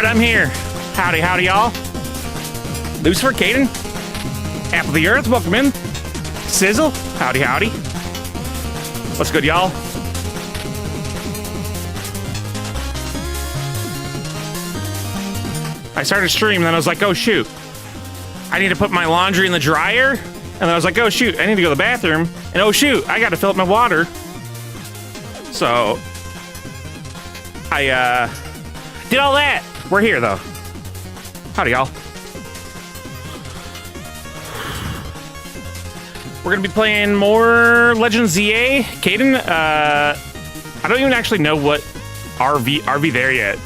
right, I'm here. Howdy, howdy, y'all. Lucifer, Caden, Apple of the Earth, welcome in. Sizzle, howdy, howdy. What's good, y'all? I started stream, and then I was like, oh, shoot. I need to put my laundry in the dryer. And then I was like, oh, shoot, I need to go to the bathroom. And oh, shoot, I got to fill up my water. So, I, did all that. We're here, though. Howdy, y'all. We're going to be playing more Legend of ZA. Caden, I don't even actually know what RV There Yet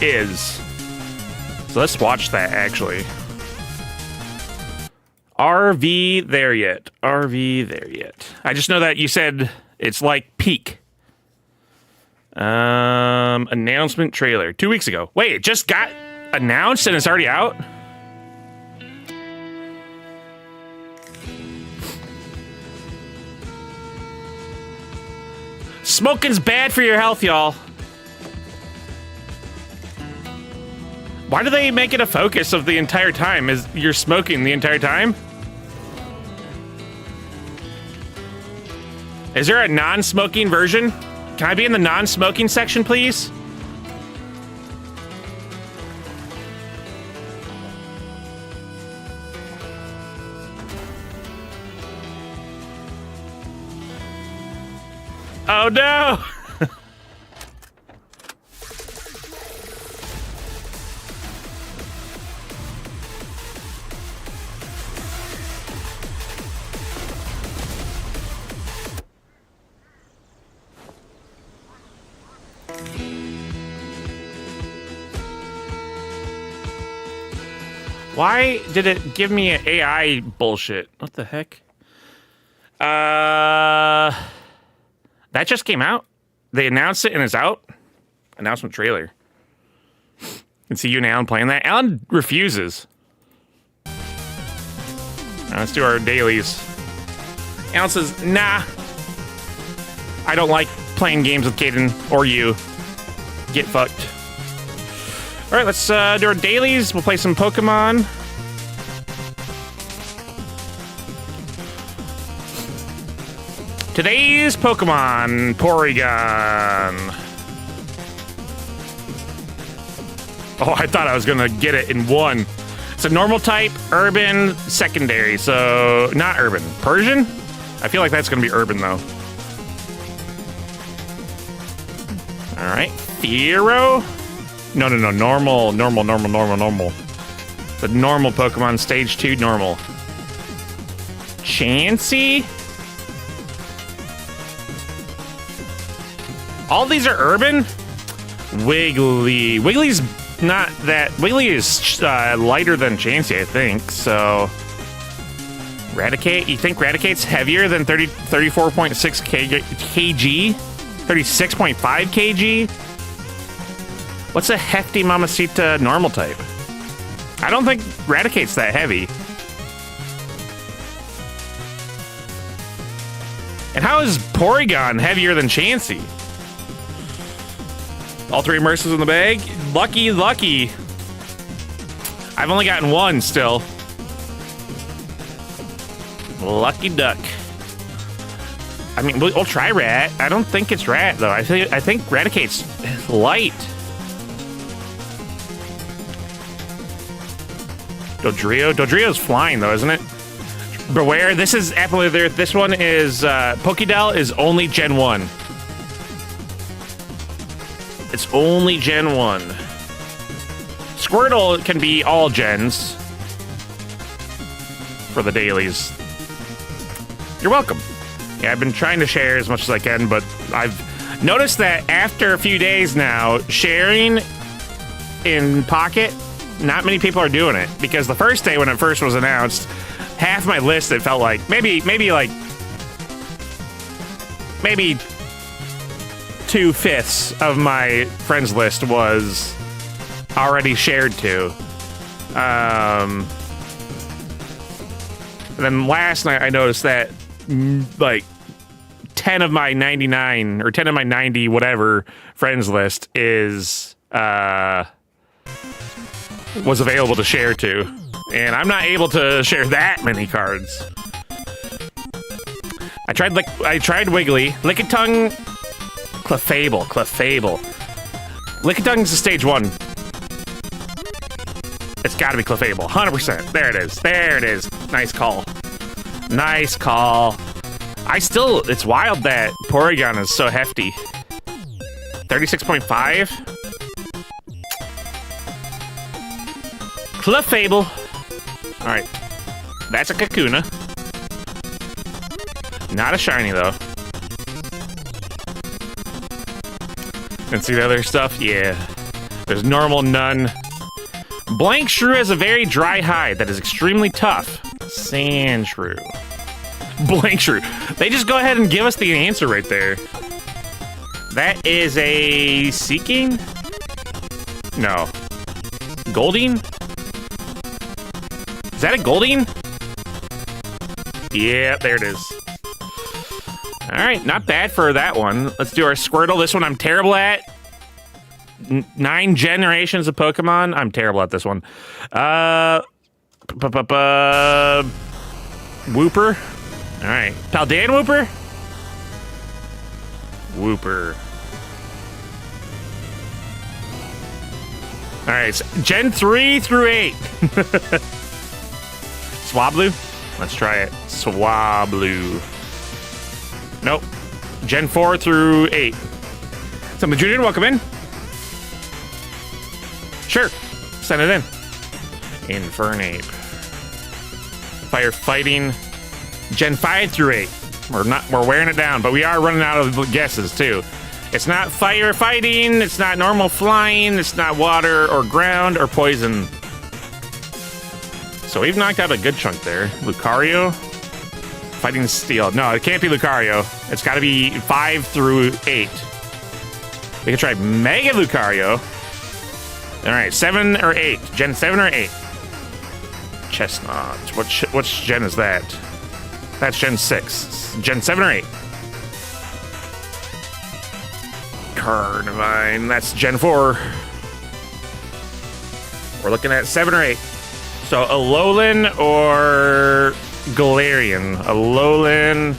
is. So let's watch that, actually. RV There Yet. RV There Yet. I just know that you said it's like Peak. Announcement trailer 2 weeks ago. Wait, it just got announced and it's already out? Smoking's bad for your health, y'all. Why do they make it a focus of the entire time? Is you're smoking the entire time? Is there a non-smoking version? Can I be in the non-smoking section, please? Oh no! Why did it give me an AI bullshit? What the heck? That just came out. They announced it and it's out. Announcement trailer. You can see you and Alan playing that. Alan refuses. Now let's do our dailies. Alan says, nah. I don't like playing games with Caden or you. Get fucked. All right, let's do our dailies. We'll play some Pokemon. Today's Pokemon, Porygon. Oh, I thought I was gonna get it in one. It's a normal type, urban, secondary. So, not urban. Persian? I feel like that's gonna be urban, though. All right, Fearow. No, normal. The normal Pokemon, stage 2, normal. Chansey? All these are urban? Wiggly. Wiggly's not that... Wiggly is lighter than Chansey, I think, so... Raticate? You think Raticate's heavier than 34.6 kg? 36.5 kg? What's a hefty Mamacita normal type? I don't think Raticate's that heavy. And how is Porygon heavier than Chansey? All 3 immersives in the bag? Lucky. I've only gotten one still. Lucky duck. I mean, we'll try Rat. I don't think it's Rat, though. I think Raticate's light. Dodrio's flying, though, isn't it? Beware, this is Apple of the Earth. This one is, Pokédel is only Gen 1. It's only Gen 1. Squirtle can be all gens. For the dailies. You're welcome. Yeah, I've been trying to share as much as I can, but I've noticed that after a few days now, sharing in Pocket, not many people are doing it, because the first day when it first was announced, half my list, it felt like maybe 2/5 of my friends list was already shared to. And then last night I noticed that like 10 of my 99 or 10 of my 90 whatever friends list is was available to share to. And I'm not able to share that many cards. I tried Wiggly, Lickitung, Clefable. Lickitung is a stage 1. It's gotta be Clefable, 100%. There it is. Nice call. It's wild that Porygon is so hefty. 36.5. Clefable. All right, that's a Kakuna. Not a shiny though. And see the other stuff? Yeah. There's normal, none. Blank Shrew has a very dry hide that is extremely tough. Sandshrew. Blank Shrew. They just go ahead and give us the answer right there. That is a Seeking? No. Goldeen? Is that a Goldeen? Yeah, there it is. All right, not bad for that one. Let's do our Squirtle. This one I'm terrible at. 9 generations of Pokemon. I'm terrible at this one. Wooper. All right. Paldean Wooper? Wooper. All right, so Gen 3 through 8. Swablu? Let's try it. Swablu. Nope. Gen 4 through 8. Something Junior, welcome in. Sure. Send it in. Infernape. Firefighting. Gen 5 through 8. We're wearing it down, but we are running out of guesses too. It's not firefighting, it's not normal flying, it's not water or ground or poison. So we've knocked out a good chunk there. Lucario. Fighting Steel. No, it can't be Lucario. It's got to be 5 through 8. We can try Mega Lucario. All right, 7 or 8. Gen 7 or 8. Chestnut. Which gen is that? That's Gen 6. Gen 7 or 8. Carnivine. That's Gen 4. We're looking at 7 or 8. So Alolan or Galarian. Alolan.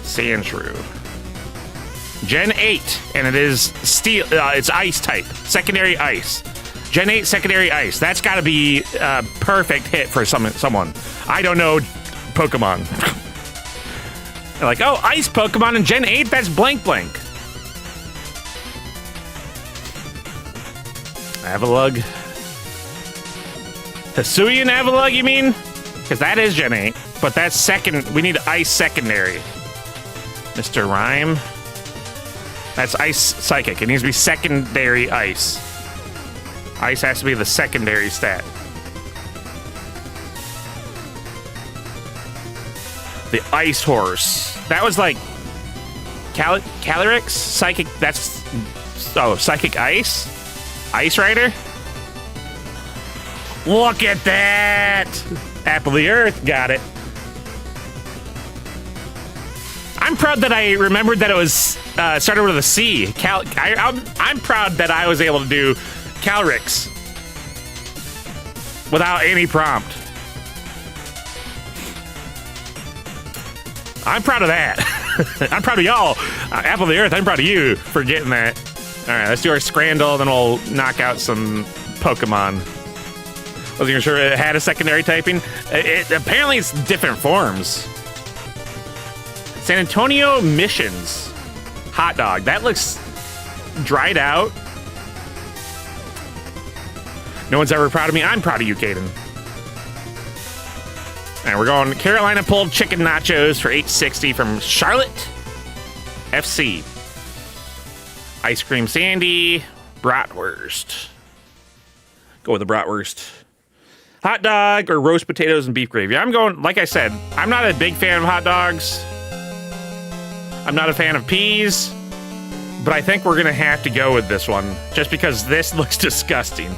Sandshrew. Gen 8, and it is steel. It's ice type. Secondary ice. Gen 8 secondary ice. That's got to be a perfect hit for someone. I don't know Pokemon. They're like, oh, ice Pokemon in Gen 8? That's blank blank. Avalugg. Hisuian Avalugg, you mean? Because that is Gen 8, but that's second. We need ice secondary. Mr. Rhyme. That's ice psychic. It needs to be secondary ice. Ice has to be the secondary stat. The Ice Horse. That was like Calyrex? Psychic. That's. Oh, Psychic Ice? Ice Rider? Look at that! Apple of the Earth. Got it. I'm proud that I remembered that it was started with a C. I'm proud that I was able to do Calyrex without any prompt. I'm proud of that. I'm proud of y'all. Apple of the Earth, I'm proud of you for getting that. All right, let's do our Scrandle, then we'll knock out some Pokemon. Wasn't even sure it had a secondary typing. Apparently it's different forms. San Antonio Missions. Hot dog. That looks dried out. No one's ever proud of me. I'm proud of you, Caden. And we're going Carolina pulled chicken nachos for $8.60 from Charlotte FC. Ice cream sandy. Bratwurst. Go with the bratwurst. Hot dog or roast potatoes and beef gravy. I'm going, like I said, I'm not a big fan of hot dogs. I'm not a fan of peas. But I think we're going to have to go with this one. Just because this looks disgusting.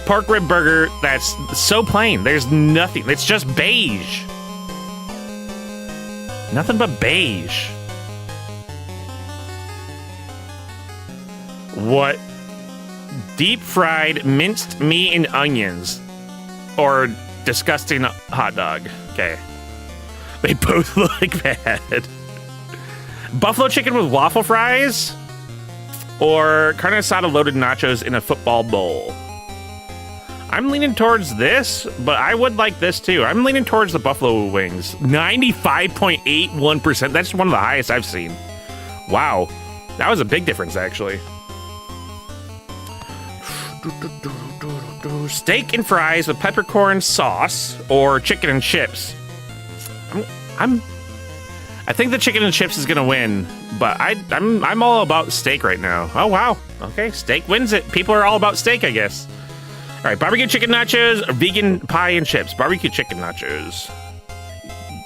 Pork rib burger, that's so plain. There's nothing. It's just beige. Nothing but beige. What deep fried minced meat and onions, or disgusting hot dog. Okay. They both look bad. Buffalo chicken with waffle fries, or carne asada loaded nachos in a football bowl. I'm leaning towards this, but I would like this too. I'm leaning towards the buffalo wings. 95.81%. That's one of the highest I've seen. Wow. That was a big difference, actually. Steak and fries with peppercorn sauce, or chicken and chips. I think the chicken and chips is gonna win, but I'm all about steak right now. Oh wow, okay, steak wins it. People are all about steak, I guess. All right, barbecue chicken nachos or vegan pie and chips. Barbecue chicken nachos.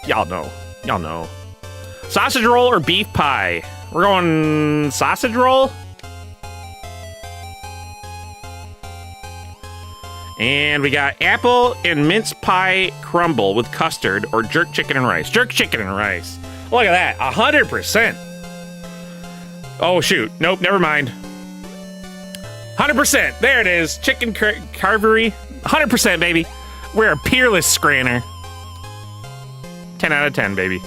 Y'all know. Sausage roll or beef pie. We're going sausage roll. And we got apple and mince pie crumble with custard, or jerk chicken and rice. Jerk chicken and rice. Look at that, 100%. Oh shoot, nope, never mind. 100%, there it is. Chicken carvery, 100%, baby. We're a peerless scranner. 10 out of 10, baby.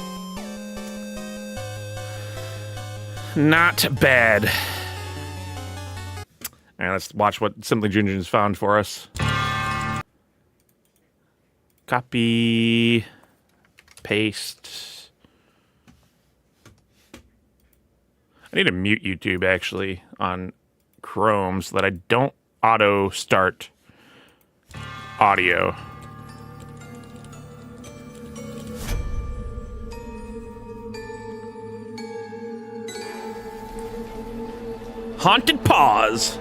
Not bad. All right, let's watch what Simply Ginger has found for us. Copy, paste. I need to mute YouTube actually on Chrome so that I don't auto start audio. Haunted Paws.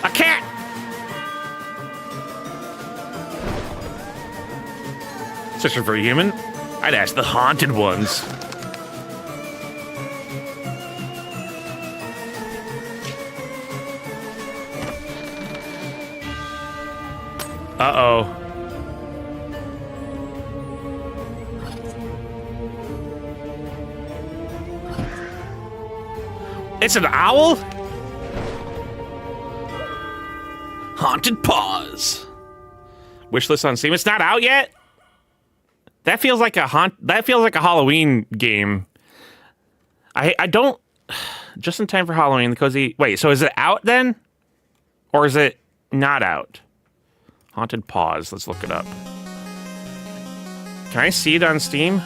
A cat. Searching for a human? I'd ask the haunted ones. Uh-oh. It's an owl? Haunted Paws. Wishlist on Steam. It's not out yet? That feels like a Halloween game. I don't just in time for Halloween, the cozy. Wait, so is it out then? Or is it not out? Haunted Paws. Let's look it up. Can I see it on Steam?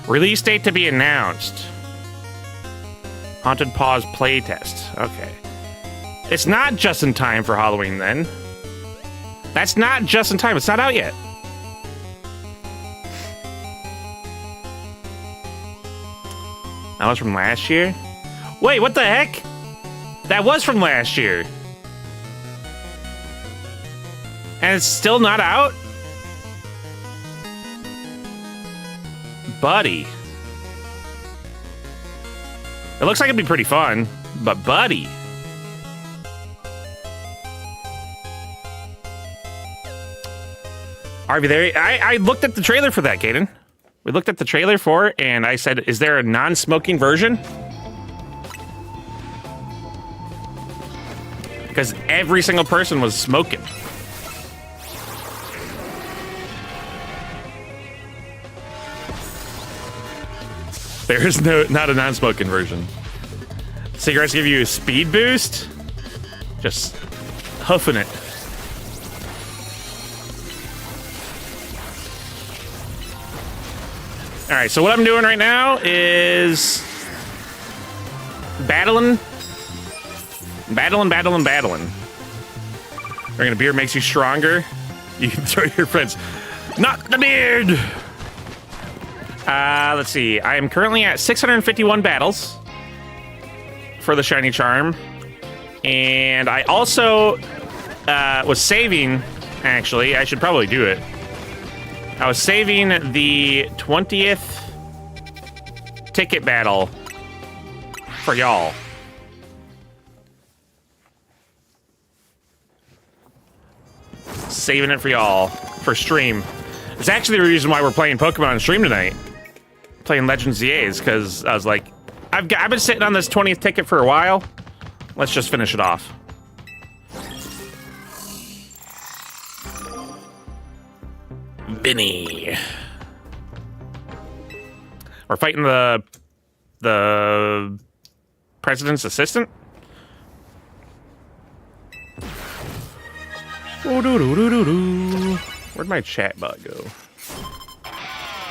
Release date to be announced. Haunted Paws playtest. Okay. It's not just in time for Halloween then. That's not just in time. It's not out yet. That was from last year? Wait, what the heck? That was from last year. And it's still not out? Buddy. It looks like it'd be pretty fun, but buddy. Are we there? I looked at the trailer for that, Caden. We looked at the trailer for it, and I said, is there a non-smoking version? Because every single person was smoking. There is not a non-smoking version. Cigarettes give you a speed boost? Just huffing it. All right, so what I'm doing right now is battling. Drinking a beer makes you stronger. You can throw your friends. Not the beard! Let's see. I am currently at 651 battles for the Shiny Charm. And I also was saving, actually. I should probably do it. I was saving the 20th ticket battle for y'all. Saving it for y'all for stream. It's actually the reason why we're playing Pokemon on stream tonight. Playing Legends ZAs, because I was like, I've been sitting on this 20th ticket for a while. Let's just finish it off. Vinny. We're fighting the president's assistant. Where'd my chat bot go?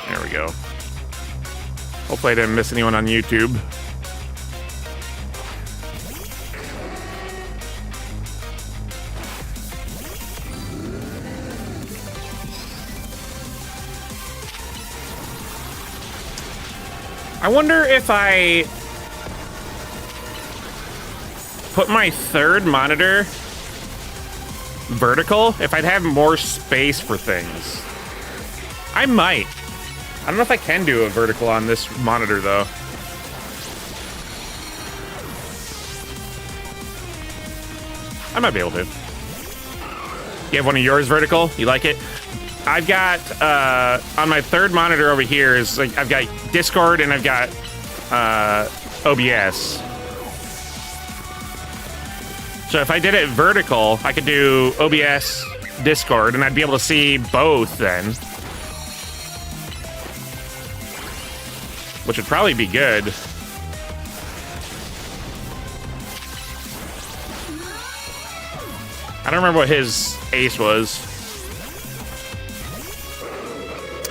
There we go. Hopefully I didn't miss anyone on YouTube. I wonder if I put my third monitor vertical, if I'd have more space for things. I might. I don't know if I can do a vertical on this monitor, though. I might be able to. You have one of yours vertical? You like it? I've got, on my third monitor over here is, like, I've got Discord and I've got, OBS. So if I did it vertical, I could do OBS, Discord, and I'd be able to see both then. Which would probably be good. I don't remember what his ace was.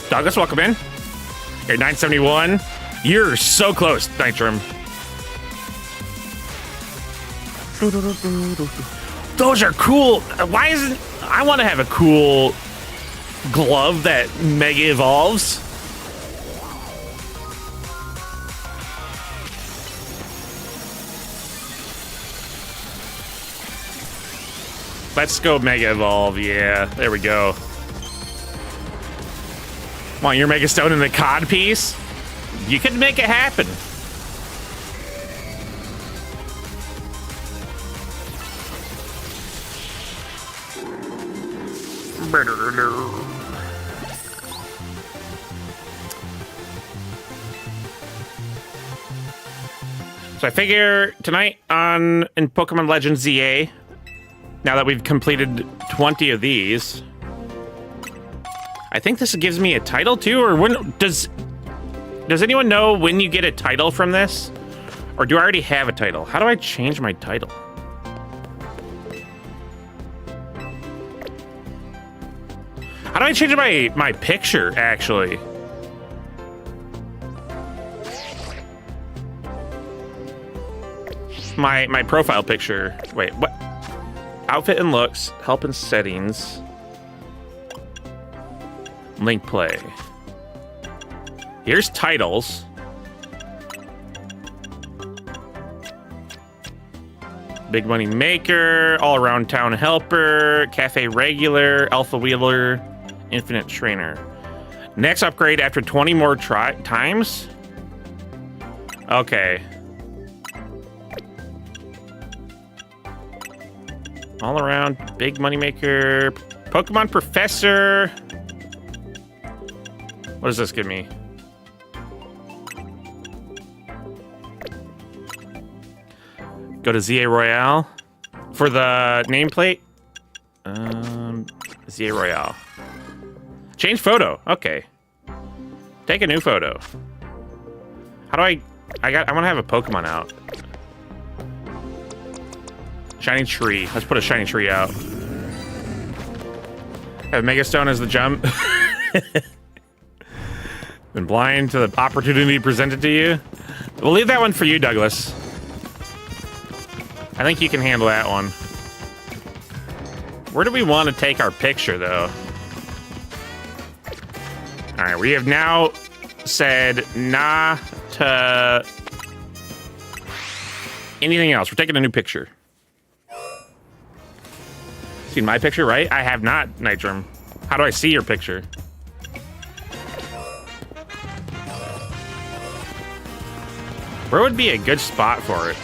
Douglas, welcome in. You're 971. You're so close, Nitrum. Those are cool. Why isn't... I want to have a cool glove that mega evolves. Let's go Mega Evolve. Yeah, there we go. Want your Mega Stone in the COD piece? You could make it happen. So I figure tonight in Pokemon Legends ZA, now that we've completed 20 of these, I think this gives me a title too, or when does anyone know when you get a title from this? Or do I already have a title? How do I change my title? How do I change my picture, actually? My profile picture. Wait, what? Outfit and looks, help and settings. Link play. Here's titles. Big Money Maker, All Around Town Helper, Cafe Regular, Alpha Wheeler, Infinite Trainer. Next upgrade after 20 more times? Okay. All Around, Big Money Maker, Pokemon Professor. What does this give me? Go to ZA Royale for the nameplate. ZA Royale. Change photo. Okay. Take a new photo. How do I want to have a Pokemon out. Shiny tree. Let's put a shiny tree out. Have Mega Stone as the jump. Been blind to the opportunity presented to you. We'll leave that one for you, Douglas. I think you can handle that one. Where do we want to take our picture, though? All right, we have now said nah to anything else. We're taking a new picture. Seen my picture, right? I have not, Nitrum. How do I see your picture? Where would be a good spot for it?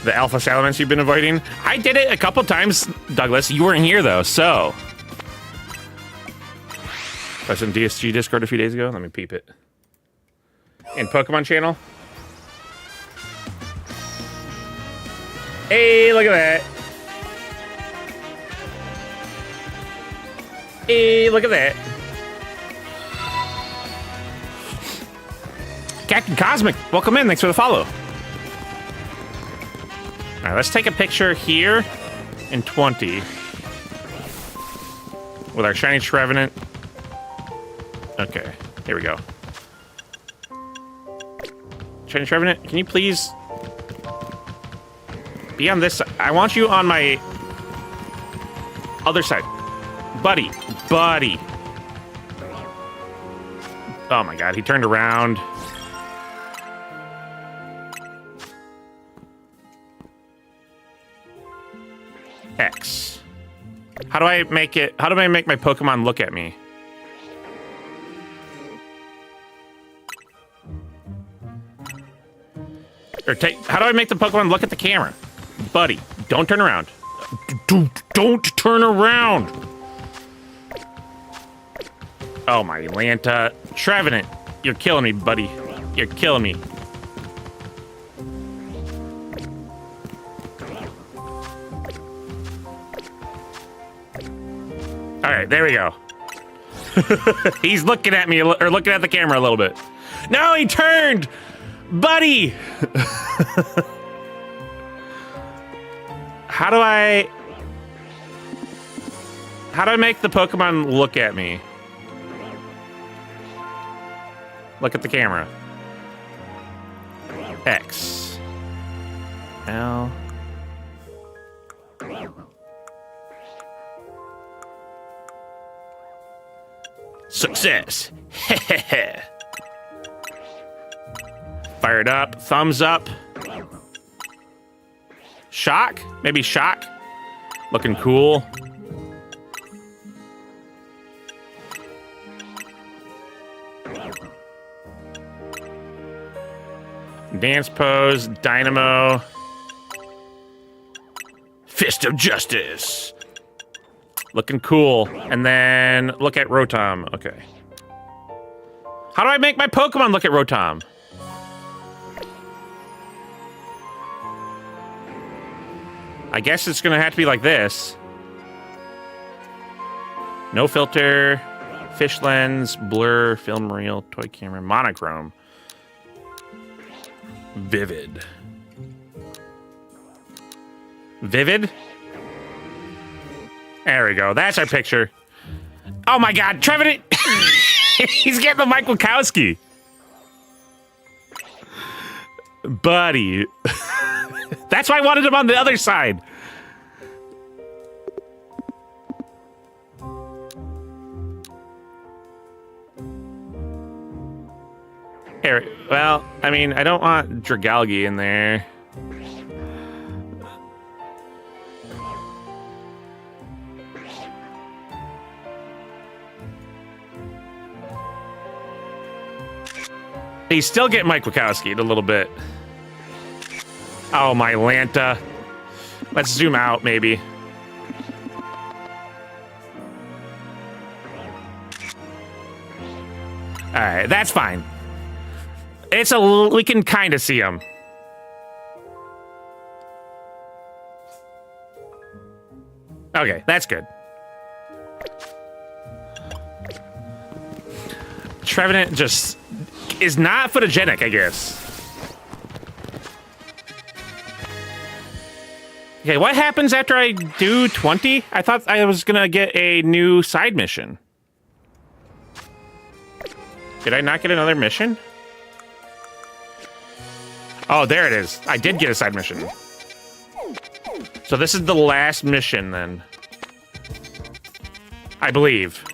The Alpha Salamence you've been avoiding? I did it a couple times, Douglas. You weren't here, though, so... I was in DSG Discord a few days ago. Let me peep it. In Pokemon channel. Hey, look at that. Hey, look at that. Captain Cosmic, welcome in. Thanks for the follow. All right, let's take a picture here in 20 with our shiny Trevenant. Okay, here we go. Shiny Trevenant, can you please be on this side? I want you on my other side. Buddy. Oh my god, he turned around. X. How do I make my Pokemon look at me? How do I make the Pokemon look at the camera? Buddy, don't turn around. Don't turn around. Oh my Lanta. Trevenant, you're killing me, buddy. You're killing me. All right, there we go. He's looking at me, or looking at the camera a little bit. No, he turned! Buddy! How do I make the Pokemon look at me? Look at the camera. X. L. Success. Fired up. Thumbs up. Shock? Maybe shock? Looking cool. Dance pose. Dynamo. Fist of Justice. Looking cool. And then look at Rotom. Okay. How do I make my Pokemon look at Rotom? I guess it's gonna have to be like this. No filter, fish lens, blur, film reel, toy camera, monochrome. Vivid. Vivid? There we go. That's our picture. Oh my god, Trevenant! He's getting the Mike Wachowski. Buddy. That's why I wanted him on the other side. Here, well, I mean, I don't want Dragalge in there. He's still getting Mike Wachowski a little bit. Oh, my Lanta. Let's zoom out, maybe. All right, that's fine. We can kind of see him. Okay, that's good. Trevenant just is not photogenic, I guess. Okay, what happens after I do 20? I thought I was gonna get a new side mission. Did I not get another mission? Oh, there it is. I did get a side mission. So this is the last mission, then. I believe.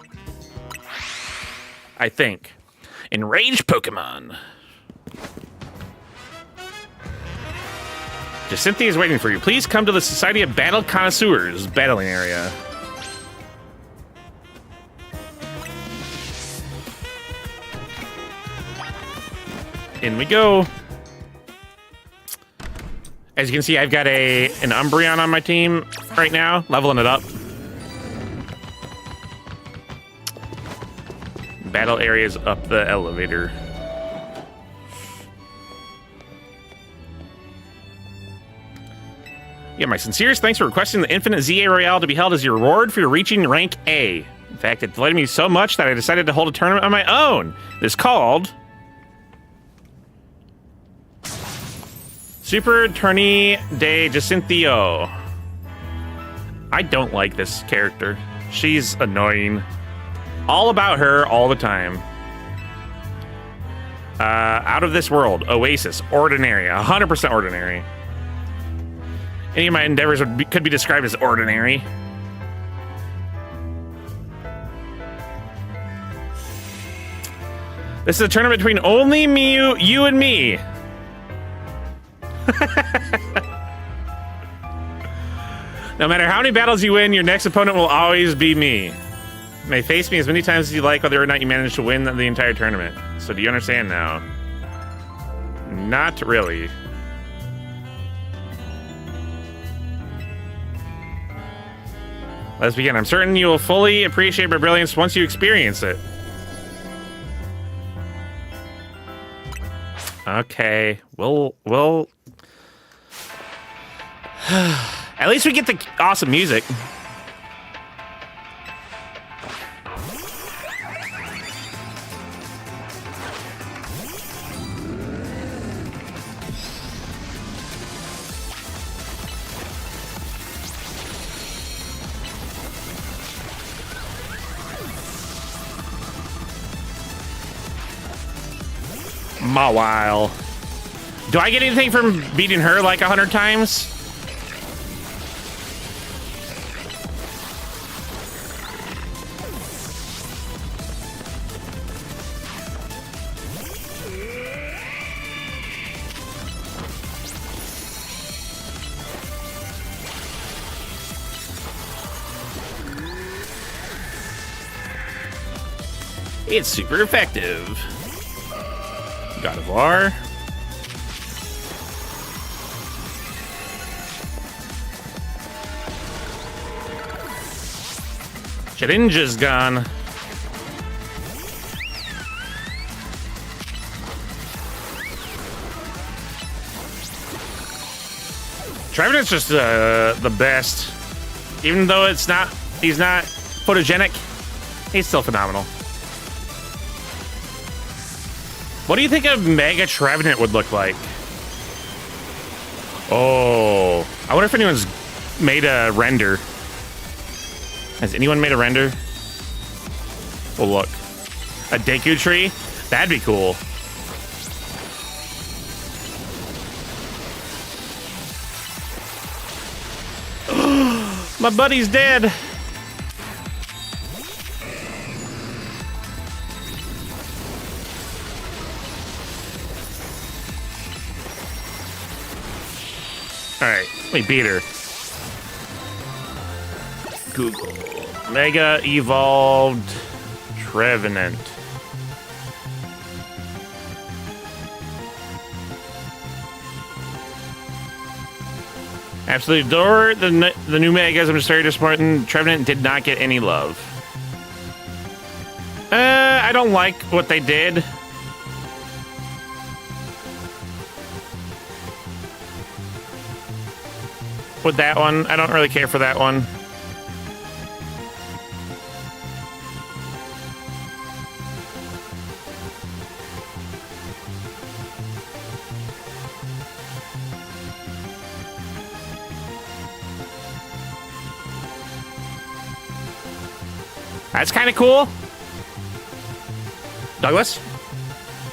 I think. Enraged Pokemon. Jacinthe is waiting for you. Please come to the Society of Battle Connoisseurs battling area. In we go. As you can see, I've got an Umbreon on my team right now, leveling it up. Battle areas up the elevator. Yeah, my sincerest thanks for requesting the Infinite ZA Royale to be held as your reward for your reaching rank A. In fact, it delighted me so much that I decided to hold a tournament on my own. It's called Super Tourney de Jacinthio. I don't like this character. She's annoying. All about her all the time. Out of this world, Oasis, ordinary, 100% ordinary. Any of my endeavors could be described as ordinary. This is a tournament between only me, you and me. No matter how many battles you win, your next opponent will always be me. You may face me as many times as you like, whether or not you manage to win the entire tournament. So do you understand now? Not really. Let's begin. I'm certain you will fully appreciate my brilliance once you experience it. Okay, we'll at least we get the awesome music. Mawile. Do I get anything from beating her like 100 times? It's super effective. God of War. Shedinja's gone. Trevenant's just the best. Even though he's not photogenic, he's still phenomenal. What do you think a Mega Trevenant would look like? Oh, I wonder if anyone's made a render. Has anyone made a render? Oh, look. A Deku tree? That'd be cool. My buddy's dead. Alright, let me beat her. Google. Mega Evolved Trevenant. Absolutely adore the new Megas. I'm just very disappointed. Trevenant did not get any love. I don't like what they did. With that one, I don't really care for that one. That's kind of cool. Douglas,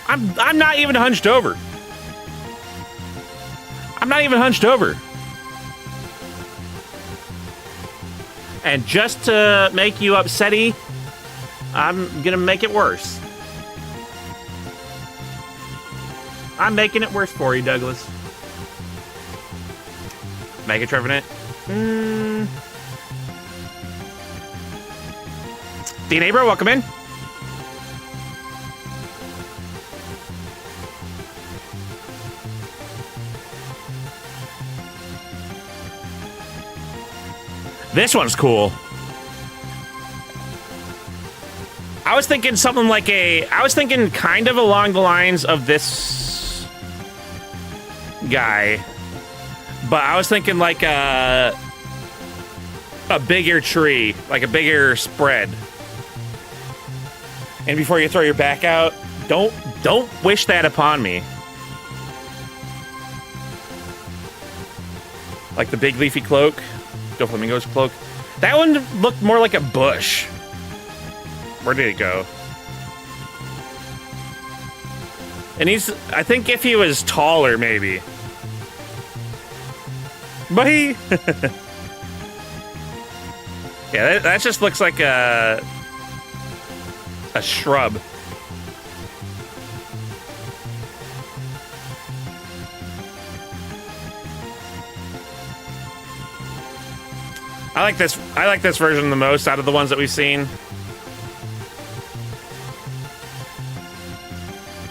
I'm not even hunched over. I'm not even hunched over. And just to make you upsetty, I'm gonna make it worse. I'm making it worse for you, Douglas. Mega Trevenant. DNA Bro, welcome in. This one's cool. I was thinking something like I was thinking kind of along the lines of this guy, but I was thinking like a bigger tree, like a bigger spread. And before you throw your back out, don't wish that upon me. Like the big leafy cloak, Doflamingo's cloak. That one looked more like a bush. Where did it go? And I think if he was taller, maybe. But he... yeah, that just looks like a shrub. I like this version the most out of the ones that we've seen.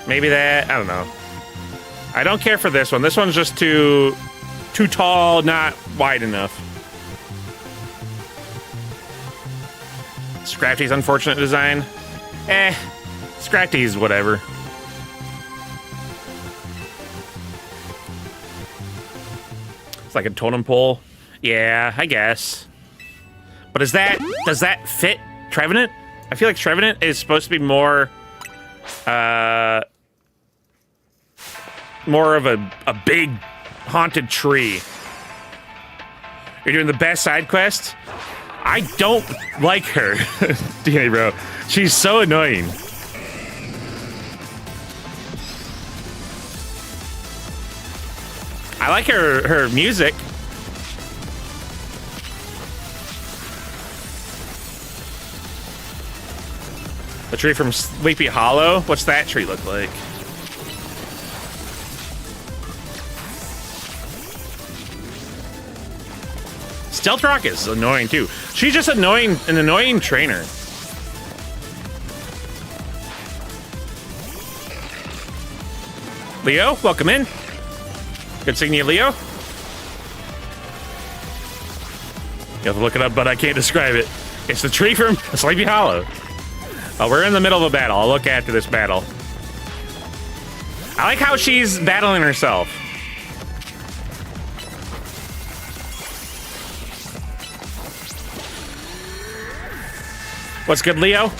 Maybe that, I don't know. I don't care for this one. This one's just too tall, not wide enough. Scrafty's unfortunate design. Scrafty's whatever. It's like a totem pole. Yeah, I guess. But does that fit Trevenant? I feel like Trevenant is supposed to be more of a big haunted tree. You're doing the best side quest? I don't like her. DNA bro. She's so annoying. I like her music. The tree from Sleepy Hollow? What's that tree look like? Stealth Rock is annoying too. She's just an annoying trainer. Leo, welcome in. Good seeing you, Leo. You have to look it up, but I can't describe it. It's the tree from Sleepy Hollow. Oh, we're in the middle of a battle. I'll look after this battle. I like how she's battling herself. What's good, Leo?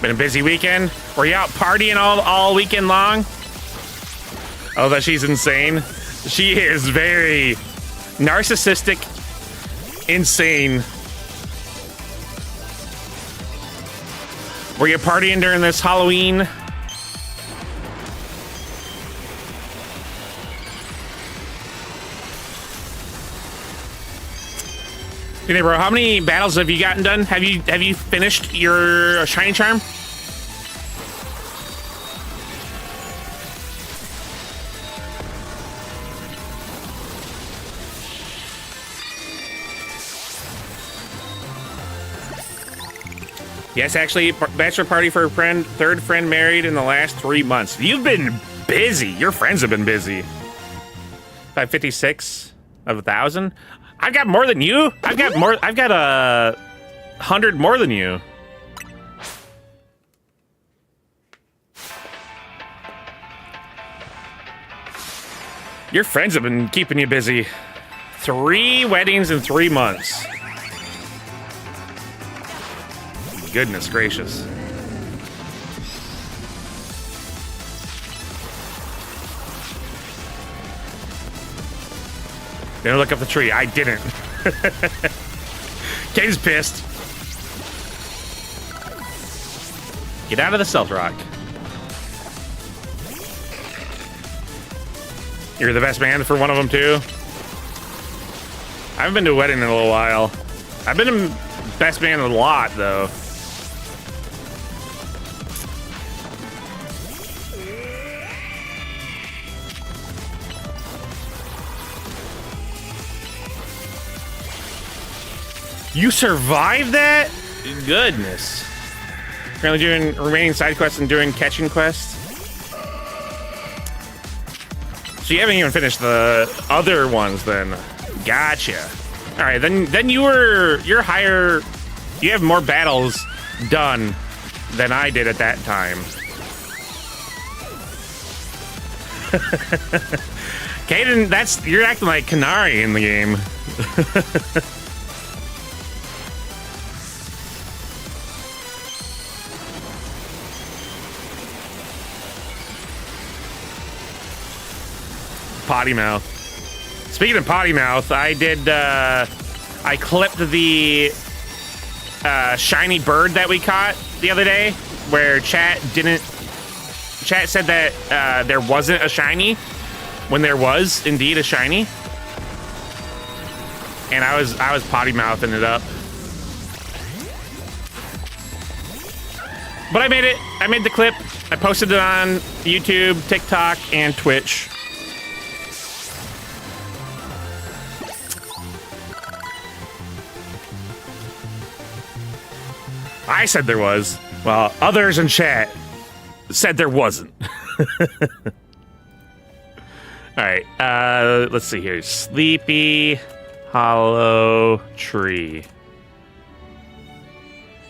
Been a busy weekend. Were you out partying all weekend long? Oh, that she's insane. She is very narcissistic, insane. Were you partying during this Halloween? Hey, bro, how many battles have you gotten done? Have you finished your Shiny Charm? Yes, actually, bachelor party for a friend, third friend married in the last 3 months. You've been busy. Your friends have been busy. 556 of 1,000. I've got more than you. I've got 100 more than you. Your friends have been keeping you busy. 3 weddings in 3 months. Goodness gracious. Didn't look up the tree. I didn't. Kane's pissed. Get out of the Stealth Rock. You're the best man for one of them too? I haven't been to a wedding in a little while. I've been a best man a lot though. You survived that? Goodness. Currently doing remaining side quests and doing catching quests. So you haven't even finished the other ones then. Gotcha. All right, then you're higher. You have more battles done than I did at that time. Caden, you're acting like Canary in the game. Potty mouth. Speaking of potty mouth, I clipped the shiny bird that we caught the other day, where chat said that there wasn't a shiny when there was indeed a shiny, and I was potty mouthing it up. But I made it. I made the clip. I posted it on YouTube, TikTok, and Twitch. I said there was. Well, others in chat said there wasn't. All right, let's see here. Sleepy Hollow Tree.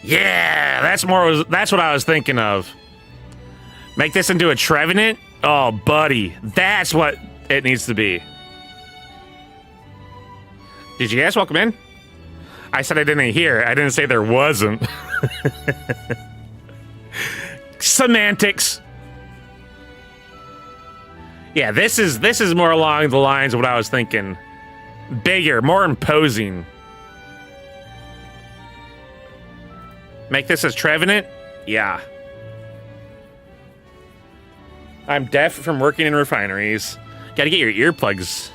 Yeah, that's what I was thinking of. Make this into a Trevenant? Oh, buddy, that's what it needs to be. Did you guys welcome in? I said I didn't hear. I didn't say there wasn't. Semantics. Yeah, this is more along the lines of what I was thinking. Bigger, more imposing. Make this as Trevenant? Yeah. I'm deaf from working in refineries. Gotta get your earplugs.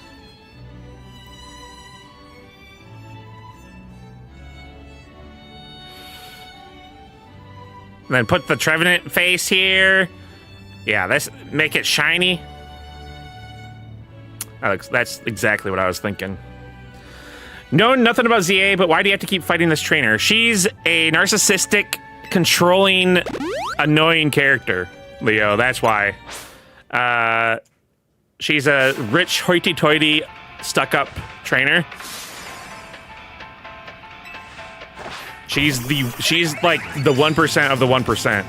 And then put the Trevenant face here. Yeah, make it shiny. That's exactly what I was thinking. No, nothing about ZA, but why do you have to keep fighting this trainer? She's a narcissistic, controlling, annoying character, Leo. That's why. She's a rich, hoity-toity, stuck-up trainer. She's like the 1% of the 1%.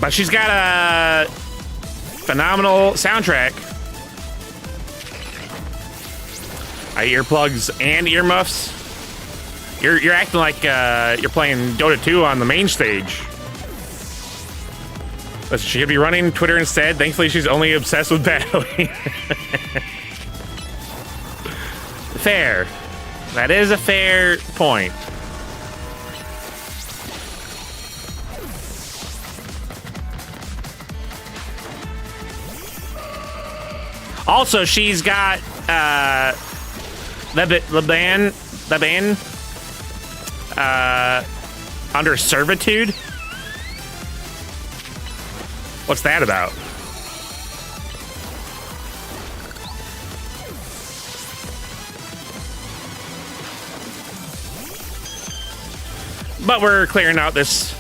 But she's got a phenomenal soundtrack. Earplugs and earmuffs. You're acting like you're playing Dota 2 on the main stage. She could be running Twitter instead. Thankfully, she's only obsessed with battling. Fair. That is a fair point. Also, she's got the band under servitude. What's that about? But we're clearing out this.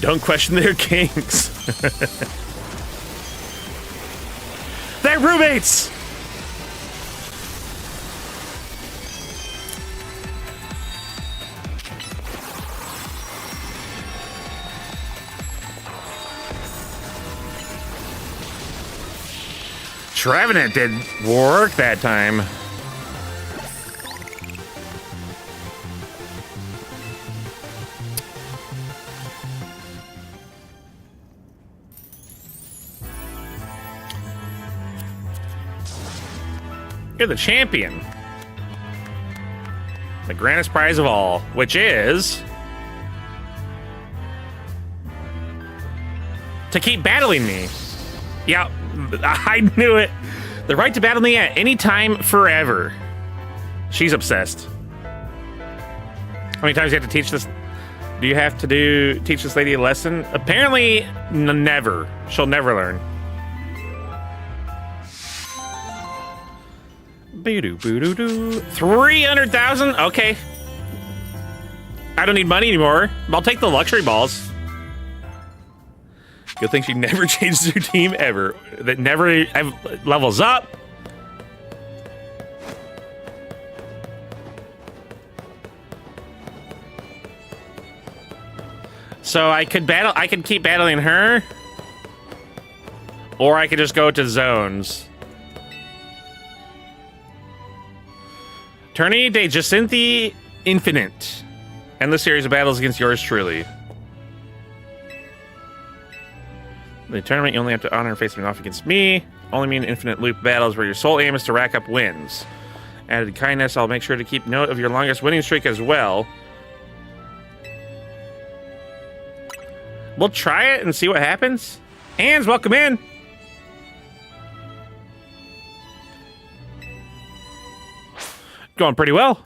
Don't question their kinks. They're roommates! Trevenant did work that time. You're the champion. The grandest prize of all, which is to keep battling me. Yeah, I knew it. The right to battle me at any time, forever. She's obsessed. How many times do you have to teach this? Do you have to teach this lady a lesson? Apparently, never. She'll never learn. Boo-doo, boo-doo-doo. 300,000? Okay. I don't need money anymore. I'll take the luxury balls. Good thing she never changes her team ever. That never levels up. So I could keep battling her. Or I could just go to zones. Tourney de Jacinthi Infinite. End the series of battles against yours truly. The tournament, you only have to honor facing off against me. Only mean infinite loop battles where your sole aim is to rack up wins. Added kindness, I'll make sure to keep note of your longest winning streak as well. We'll try it and see what happens. Hands, welcome in. Going pretty well.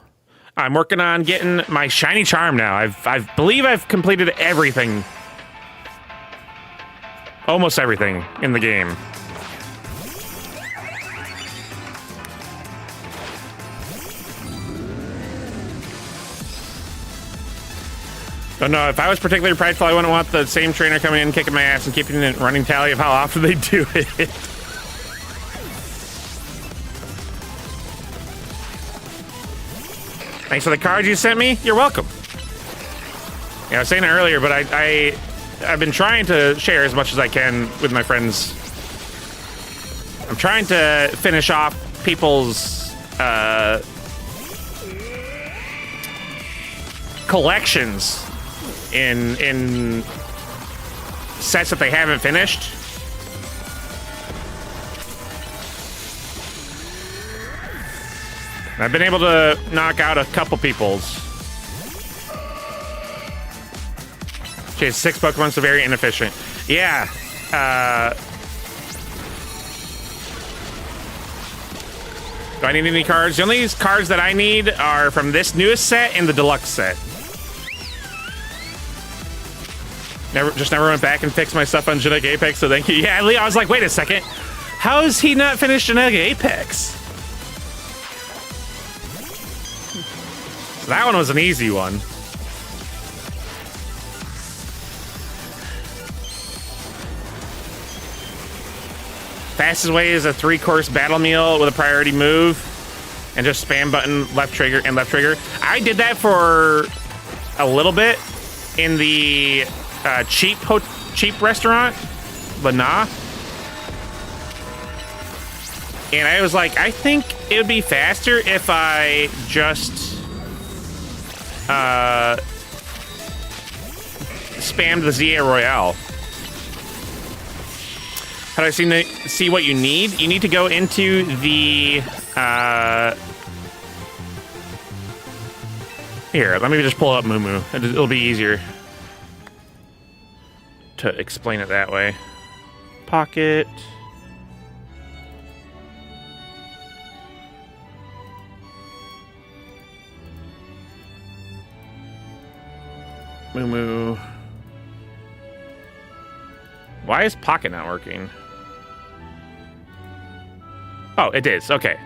I'm working on getting my shiny charm now. I believe I've completed everything. Almost everything in the game. Oh no, if I was particularly prideful, I wouldn't want the same trainer coming in, kicking my ass, and keeping a running tally of how often they do it. Thanks for the cards you sent me. You're welcome. Yeah, I was saying it earlier, but I've been trying to share as much as I can with my friends. I'm trying to finish off people's collections in sets that they haven't finished. I've been able to knock out a couple people's. She has 6 Pokemon, so very inefficient. Yeah. Do I need any cards? The only cards that I need are from this newest set and the deluxe set. Never went back and fixed my stuff on Genetic Apex, so thank you. Yeah, I was like, wait a second. How has he not finished Genetic Apex? So that one was an easy one. Fastest way is a 3-course battle meal with a priority move and just spam button left trigger and left trigger. I did that for a little bit in the cheap restaurant, Lana. And I was like, I think it would be faster if I just spammed the ZA Royale. How do I see what you need? You need to go into the... Here, let me just pull up Moo. It'll be easier to explain it that way. Pocket. Moo. Why is Pocket not working? Oh, it is. Okay.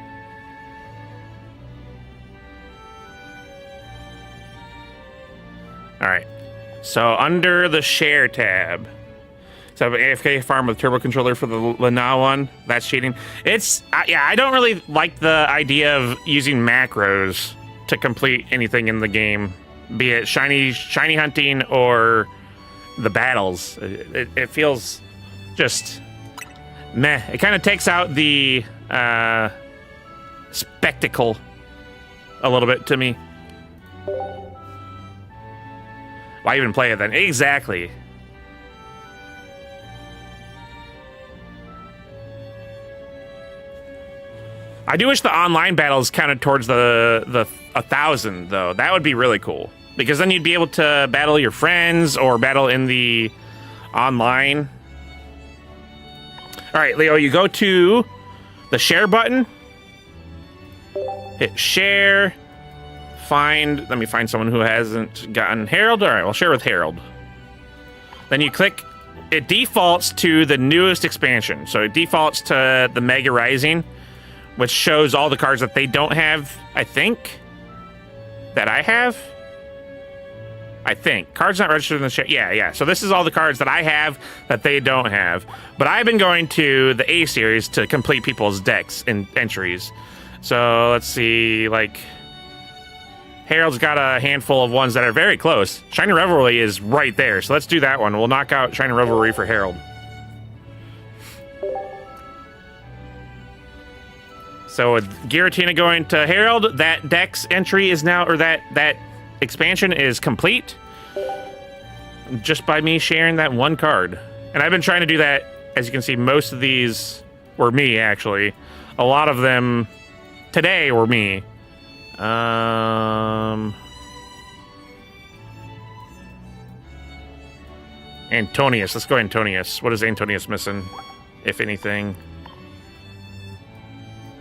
All right. So under the share tab, so AFK farm with turbo controller for the Lana one. That's cheating. Yeah. I don't really like the idea of using macros to complete anything in the game, be it shiny hunting or the battles. It feels just meh. It kind of takes out the spectacle a little bit to me. Why even play it then? Exactly. I do wish the online battles counted towards the 1,000 though. That would be really cool because then you'd be able to battle your friends or battle in the online All right, Leo, you go to the share button. Hit share. Let me find someone who hasn't gotten Harold. All right, I'll share with Harold. Then you click, it defaults to the newest expansion. So it defaults to the Mega Rising, which shows all the cards that they don't have, I think, that I have. I think. Cards not registered in the share. Yeah. So this is all the cards that I have that they don't have. But I've been going to the A series to complete people's decks and entries. So let's see, like, Harold's got a handful of ones that are very close. Shiny Revelry is right there, so let's do that one. We'll knock out Shiny Revelry for Harold. So with Giratina going to Harold, that deck's entry is now, or that expansion is complete just by me sharing that one card. And I've been trying to do that. As you can see, most of these were me, actually. A lot of them today were me. Antonius. Let's go Antonius. What is Antonius missing, if anything?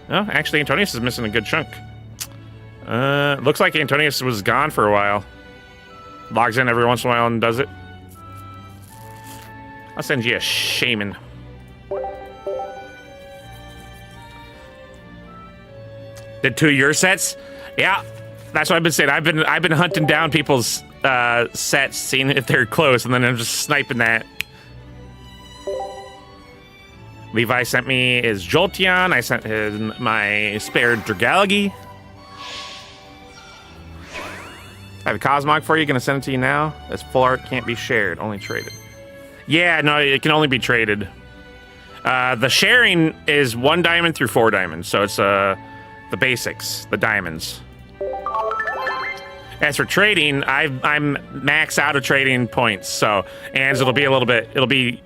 Oh, actually, Antonius is missing a good chunk. Looks like Antonius was gone for a while. Logs in every once in a while and does it. I'll send you a shaman. Did 2 of your sets? Yeah, that's what I've been saying. I've been hunting down people's sets, seeing if they're close, and then I'm just sniping that. Levi sent me his Jolteon. I sent him my spare Dragalge. I have a Cosmog for you. Gonna send it to you now. This full art can't be shared, only traded. Yeah, no, it can only be traded. The sharing is 1 diamond through 4 diamonds, so it's the basics, the diamonds. As for trading, I'm max out of trading points, so and it'll be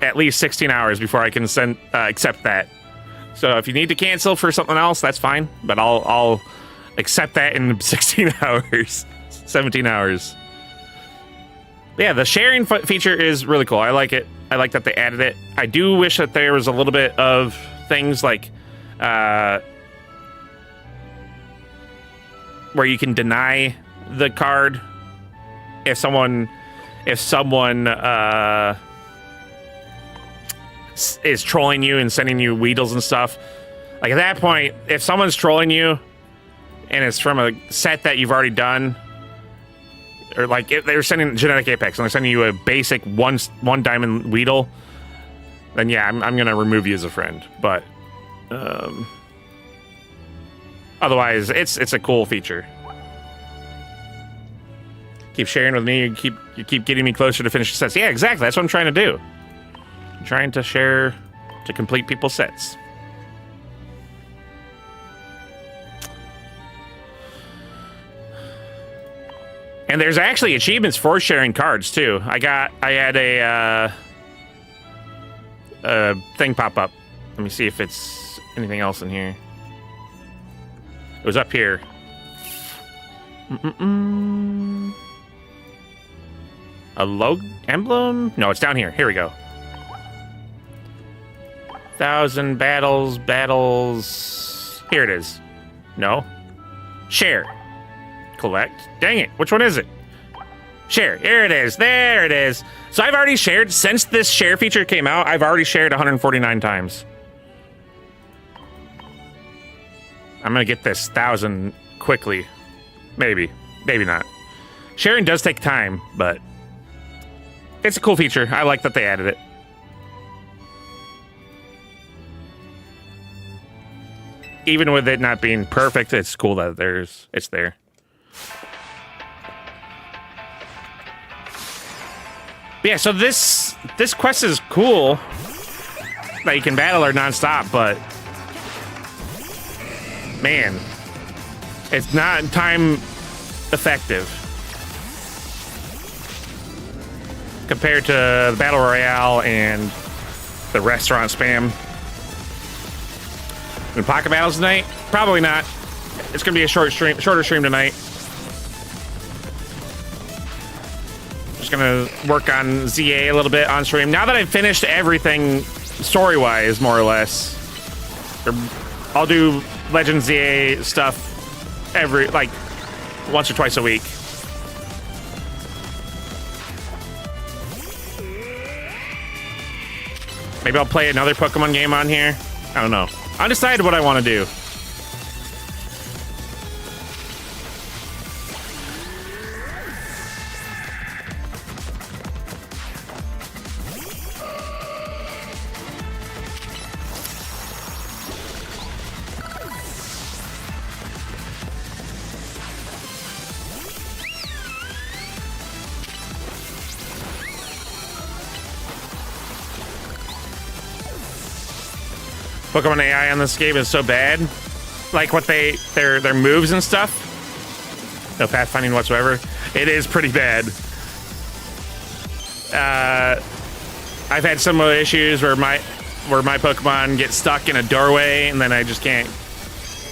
at least 16 hours before I can accept that. So if you need to cancel for something else, that's fine, but I'll accept that in 16 hours, 17 hours. Yeah, the sharing feature is really cool. I like it. I like that they added it. I do wish that there was a little bit of things like where you can deny the card if someone is trolling you and sending you Weedles and stuff. Like at that point, if someone's trolling you and it's from a set that you've already done, or like if they're sending Genetic Apex and they're sending you a basic one diamond Weedle, then yeah, I'm gonna remove you as a friend. But otherwise, it's a cool feature. Keep sharing with me. You keep getting me closer to finish sets. Yeah, exactly. That's what I'm trying to do. I'm trying to share to complete people's sets. And there's actually achievements for sharing cards too. I had a thing pop up. Let me see if it's anything else in here. It was up here. A log emblem? No, it's down here. Here we go. 1,000 battles. Here it is. No. Share. Collect. Dang it. Which one is it? Share. Here it is. There it is. So I've already shared, since this share feature came out, I've already shared 149 times. I'm going to get this 1,000 quickly. Maybe. Maybe not. Sharing does take time, but it's a cool feature. I like that they added it. Even with it not being perfect, it's cool that it's there. But yeah, so this quest is cool that you can battle her nonstop, but man, it's not time effective compared to the Battle Royale and the restaurant spam. In pocket battles tonight? Probably not. It's gonna be a shorter stream tonight. Just gonna work on ZA a little bit on stream. Now that I've finished everything story-wise, more or less. I'll do Legend ZA stuff like once or twice a week. Maybe I'll play another Pokemon game on here. I don't know. I'll decide what I want to do. Pokemon AI on this game is so bad. Like what their moves and stuff. No pathfinding whatsoever. It is pretty bad. I've had similar issues where my Pokemon get stuck in a doorway and then I just can't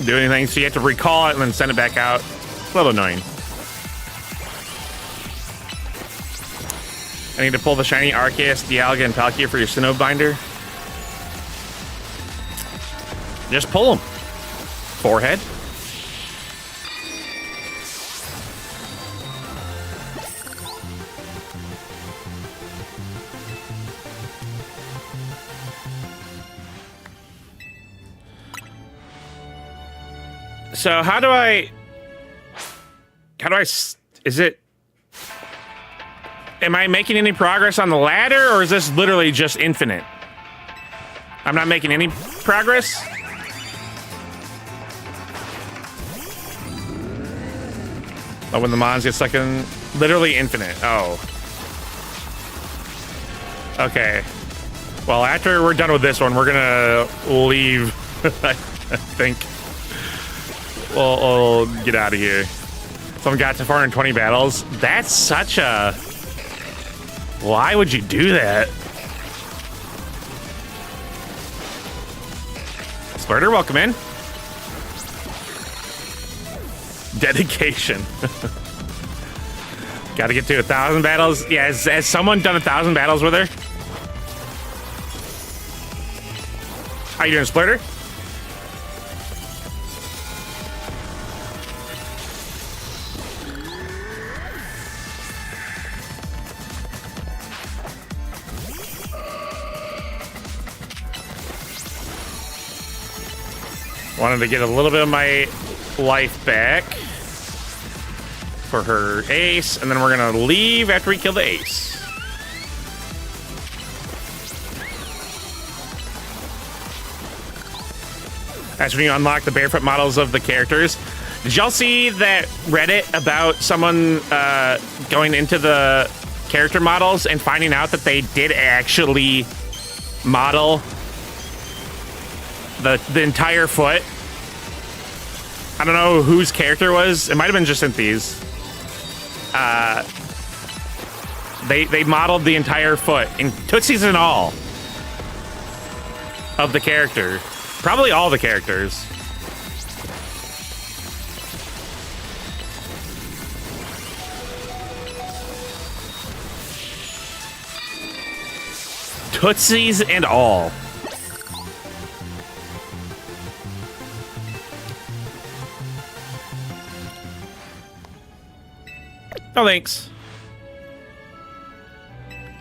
do anything. So you have to recall it and then send it back out. It's a little annoying. I need to pull the shiny Arceus, Dialga, and Palkia for your Sinnoh binder. Just pull them. Forehead. So how do I, is it, am I making any progress on the ladder or is this literally just infinite? I'm not making any progress? Oh, when the mons get stuck in literally infinite. Oh. Okay. Well, after we're done with this one, we're gonna leave. I think. We'll get out of here. Someone got to 420 battles. That's such a... Why would you do that? Splurter, welcome in. Dedication. Got to get to 1,000 battles. Yeah, has someone done 1,000 battles with her? How you doing, Splurter? Wanted to get a little bit of my life back for her ace, and then we're gonna leave after we kill the ace. That's when you unlock the barefoot models of the characters. Did y'all see that Reddit about someone going into the character models and finding out that they did actually model the entire foot? I don't know whose character it was. It might have been just Cynthia's. They modeled the entire foot, in Tootsies and all, of the character. Probably all the characters. Tootsies and all. No thanks.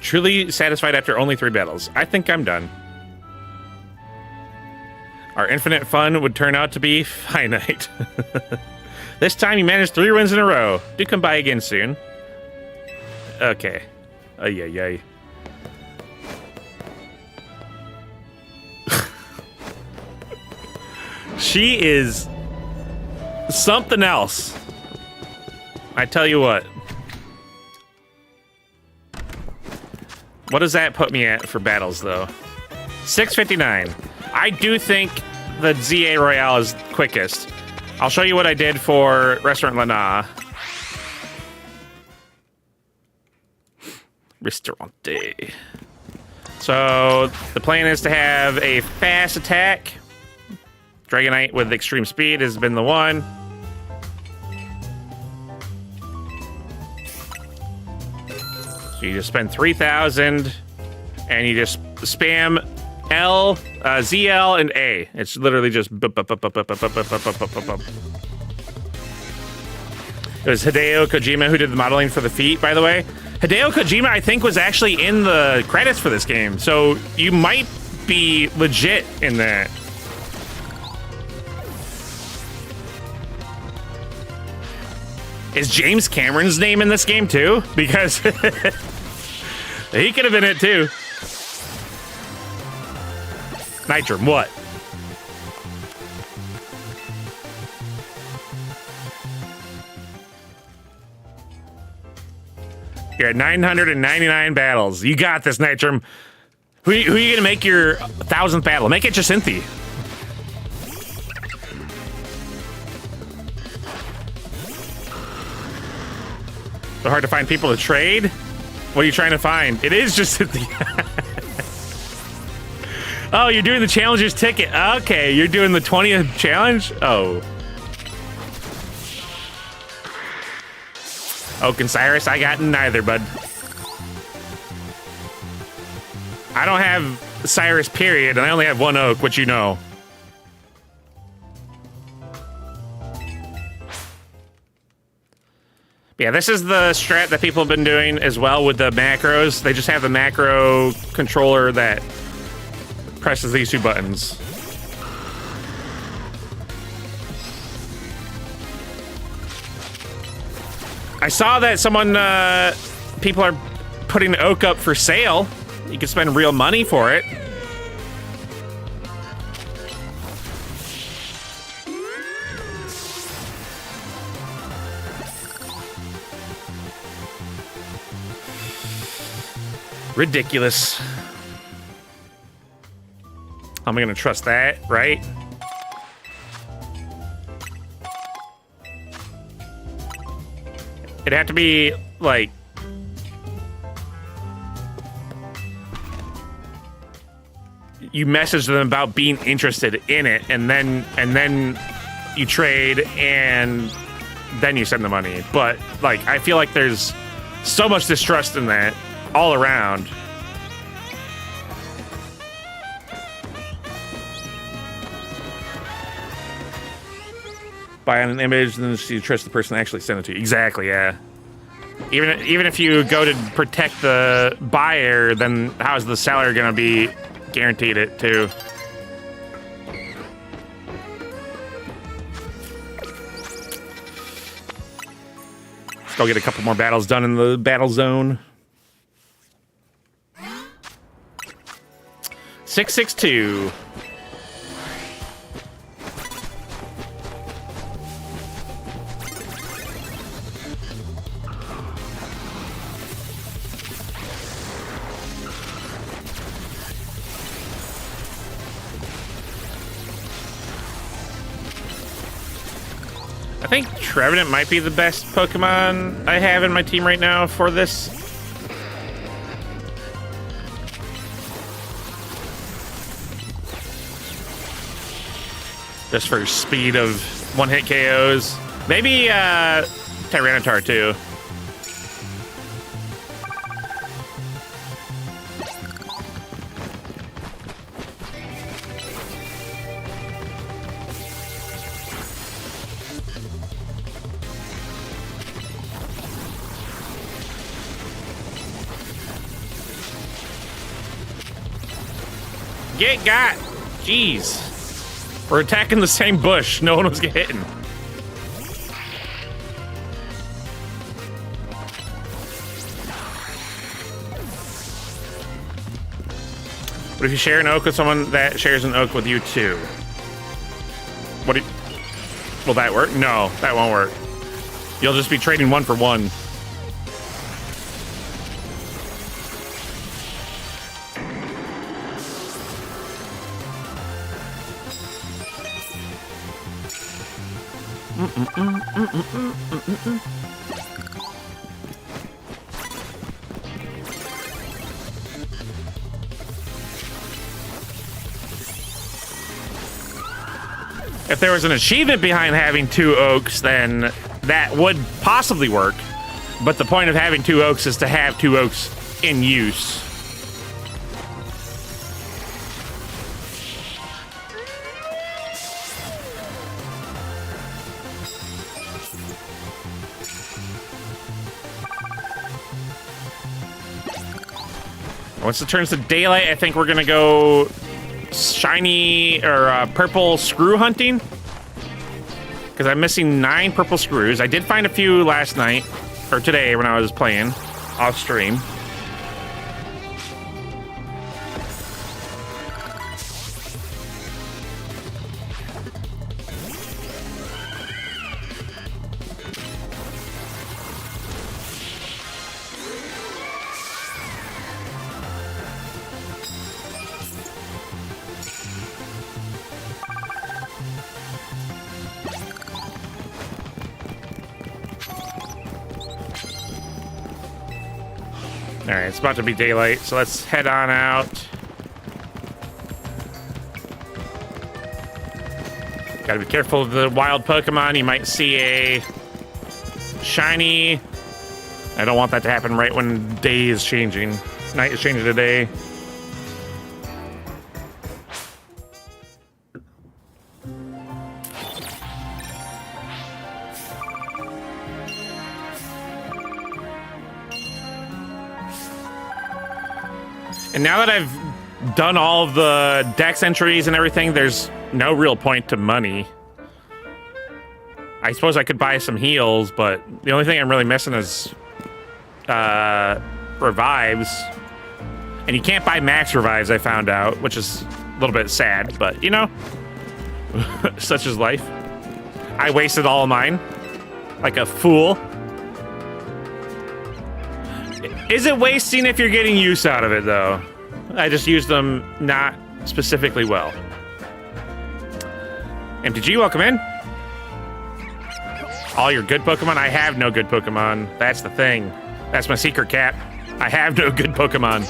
Truly satisfied after only 3 battles. I think I'm done. Our infinite fun would turn out to be finite. This time you managed 3 wins in a row. Do come by again soon. Okay. Ay, ay, ay. She is something else. I tell you what. What does that put me at for battles, though? 659. I do think the ZA Royale is quickest. I'll show you what I did for Restaurant Lana. Ristorante. So the plan is to have a fast attack. Dragonite with extreme speed has been the one. So you just spend 3,000 and you just spam L, ZL, and A. It's literally just. It was Hideo Kojima who did the modeling for the feet, by the way. Hideo Kojima, I think, was actually in the credits for this game, so you might be legit in that. Is James Cameron's name in this game too? Because he could have been it too. Nitram, what? You're at 999 battles. You got this, Nitram. Who are you gonna make your 1,000th battle? Make it Jacinthe. So hard to find people to trade? What are you trying to find? It is Jacinthe. Oh, you're doing the challenger's ticket. Okay, you're doing the 20th challenge? Oh. Oak and Cyrus, I got neither, bud. I don't have Cyrus, period, and I only have one Oak, which you know. Yeah, this is the strat that people have been doing as well with the macros. They just have the macro controller that presses these two buttons. I saw that people are putting Oak up for sale. You can spend real money for it. Ridiculous. How am I gonna trust that, right? It'd have to be like you message them about being interested in it, and then you trade, and then you send the money. But like, I feel like there's so much distrust in that all around. Buy an image, and then you trust the person to actually send it to you. Exactly, yeah. Even if you go to protect the buyer, then how's the seller gonna be guaranteed it too? Let's go get a couple more battles done in the battle zone. 662. I think Trevenant might be the best Pokemon I have in my team right now for this. Just for speed of one-hit KOs. Maybe Tyranitar too. Get got! Jeez. We're attacking the same bush. No one was hitting. What if you share an oak with someone that shares an oak with you too? What do you... Will that work? No, that won't work. You'll just be trading one for one. If there was an achievement behind having two oaks, then that would possibly work. But the point of having two oaks is to have two oaks in use. Once it turns to daylight, I think we're gonna go shiny or purple screw hunting. Because I'm missing 9 purple screws. I did find a few last night, or today when I was playing off stream. Alright, it's about to be daylight, so let's head on out. Gotta be careful of the wild Pokemon. You might see a shiny. I don't want that to happen right when day is changing. Night is changing to day. And now that I've done all of the dex entries and everything, there's no real point to money. I suppose I could buy some heals, but the only thing I'm really missing is revives. And you can't buy max revives, I found out, which is a little bit sad, but you know, such is life. I wasted all of mine like a fool. Is it wasting if you're getting use out of it, though? I just used them not specifically well. MTG, welcome in. All your good Pokemon? I have no good Pokemon. That's the thing. That's my secret, Cat. I have no good Pokemon.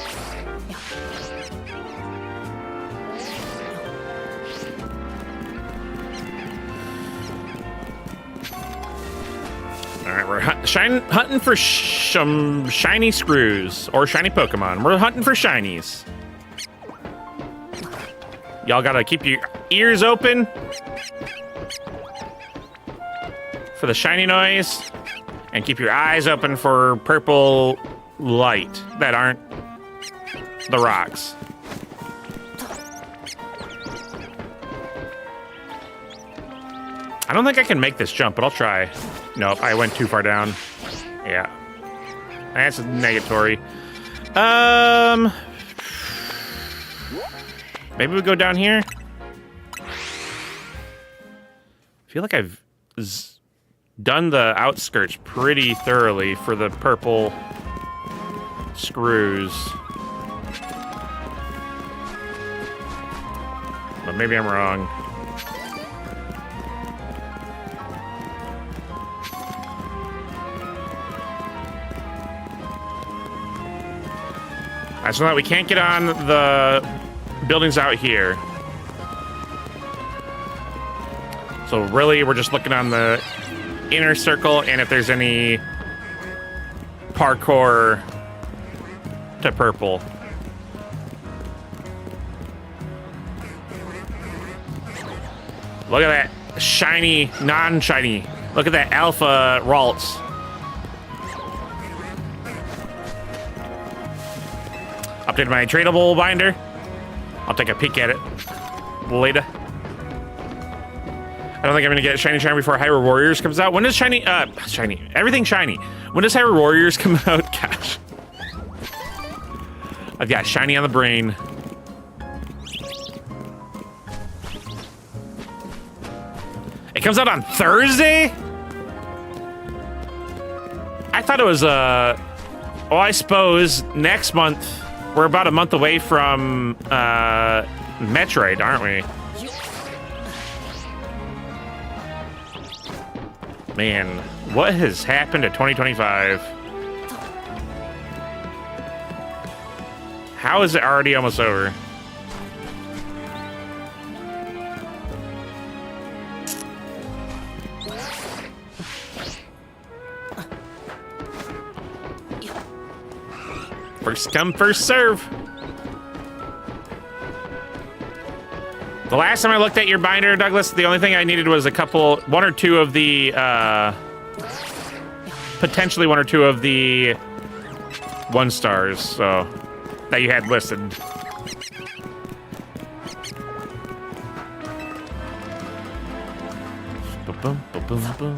Alright, we're hunting for some shiny screws or shiny Pokemon. We're hunting for shinies. Y'all gotta keep your ears open for the shiny noise and keep your eyes open for purple light that aren't the rocks. I don't think I can make this jump, but I'll try. Nope, I went too far down. Yeah. That's negatory. Maybe we go down here? I feel like I've done the outskirts pretty thoroughly for the purple screws. But maybe I'm wrong. So that we can't get on the buildings out here. So really, we're just looking on the inner circle and if there's any parkour to purple. Look at that shiny, non-shiny. Look at that alpha Ralts. Updated my tradable binder. I'll take a peek at it later. I don't think I'm gonna get Shiny Charm before Hyrule Warriors comes out. When does shiny? Everything shiny. When does Hyrule Warriors come out? Gosh. I've got shiny on the brain. It comes out on Thursday? I thought it was, well, I suppose next month. We're about a month away from Metroid, aren't we? Man, what has happened to 2025? How is it already almost over? First come, first serve. The last time I looked at your binder, Douglas, the only thing I needed was one or two of the, potentially one or two of the 1 stars, so. that you had listed. Ba-boom, ba-boom, boom.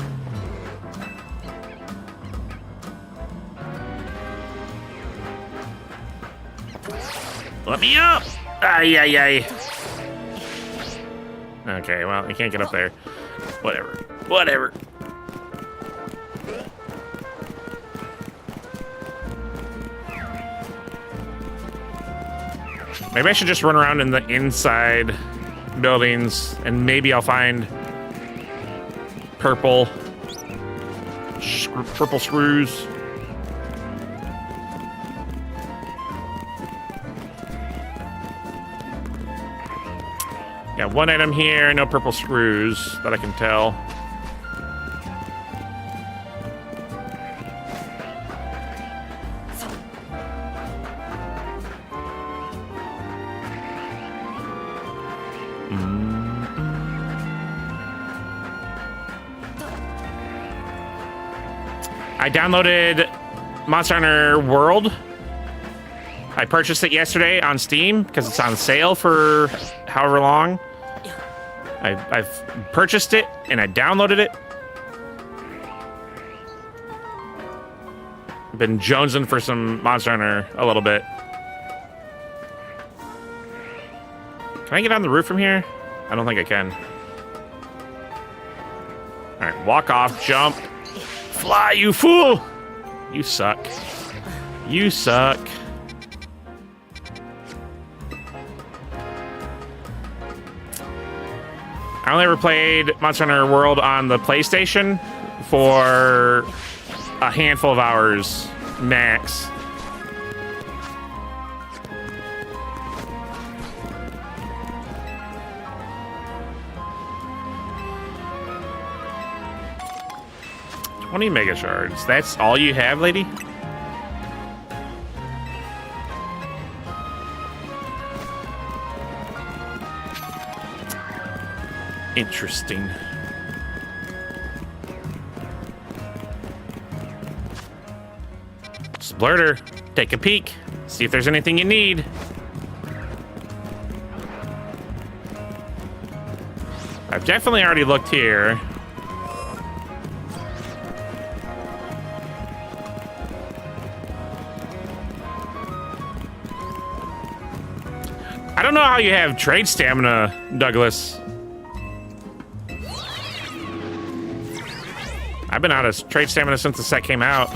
Let me up! Ay, ay, ay. Okay, well, you can't get up there. Whatever. Whatever. Maybe I should just run around in the inside buildings, and maybe I'll find purple screws. Got one item here, no purple screws that I can tell. I downloaded Monster Hunter World. I purchased it yesterday on Steam because it's on sale for however long. I've purchased it and I downloaded it. Been jonesing for some Monster Hunter a little bit. Can I get on the roof from here? I don't think I can. All right, walk off, jump. Fly, you fool! You suck. You suck. I only ever played Monster Hunter World on the PlayStation for a handful of hours max. $20 mega shards. That's all you have, lady? Interesting. Splurter, take a peek. See if there's anything you need. I've definitely already looked here. I don't know how you have trade stamina, Douglas. I've been out of trade stamina since the set came out.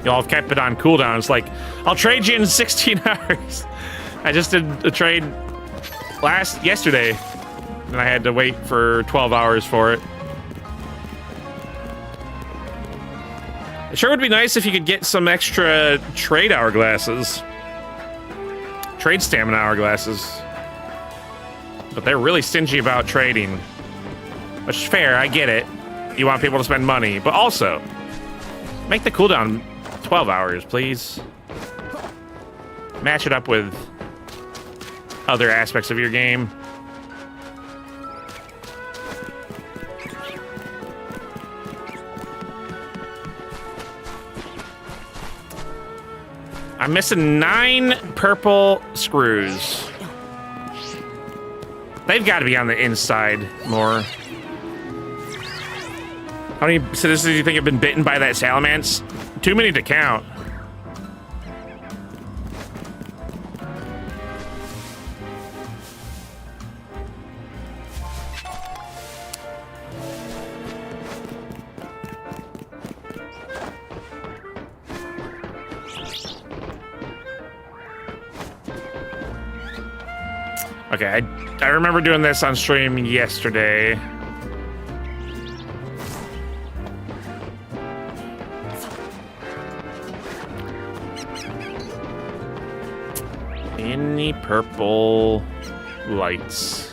Y'all have kept it on cooldown. It's like, I'll trade you in 16 hours. I just did a trade yesterday, and I had to wait for 12 hours for it. It sure would be nice if you could get some extra trade hourglasses. Trade stamina hourglasses. But they're really stingy about trading. Which is fair, I get it. You want people to spend money, but also make the cooldown 12 hours, please. Match it up with other aspects of your game. I'm missing 9 purple screws. They've got to be on the inside more. How many citizens do you think have been bitten by that salamence? Too many to count. Okay, I remember doing this on stream yesterday. Any purple lights?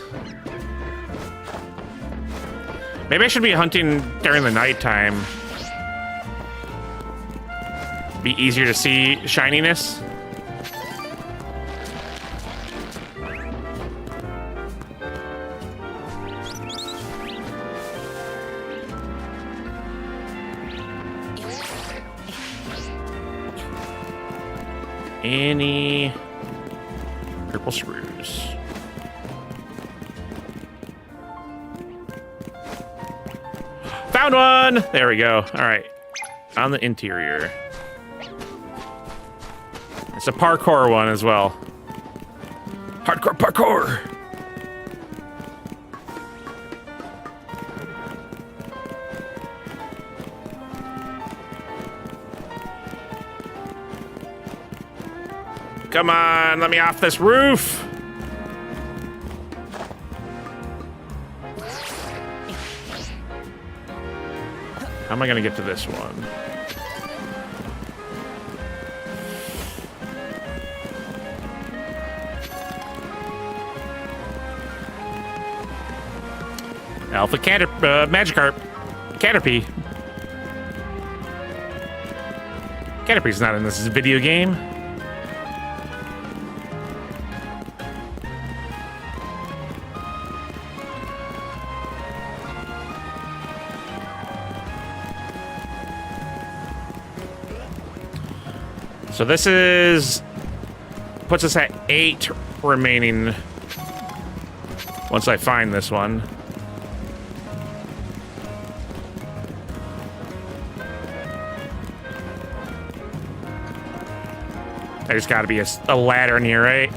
Maybe I should be hunting during the nighttime. Be easier to see shininess. any purple screws. Found one! There we go. All right. On the interior. It's a parkour one as well. Hardcore parkour! Come on, let me off this roof! How am I gonna get to this one? Alpha Magikarp. Caterpie. Caterpie's not in this video game. So this puts us at 8 remaining once I find this one. There's got to be a ladder in here, right?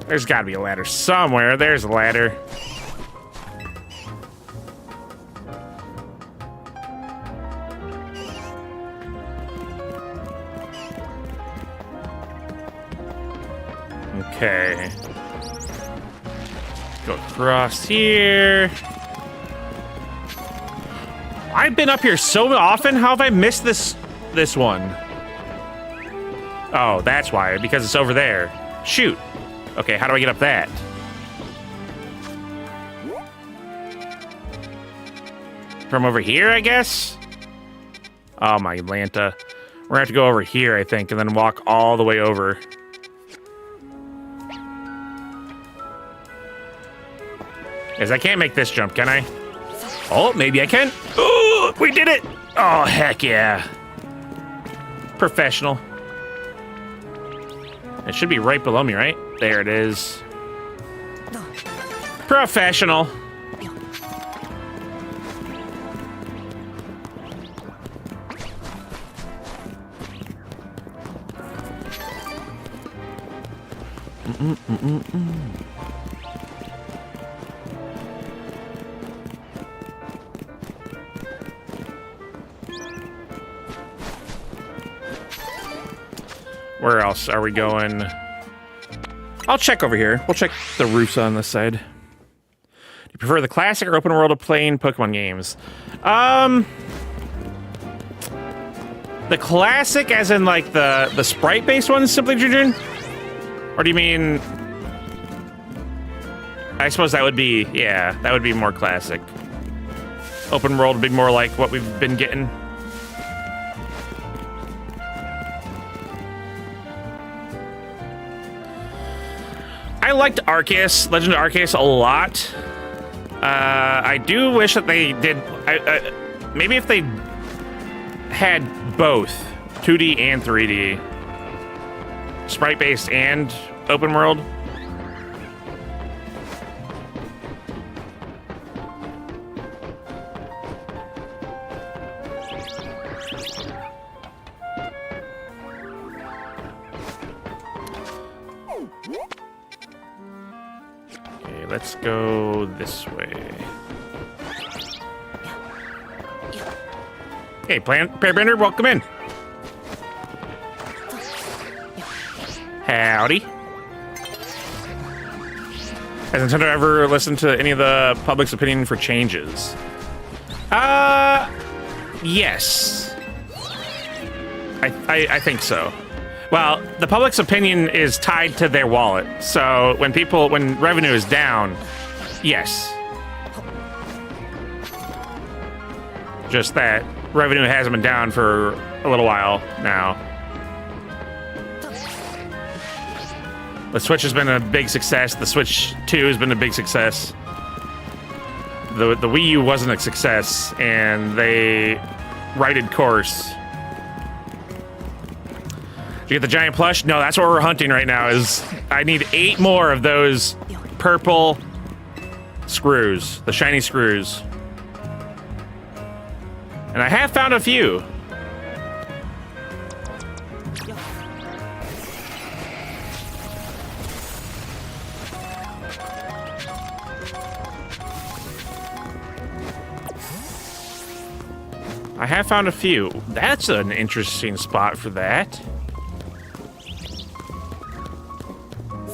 There's got to be a ladder somewhere. There's a ladder. Okay. Go across here. I've been up here so often. How have I missed this one? Oh, that's why. Because it's over there. Shoot. Okay, how do I get up that? From over here, I guess? Oh, my Lanta. We're gonna have to go over here, I think, and then walk all the way over. Because I can't make this jump, can I? Oh, maybe I can. Ooh, we did it! Oh, heck yeah. Professional. It should be right below me, right? There it is. Professional. Where else are we going? I'll check over here. We'll check the roofs on this side. Do you prefer the classic or open world of playing Pokemon games? The classic as in like the sprite-based ones, Simply Jujun? Or do you mean... I suppose that would be, yeah, that would be more classic. Open world would be more like what we've been getting. I liked Arceus, Legend of Arceus, a lot. I do wish that they did... maybe if they had both 2D and 3D. Sprite-based and open world. Okay, let's go this way. Hey, Pairbender, welcome in. Howdy. Has Nintendo ever listened to any of the public's opinion for changes? Yes. I think so. Well, the public's opinion is tied to their wallet. So when revenue is down, yes. Just that revenue hasn't been down for a little while now. The Switch has been a big success. The Switch 2 has been a big success. The Wii U wasn't a success, and they righted course. Did you get the giant plush? No, that's what we're hunting right now. Is I need 8 more of those purple screws, the shiny screws. And I have found a few. I have found a few. That's an interesting spot for that.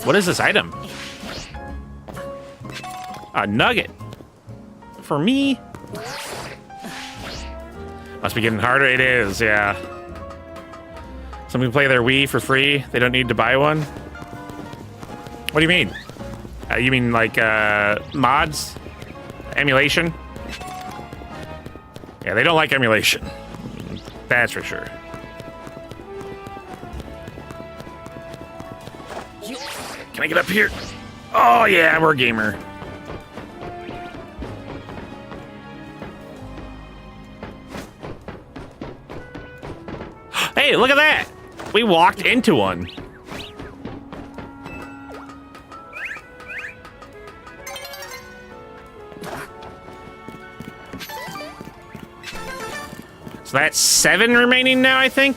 What is this item? A nugget. For me? Must be getting harder. It is, yeah. Some can play their Wii for free. They don't need to buy one. What do you mean? You mean like mods? Emulation? Yeah, they don't like emulation. That's for sure. Can I get up here? Oh yeah, we're a gamer. Hey, look at that! We walked into one. So that's 7 remaining now, I think.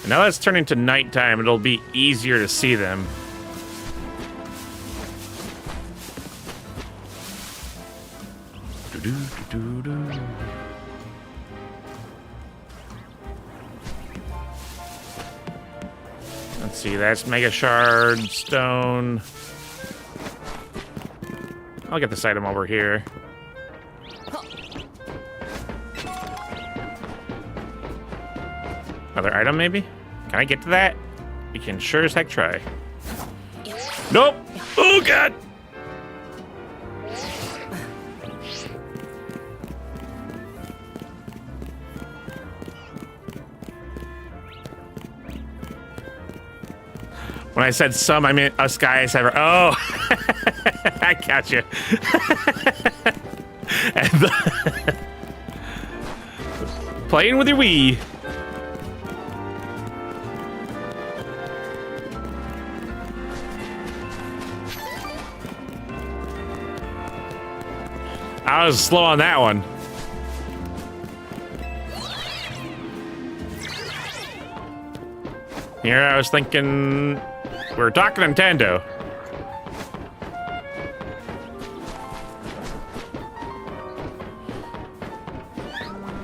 And now that it's turning to nighttime, it'll be easier to see them. Let's see, that's Mega Shard, Stone. I'll get this item over here. Another item, maybe? Can I get to that? We can sure as heck try. Nope! Oh, God! When I said some, I meant us guys ever. Oh! I got you. Playing with your Wii. I was slow on that one. Here I was thinking we're talking Nintendo.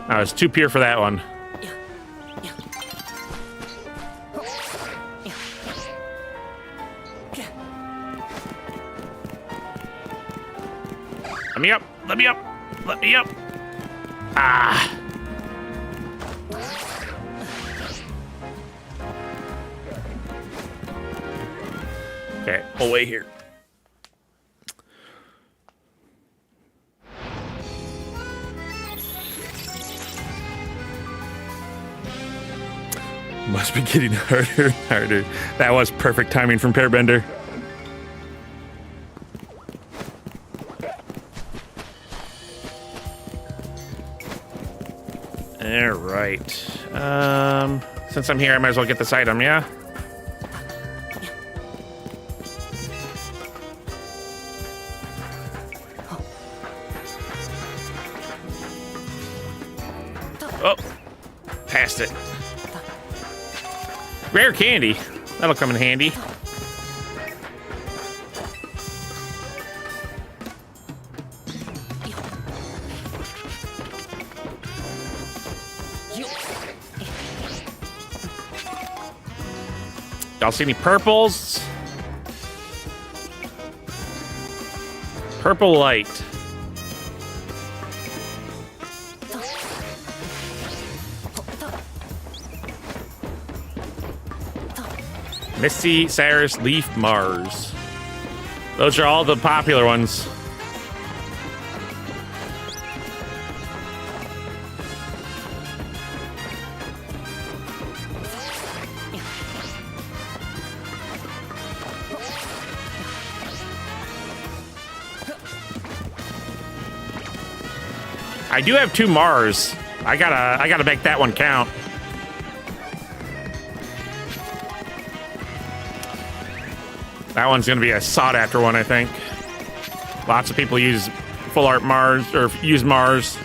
I was too pure for that one. Let me up! Let me up! Let me up! Ah! Okay, I'll wait here. Must be getting harder and harder. That was perfect timing from Pairbender. All right. Since I'm here, I might as well get this item, yeah? Oh, passed it. Rare candy. That'll come in handy. Y'all see any purples? Purple light. Misty, Cyrus, Leaf, Mars. Those are all the popular ones. I do have 2 Mars. I gotta make that one count. That one's gonna be a sought after one, I think. Lots of people use full art Mars or use Mars.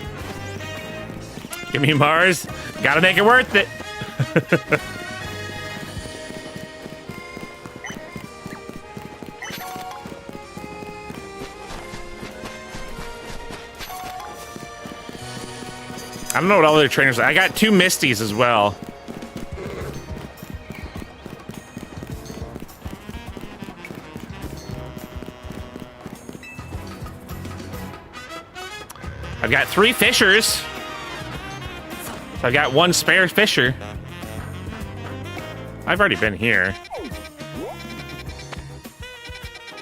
Give me Mars. Gotta make it worth it. I don't know what other trainers are. I got 2 Misties as well. I've got 3 Fishers. So I've got 1 spare Fisher. I've already been here.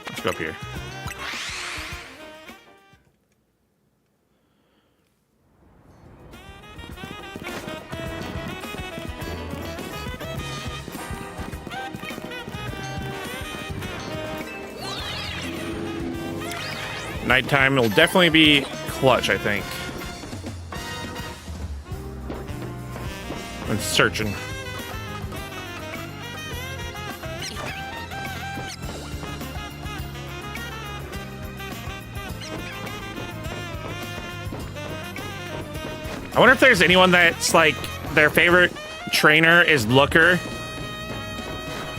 Let's go up here. Nighttime will definitely be clutch, I think. I'm searching. I wonder if there's anyone that's like their favorite trainer is Looker.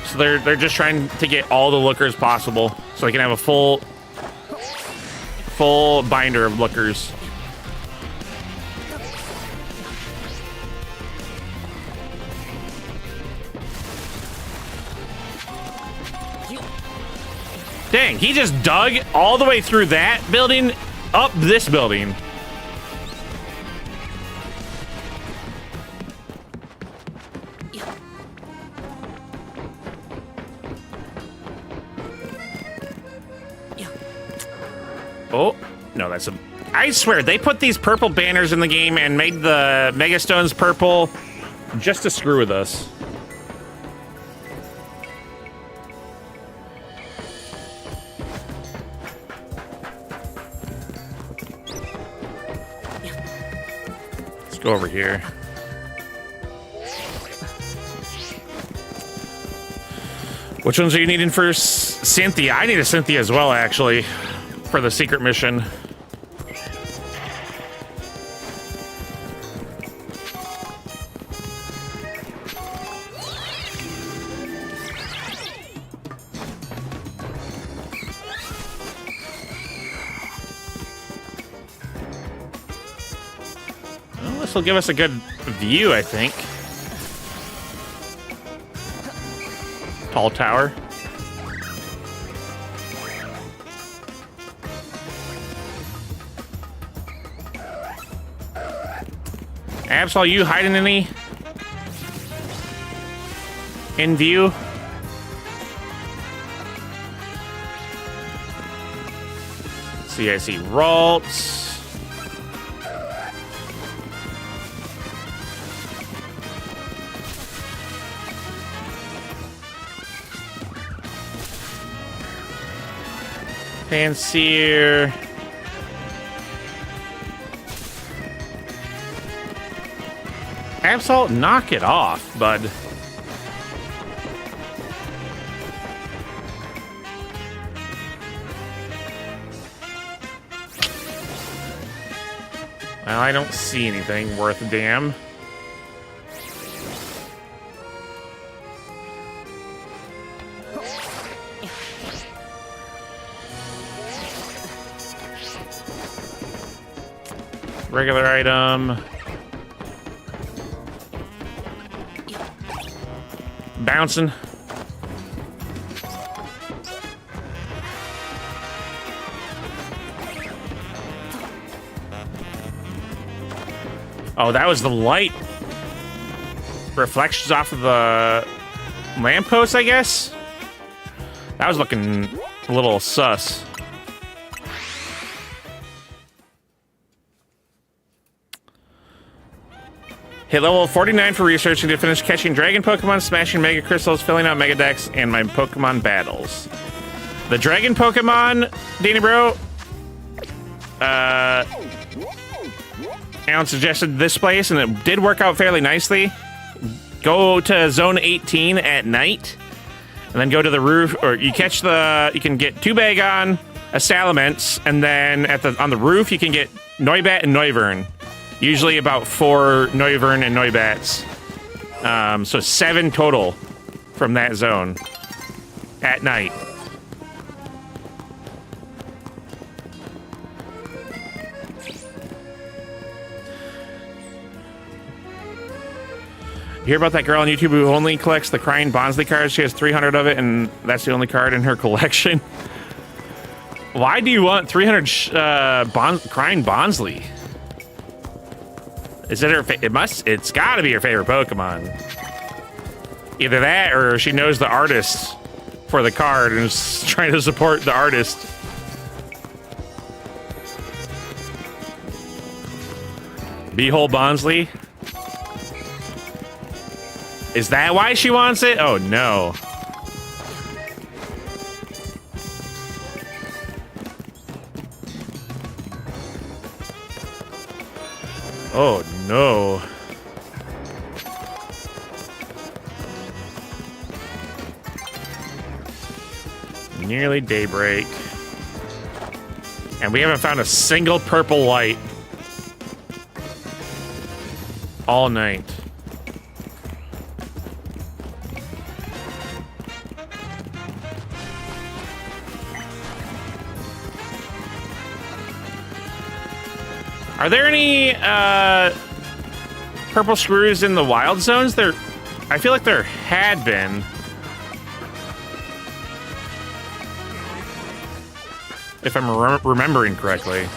So they're just trying to get all the Lookers possible so they can have a full binder of Lookers. Dang, he just dug all the way through that building up this building. Oh, no, that's a... I swear, they put these purple banners in the game and made the Megastones purple just to screw with us. Let's go over here. Which ones are you needing for Cynthia? I need a Cynthia as well, actually. For the secret mission. Well, this will give us a good view, I think. Tall tower. Absol, you hiding any in view? See, I see Ralts. Panseer. Absol, knock it off, bud. Well, I don't see anything worth a damn. Regular item. Bouncing. Oh, that was the light reflections off of the lamppost, I guess? That was looking a little sus. Hit level 49 for researching to finish catching dragon Pokemon, smashing Mega Crystals, filling out Mega Decks, and my Pokemon battles. The dragon Pokemon, Danny Bro, Alan suggested this place, and it did work out fairly nicely. Go to zone 18 at night, and then go to the roof, or you can get 2 Bagon, a Salamence, and then on the roof you can get Noibat and Noivern. Usually about 4 Noivern and Noibats. So 7 total from that zone at night. You hear about that girl on YouTube who only collects the Crying Bonsly cards? She has 300 of it, and that's the only card in her collection. Why do you want 300 Crying Bonsly? Is it her? It's got to be her favorite Pokemon. Either that, or she knows the artist for the card and is trying to support the artist. Beehole Bonsly. Is that why she wants it? Oh no. Oh no. Nearly daybreak. And we haven't found a single purple light all night. Are there any purple screws in the wild zones? I feel like there had been. If I'm remembering correctly.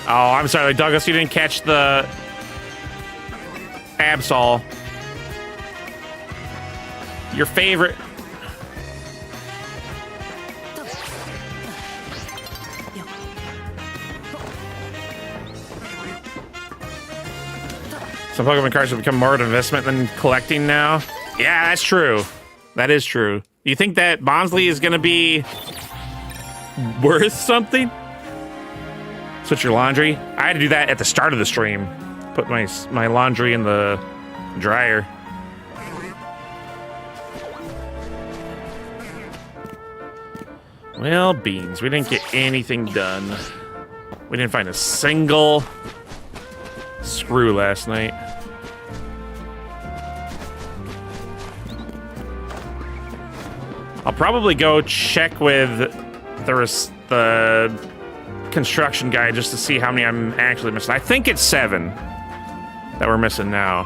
Oh, I'm sorry, Douglas, you didn't catch the Absol. Your favorite. Some Pokemon cards have become more of an investment than collecting now. Yeah, that's true. That is true. You think that Bonsly is going to be worth something? Switch your laundry. I had to do that at the start of the stream. Put my laundry in the dryer. Well, beans. We didn't get anything done. We didn't find a single screw last night. I'll probably go check with the construction guy just to see how many I'm actually missing. I think it's 7 that we're missing now.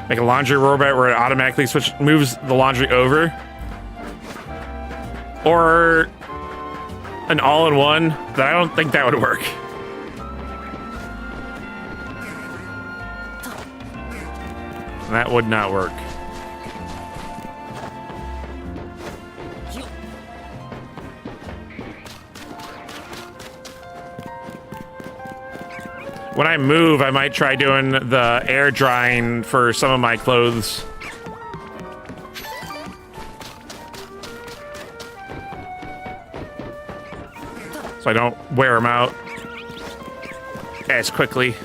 Make a laundry robot where it automatically moves the laundry over. Or an all-in-one, but I don't think that would work. That would not work. When I move, I might try doing the air drying for some of my clothes. So I don't wear them out as quickly.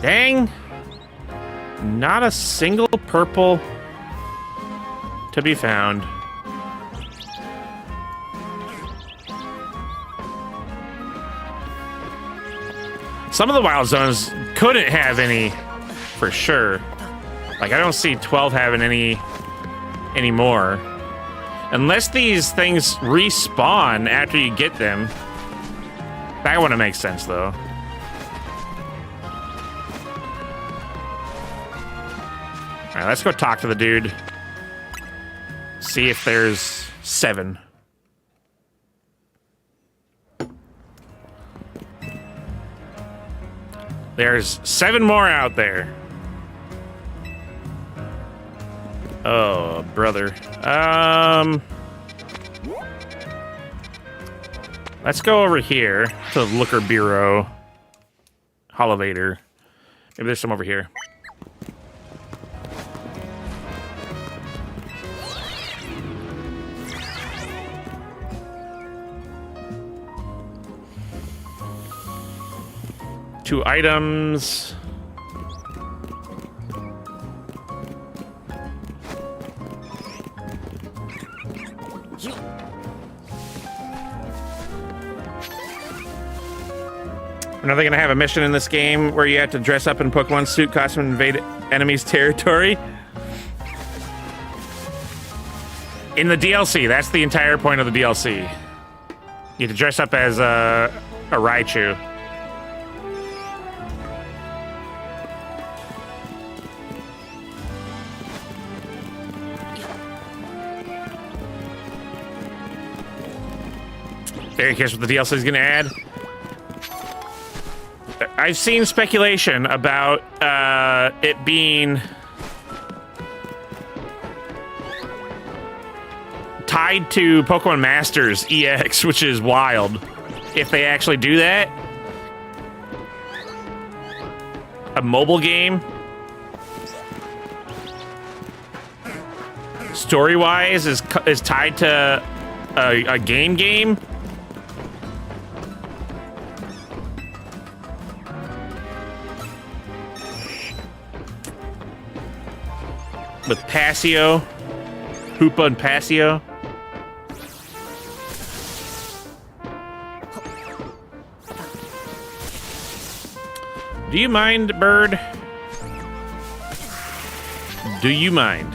Dang! Not a single purple to be found. Some of the wild zones couldn't have any for sure. Like, I don't see 12 having any anymore. Unless these things respawn after you get them. That wouldn't make sense, though. Alright, let's go talk to the dude. See if there's 7. There's 7 more out there. Oh, brother. Let's go over here to Looker Bureau. Elevator. Maybe there's some over here. Two items. Are they going to have a mission in this game where you have to dress up in Pokemon suit costume and invade enemies' territory? In the DLC, that's the entire point of the DLC. You have to dress up as a Raichu. There, here's what the DLC is going to add. I've seen speculation about it being tied to Pokemon Masters EX, which is wild. If they actually do that, a mobile game, story-wise, is tied to a game. With Passio, Hoopa and Passio. Do you mind, bird? Do you mind?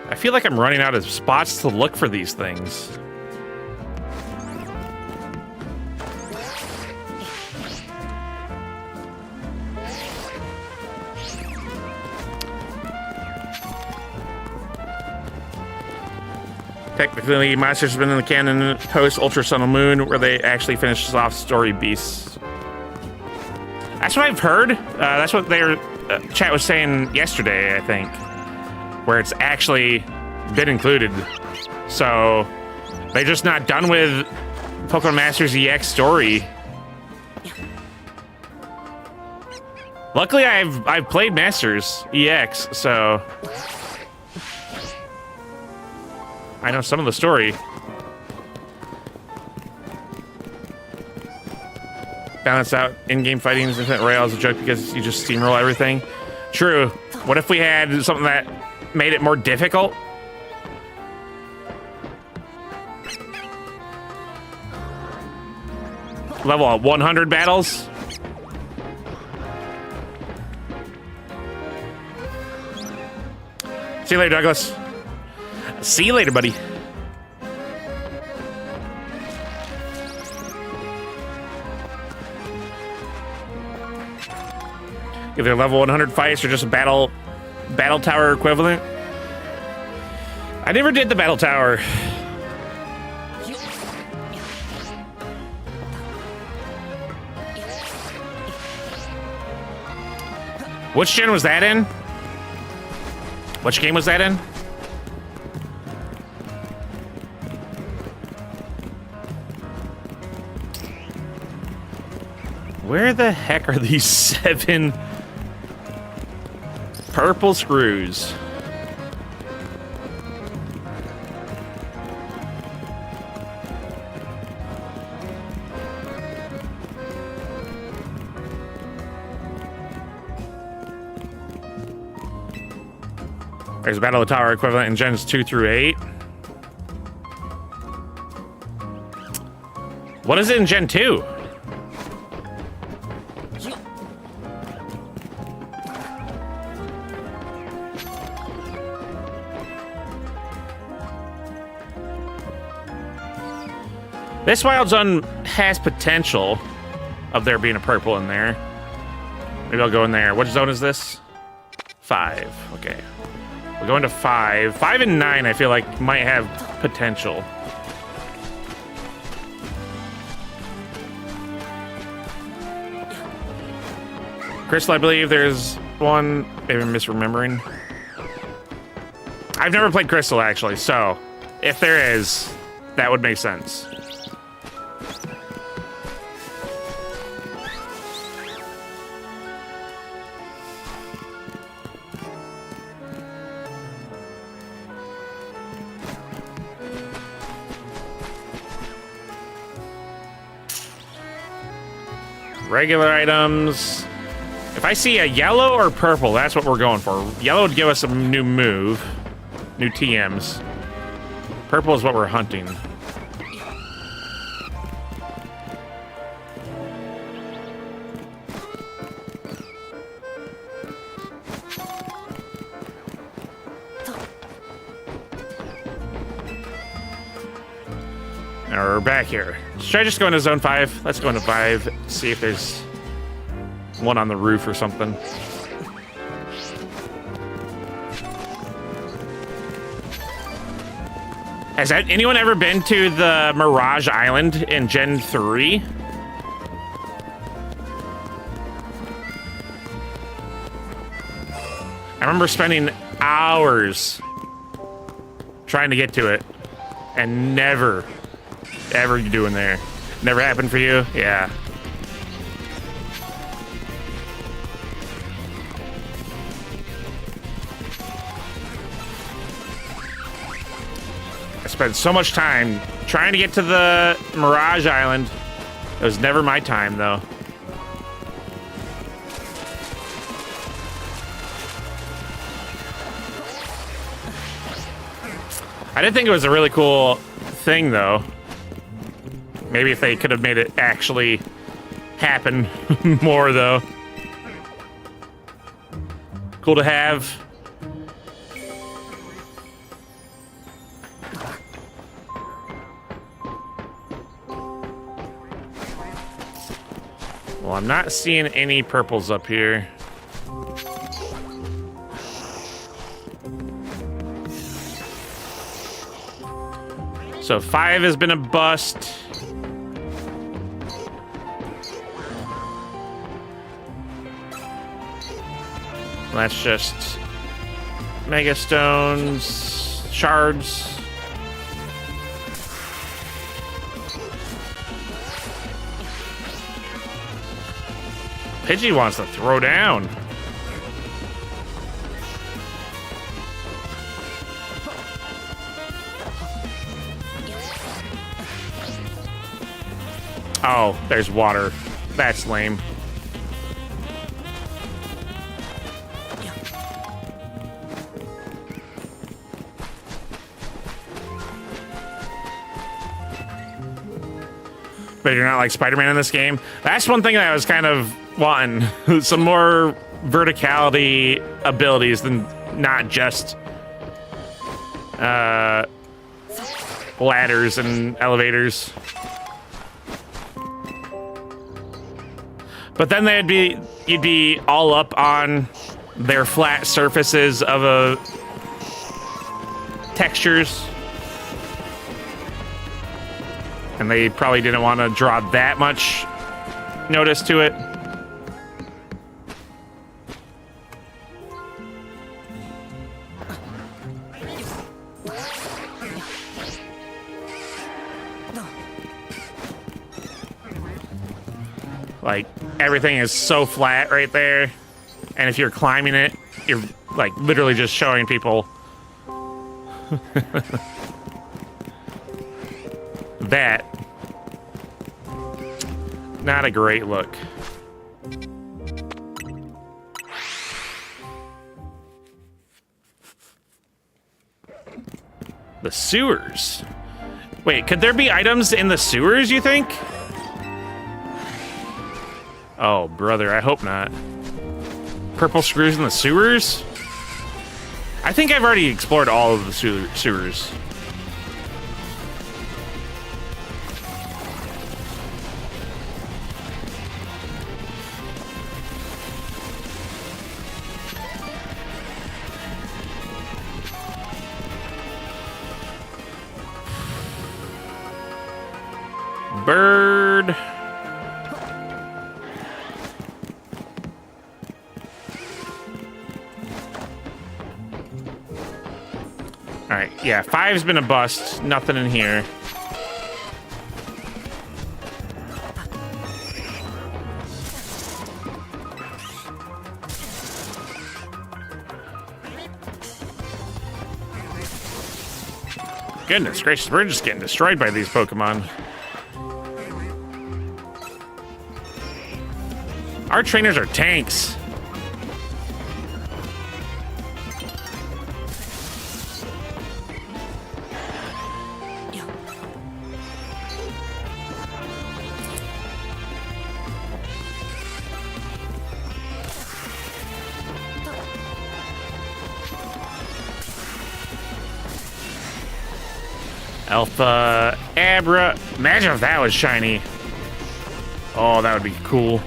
I feel like I'm running out of spots to look for these things. Technically, Monsters has been in the canon post Ultra Sun and Moon, where they actually finished off story beasts. That's what I've heard. That's what their chat was saying yesterday, I think, where it's actually been included. So they're just not done with Pokemon Masters EX story. Luckily, I've played Masters EX, so I know some of the story. Balance out in-game fighting is Infinite Rail is a joke because you just steamroll everything. True. What if we had something that made it more difficult? Level 100 battles? See you later, Douglas. See you later, buddy. If they're level 100 fights or just a battle tower equivalent. I never did the battle tower. Which gen was that in? Which game was that in? Where the heck are these 7 purple screws? There's a Battle of the Tower equivalent in gens 2 through 8. What is it in Gen 2? This Wild Zone has potential of there being a purple in there. Maybe I'll go in there. What zone is this? 5. Okay. We'll go into 5. 5 and 9 I feel like might have potential. Crystal, I believe there's one. Maybe I'm misremembering. I've never played Crystal, actually, so if there is, that would make sense. Regular items. If I see a yellow or purple, that's what we're going for. Yellow would give us a new move, new TMs. Purple is what we're hunting. Now we're back here. Should I just go into zone 5? Let's go into 5, see if there's one on the roof or something. Has anyone ever been to the Mirage Island in Gen 3? I remember spending hours trying to get to it and never, ever doing there. Never happened for you? Yeah. I spent so much time trying to get to the Mirage Island. It was never my time, though. I did think it was a really cool thing, though. Maybe if they could have made it actually happen more, though. Cool to have. Well, I'm not seeing any purples up here. So 5 has been a bust. That's just Mega Stones, shards. Pidgey wants to throw down. Oh, there's water. That's lame. But you're not like Spider-Man in this game. That's one thing that I was kind of wanting. Some more verticality abilities than not just ladders and elevators. But then you'd be all up on their flat surfaces of textures. And they probably didn't want to draw that much notice to it. Like, everything is so flat right there. And if you're climbing it, you're like literally just showing people that. Not a great look. The sewers. Wait, could there be items in the sewers, you think? Oh, brother, I hope not. Purple screws in the sewers? I think I've already explored all of the sewers. Bird. All right, yeah, 5's been a bust. Nothing in here. Goodness gracious, we're just getting destroyed by these Pokemon. Our trainers are tanks. Alpha Abra. Imagine if that was shiny. Oh, that would be cool.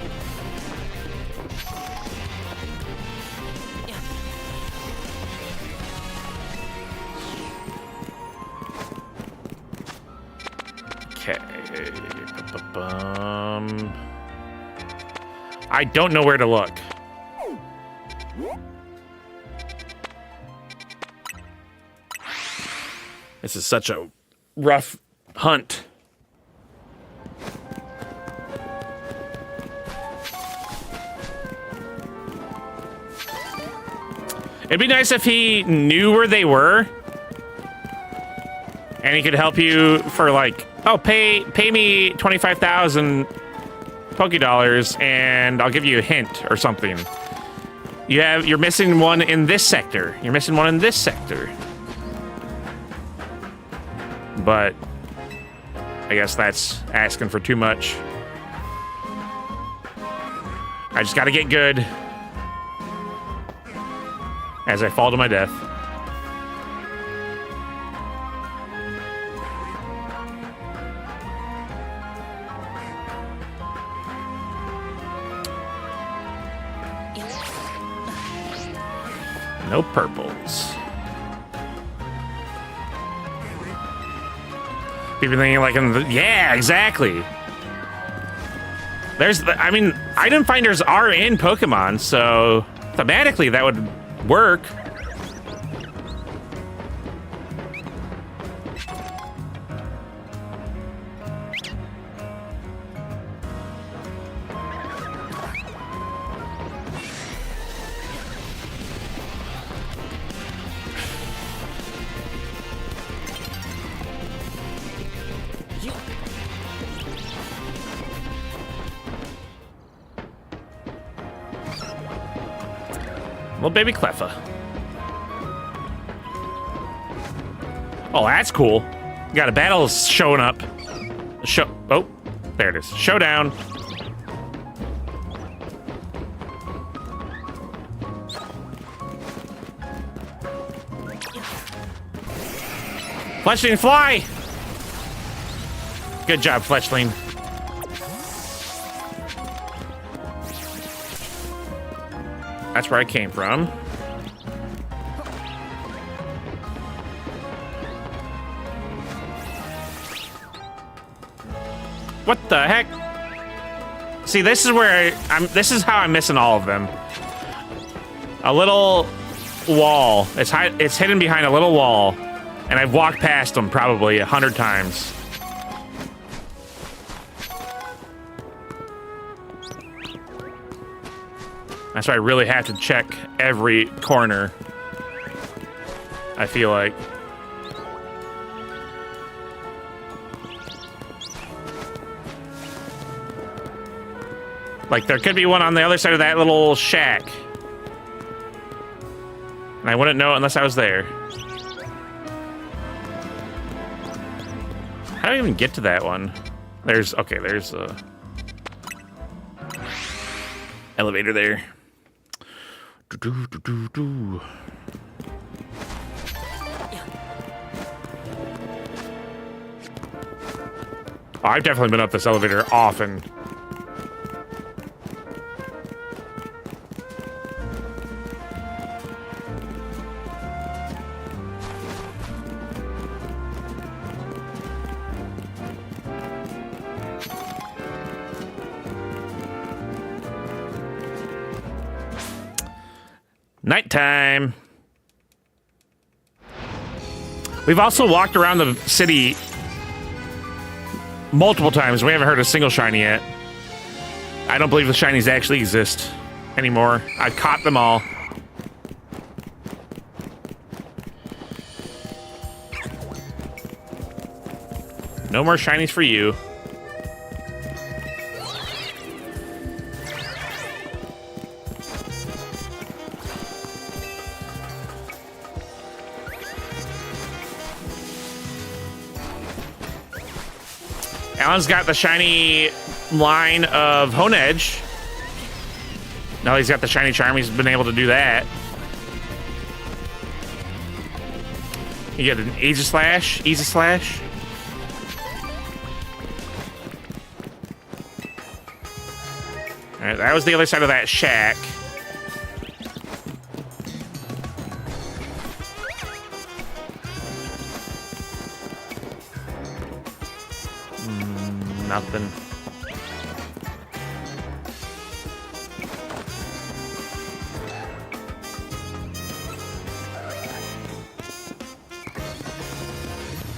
Okay. I don't know where to look. This is such a rough hunt. It'd be nice if he knew where they were and he could help you for like, oh, pay me 25,000 Pokédollars and I'll give you a hint or something. You're missing one in this sector. You're missing one in this sector. But I guess that's asking for too much. I just gotta get good as I fall to my death. No purples. People thinking like in the, yeah, exactly. There's the, I mean, item finders are in Pokemon, so thematically that would work. Little baby Cleffa. Oh, that's cool. Got a battle showing up. Oh, there it is. Showdown. Fletchling, fly! Good job, Fletchling. That's where I came from. What the heck? See, this is where this is how I'm missing all of them. A little wall. It's hidden behind a little wall, and I've walked past them probably 100 times. That's why I really have to check every corner, I feel like. Like, there could be one on the other side of that little shack. And I wouldn't know it unless I was there. How do I even get to that one? There's a elevator there. Oh, I've definitely been up this elevator often. Nighttime. We've also walked around the city multiple times. We haven't heard a single shiny yet. I don't believe the shinies actually exist anymore. I've caught them all. No more shinies for you. Alan's got the shiny line of Honedge. Now he's got the shiny charm. He's been able to do that. You get an Aegislash. All right, that was the other side of that shack. Nothing.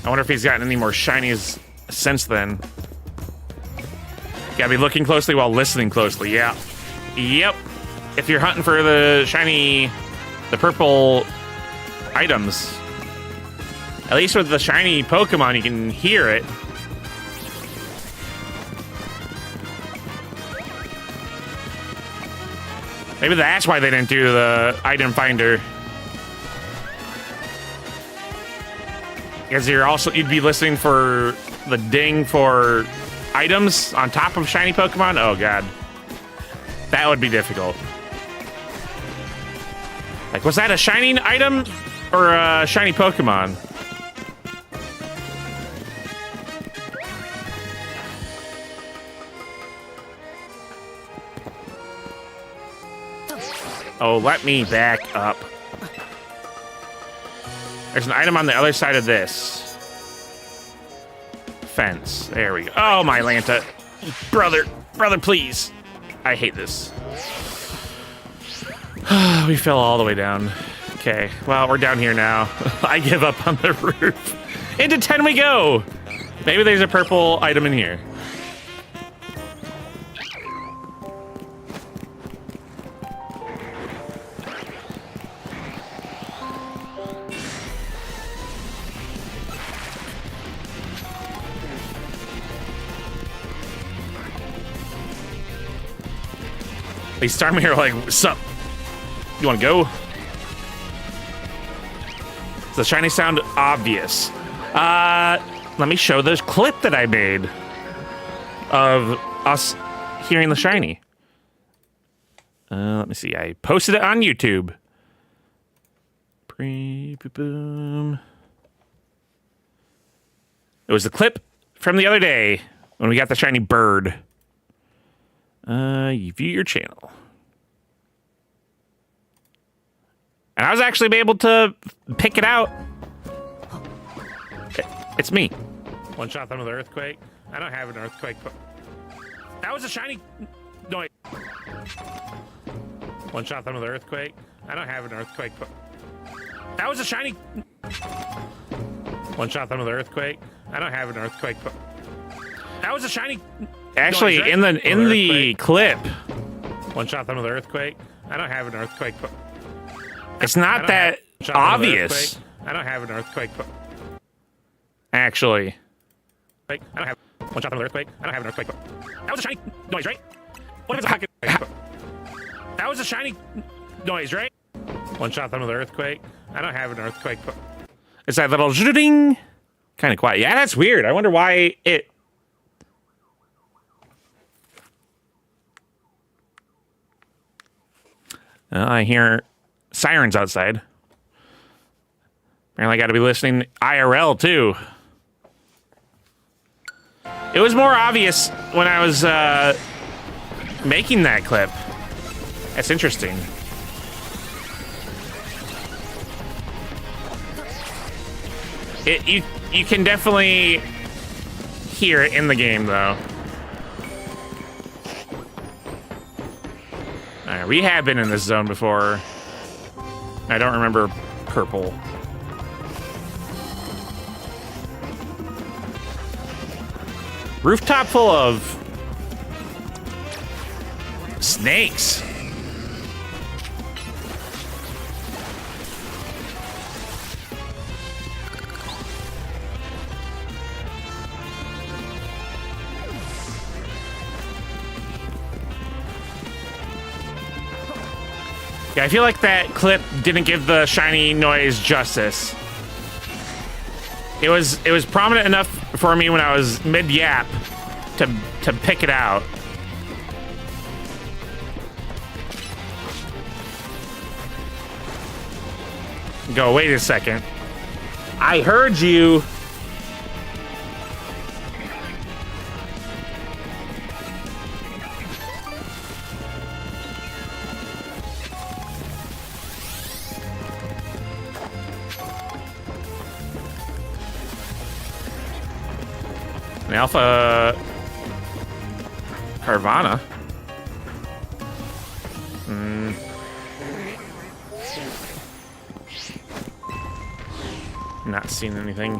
I wonder if he's gotten any more shinies since then. Gotta be looking closely while listening closely, yeah. Yep. If you're hunting for the purple items, at least with the shiny Pokemon, you can hear it. Maybe that's why they didn't do the item finder. Because you'd be listening for the ding for items on top of shiny Pokemon. Oh god, that would be difficult. Like, was that a shining item or a shiny Pokemon? Oh, let me back up. There's an item on the other side of this fence. There we go. Oh, my Lanta. Brother, please. I hate this. We fell all the way down. Okay, well, we're down here now. I give up on the roof. Into 10 we go. Maybe there's a purple item in here. These Starmie are like, what's up? You want to go? Does the shiny sound obvious? Let me show this clip that I made of us hearing the shiny. Let me see. I posted it on YouTube. Boom. It was the clip from the other day when we got the shiny bird. You view your channel. And I was actually able to pick it out. It's me. One shot them with an earthquake. I don't have an earthquake. That was a shiny. No, wait. One shot them with an earthquake. I don't have an earthquake. That was a shiny. One shot them with an earthquake. I don't have an earthquake. That was a shiny. Actually, in the clip, one shot them with an earthquake. I don't have an earthquake. It's not that obvious. I don't have an earthquake. Actually, I don't have one shot them with an earthquake. I don't have an earthquake. That was a shiny noise, right? What if it's a pocket? That was a shiny noise, right? One shot them with an earthquake. I don't have an earthquake. It's that little ding, kind of quiet. Yeah, that's weird. I wonder why it. I hear sirens outside. Apparently I got to be listening IRL too. It was more obvious when I was making that clip. That's interesting. You can definitely hear it in the game though. Alright, we have been in this zone before. I don't remember purple. Rooftop full of snakes. Yeah, I feel like that clip didn't give the shiny noise justice. It was prominent enough for me when I was mid-yap to pick it out. Go, wait a second. I heard you. An Alpha Carvanha. Not seeing anything.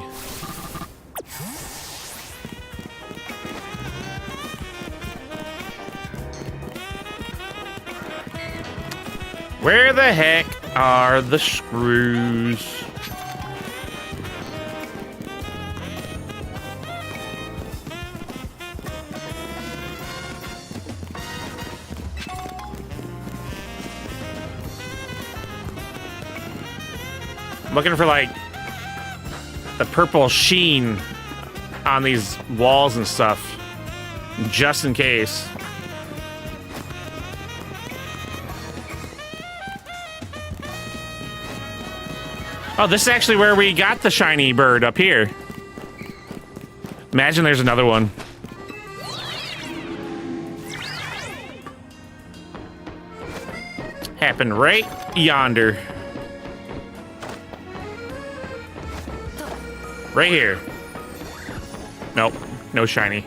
Where the heck are the screws? I'm looking for like the purple sheen on these walls and stuff, just in case. Oh, this is actually where we got the shiny bird, up here. Imagine there's another one. Happened right yonder. Right here. Nope, no shiny.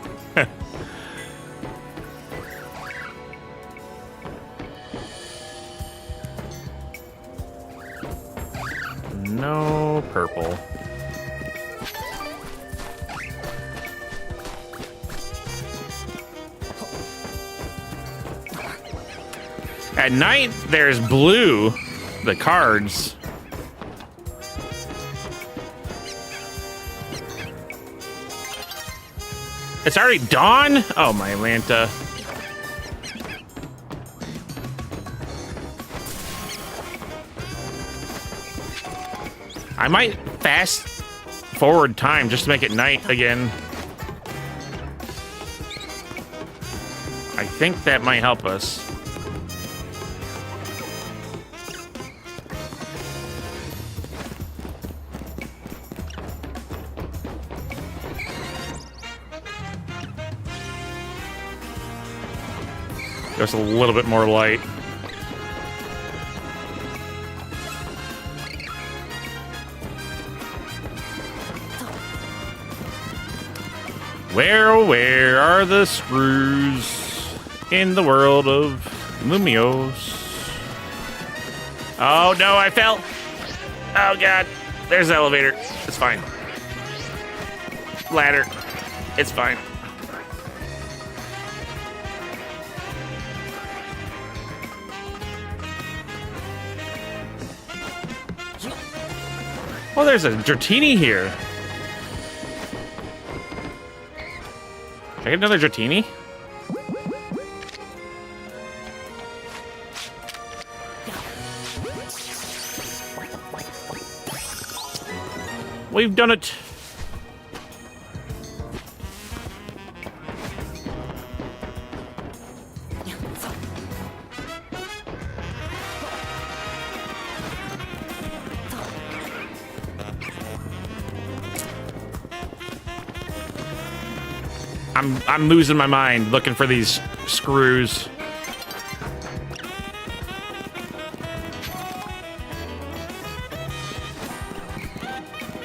No purple. At night, there's blue, the cards. It's already dawn? Oh, my Lanta. I might fast forward time just to make it night again. I think that might help us. Just a little bit more light. Where are the screws in the world of Lumiose? Oh no, I fell. Oh god, there's the elevator. It's fine. Ladder. It's fine. Oh, there's a Dratini here. Can I get another Dratini? We've done it. I'm losing my mind looking for these screws.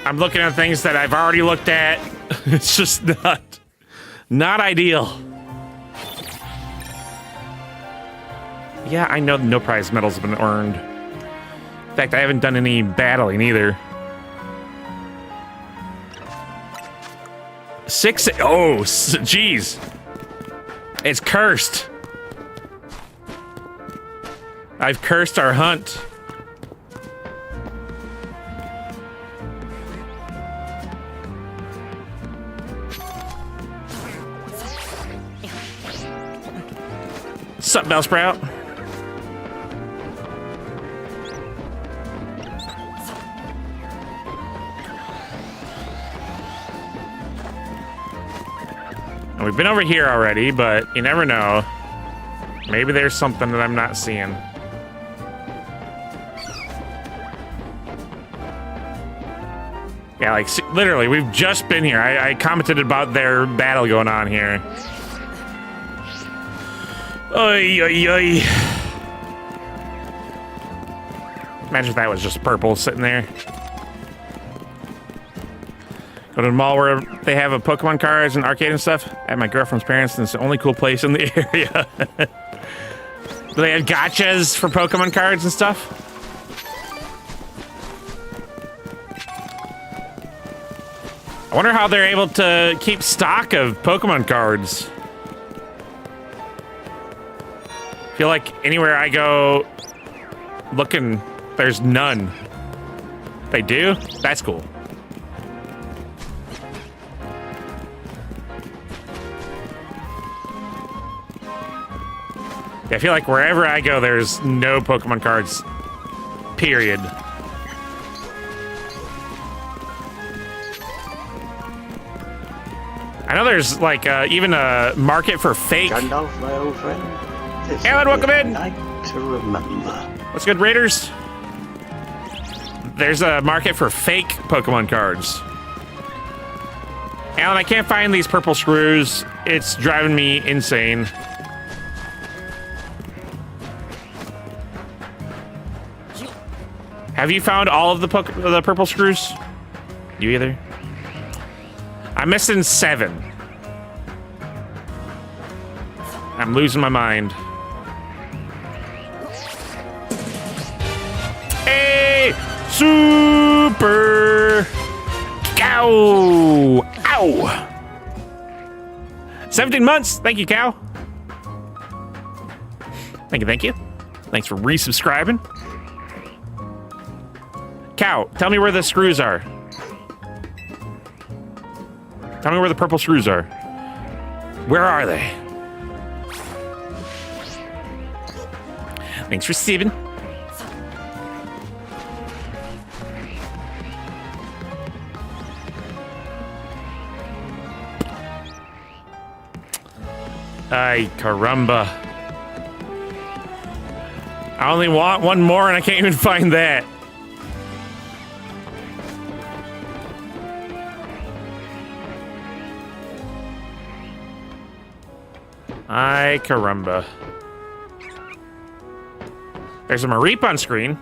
I'm looking at things that I've already looked at. It's just not ideal. Yeah, I know no prize medals have been earned. In fact, I haven't done any battling either. 6. Oh, jeez. It's cursed. I've cursed our hunt. Sup, Bellsprout? And we've been over here already, but you never know. Maybe there's something that I'm not seeing. Yeah, like, literally, we've just been here. I commented about their battle going on here. Oy, oy, oy. Imagine if that was just purple sitting there. Go to the mall where they have a Pokemon cards and arcade and stuff. At my girlfriend's parents, and it's the only cool place in the area. Do they have gotchas for Pokemon cards and stuff? I wonder how they're able to keep stock of Pokemon cards. I feel like anywhere I go looking, there's none. They do? That's cool. Yeah, I feel like wherever I go, there's no Pokemon cards. Period. I know there's like even a market for fake. Gandalf, my old friend. Alan, welcome in. Night to remember. What's good, Raiders? There's a market for fake Pokemon cards. Alan, I can't find these purple screws. It's driving me insane. Have you found all of the purple screws? You either? I'm missing 7. I'm losing my mind. Hey! Super! Cow! Ow! 17 months! Thank you, Cow. Thank you, thank you. Thanks for resubscribing. Cow, tell me where the screws are. Tell me where the purple screws are. Where are they? Thanks for Steven. Ay, caramba. I only want one more and I can't even find that. Ay, caramba. There's a Mareep on screen.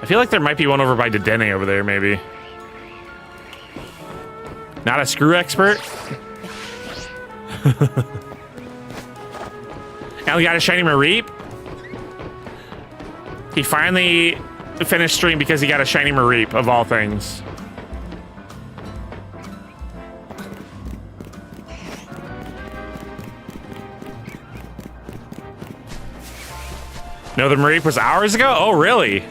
I feel like there might be one over by Dedenne over there, maybe. Not a screw expert? Alan got a shiny Mareep? He finally finished stream because he got a shiny Mareep, of all things. No, the Mareep was hours ago? Oh, really?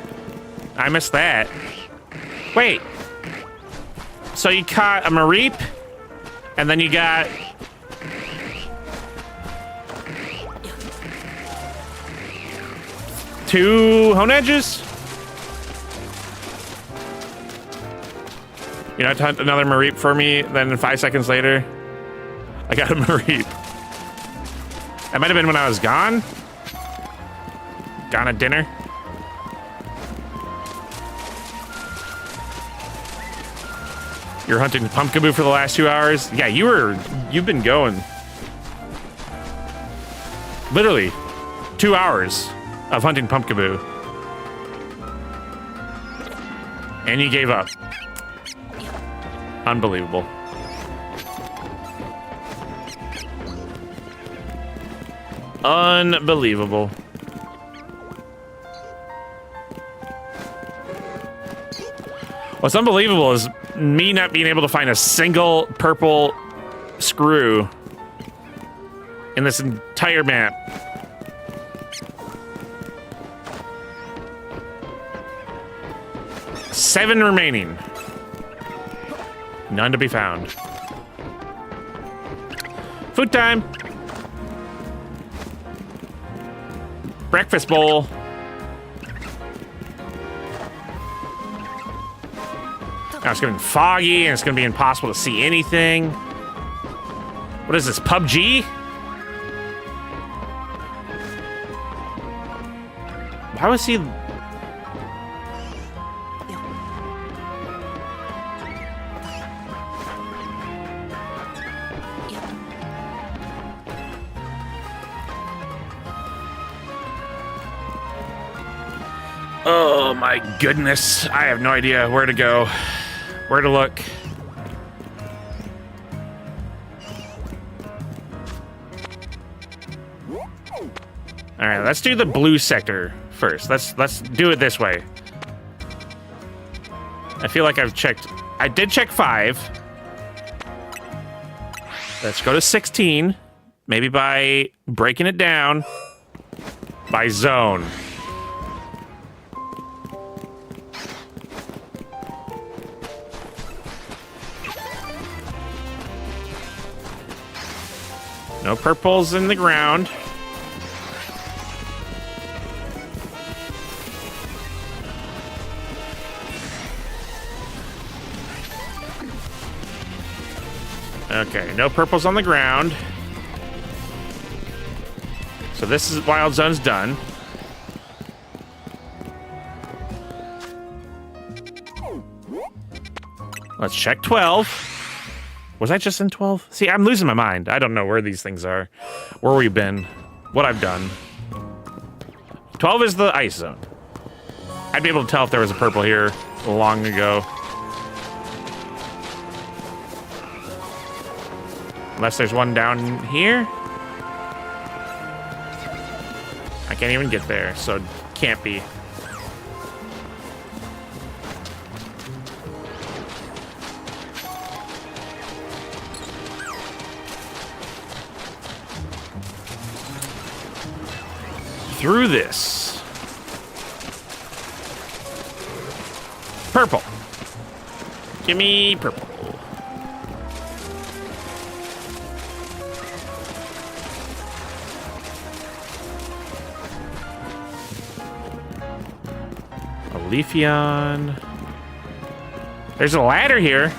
I missed that. Wait. So you caught a Mareep, and then you got... two Honedges? You know, hunt another Mareep for me, then 5 seconds later, I got a Mareep. That might have been when I was gone. Gone at dinner. You're hunting Pumpkaboo for the last 2 hours? Yeah, you've been going. Literally 2 hours of hunting Pumpkaboo. And you gave up. Unbelievable. Unbelievable. What's unbelievable is me not being able to find a single purple screw in this entire map. Seven remaining. None to be found. Food time. Breakfast bowl. Now it's gonna be foggy and it's gonna be impossible to see anything. What is this, PUBG? Why was he... Oh my goodness. I have no idea where to go, where to look. All right, let's do the blue sector first. Let's do it this way. I feel like I've checked. I did check 5. Let's go to 16. Maybe by breaking it down by zone. No purples in the ground. Okay, no purples on the ground. So this is Wild Zone's done. Let's check 12. Was I just in 12? See, I'm losing my mind. I don't know where these things are, where we've been, what I've done. 12 is the ice zone. I'd be able to tell if there was a purple here long ago. Unless there's one down here. I can't even get there, so can't be. Through this. Purple. Give me purple. A Leafeon. There's a ladder here.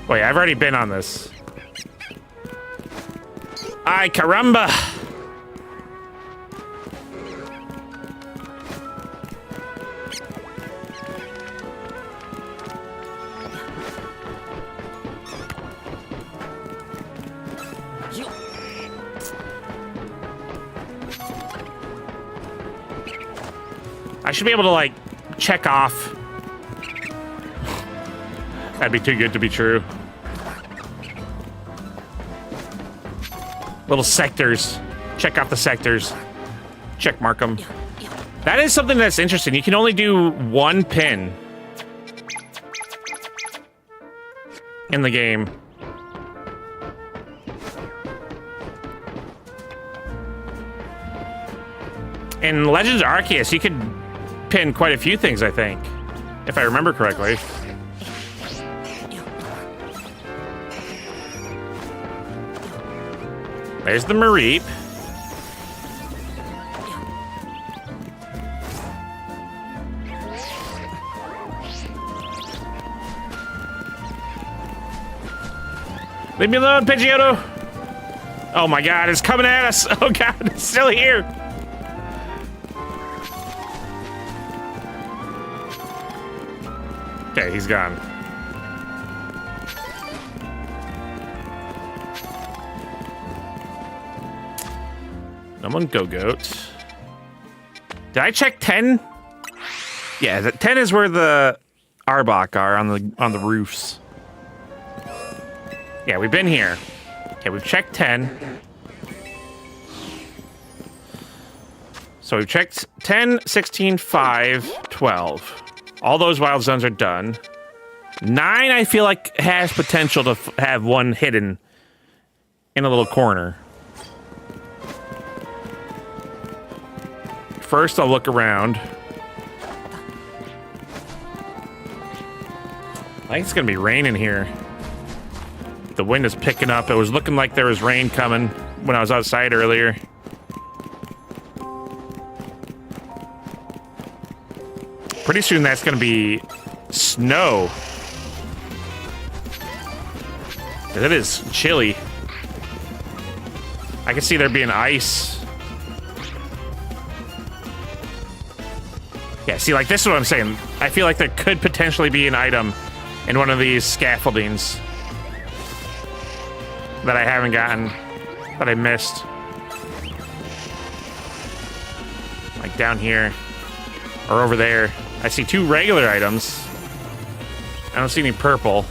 Wait, I've already been on this. Ay, caramba! I should be able to, like, check off. That'd be too good to be true. Little sectors. Check off the sectors. Check mark them. That is something that's interesting. You can only do one pin in the game. In Legends of Arceus, you could pin quite a few things, I think, if I remember correctly. There's the Mareep. Leave me alone, Pidgeotto. Oh my god, it's coming at us. Oh god, it's still here. Okay, he's gone. No one Go-Goat. Did I check 10? Yeah, 10 is where the Arbok are on the roofs. Yeah, we've been here. Okay, we've checked 10. So we've checked 10, 16, 5, 12. All those wild zones are done. 9, I feel like, has potential to have one hidden in a little corner. First, I'll look around. I think it's gonna be raining here. The wind is picking up. It was looking like there was rain coming when I was outside earlier. Pretty soon that's gonna be snow. It is chilly. I can see there being ice. Yeah, see, like, this is what I'm saying. I feel like there could potentially be an item in one of these scaffoldings that I haven't gotten, that I missed. Like down here, or over there. I see 2 regular items. I don't see any purple.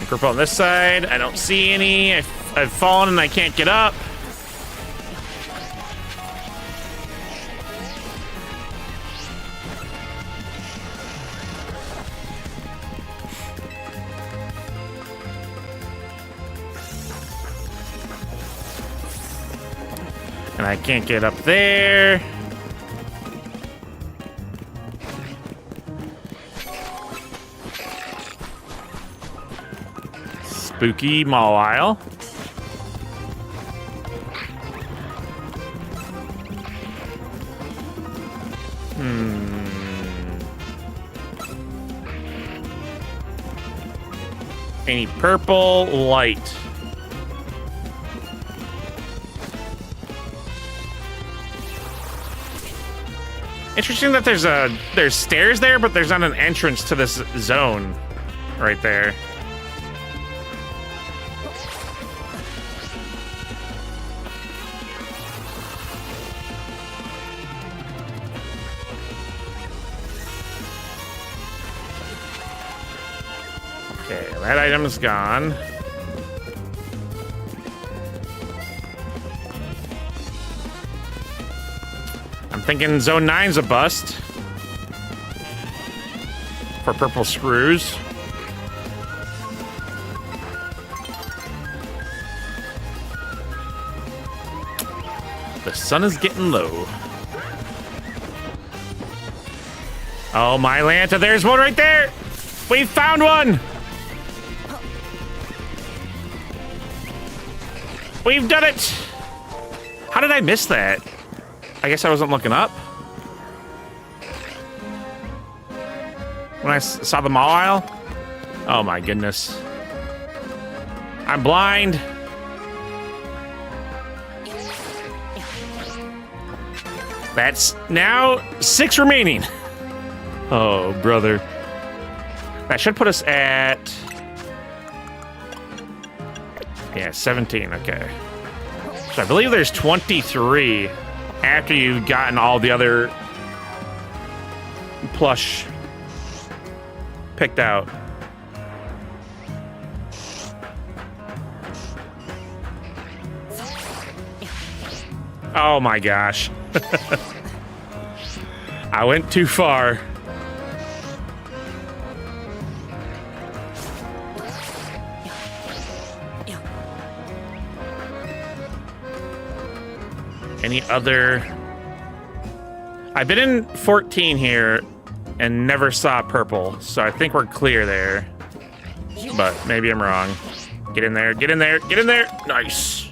Purple on this side. I don't see any. I've fallen and I can't get up. And I can't get up there. Spooky Mawile. Any purple light? Interesting that there's stairs there, but there's not an entrance to this zone right there. Okay, that item is gone. I'm thinking Zone 9's a bust for purple screws. The sun is getting low. Oh, my Lanta, there's one right there! We found one! We've done it! How did I miss that? I guess I wasn't looking up. When I saw the Mawile? Oh my goodness. I'm blind. That's now 6 remaining. Oh, brother. That should put us at... yeah, 17, okay. So I believe there's 23 after you've gotten all the other plush picked out. Oh my gosh. I went too far. Any other... I've been in 14 here and never saw purple, so I think we're clear there. But maybe I'm wrong. Get in there, get in there, get in there! Nice!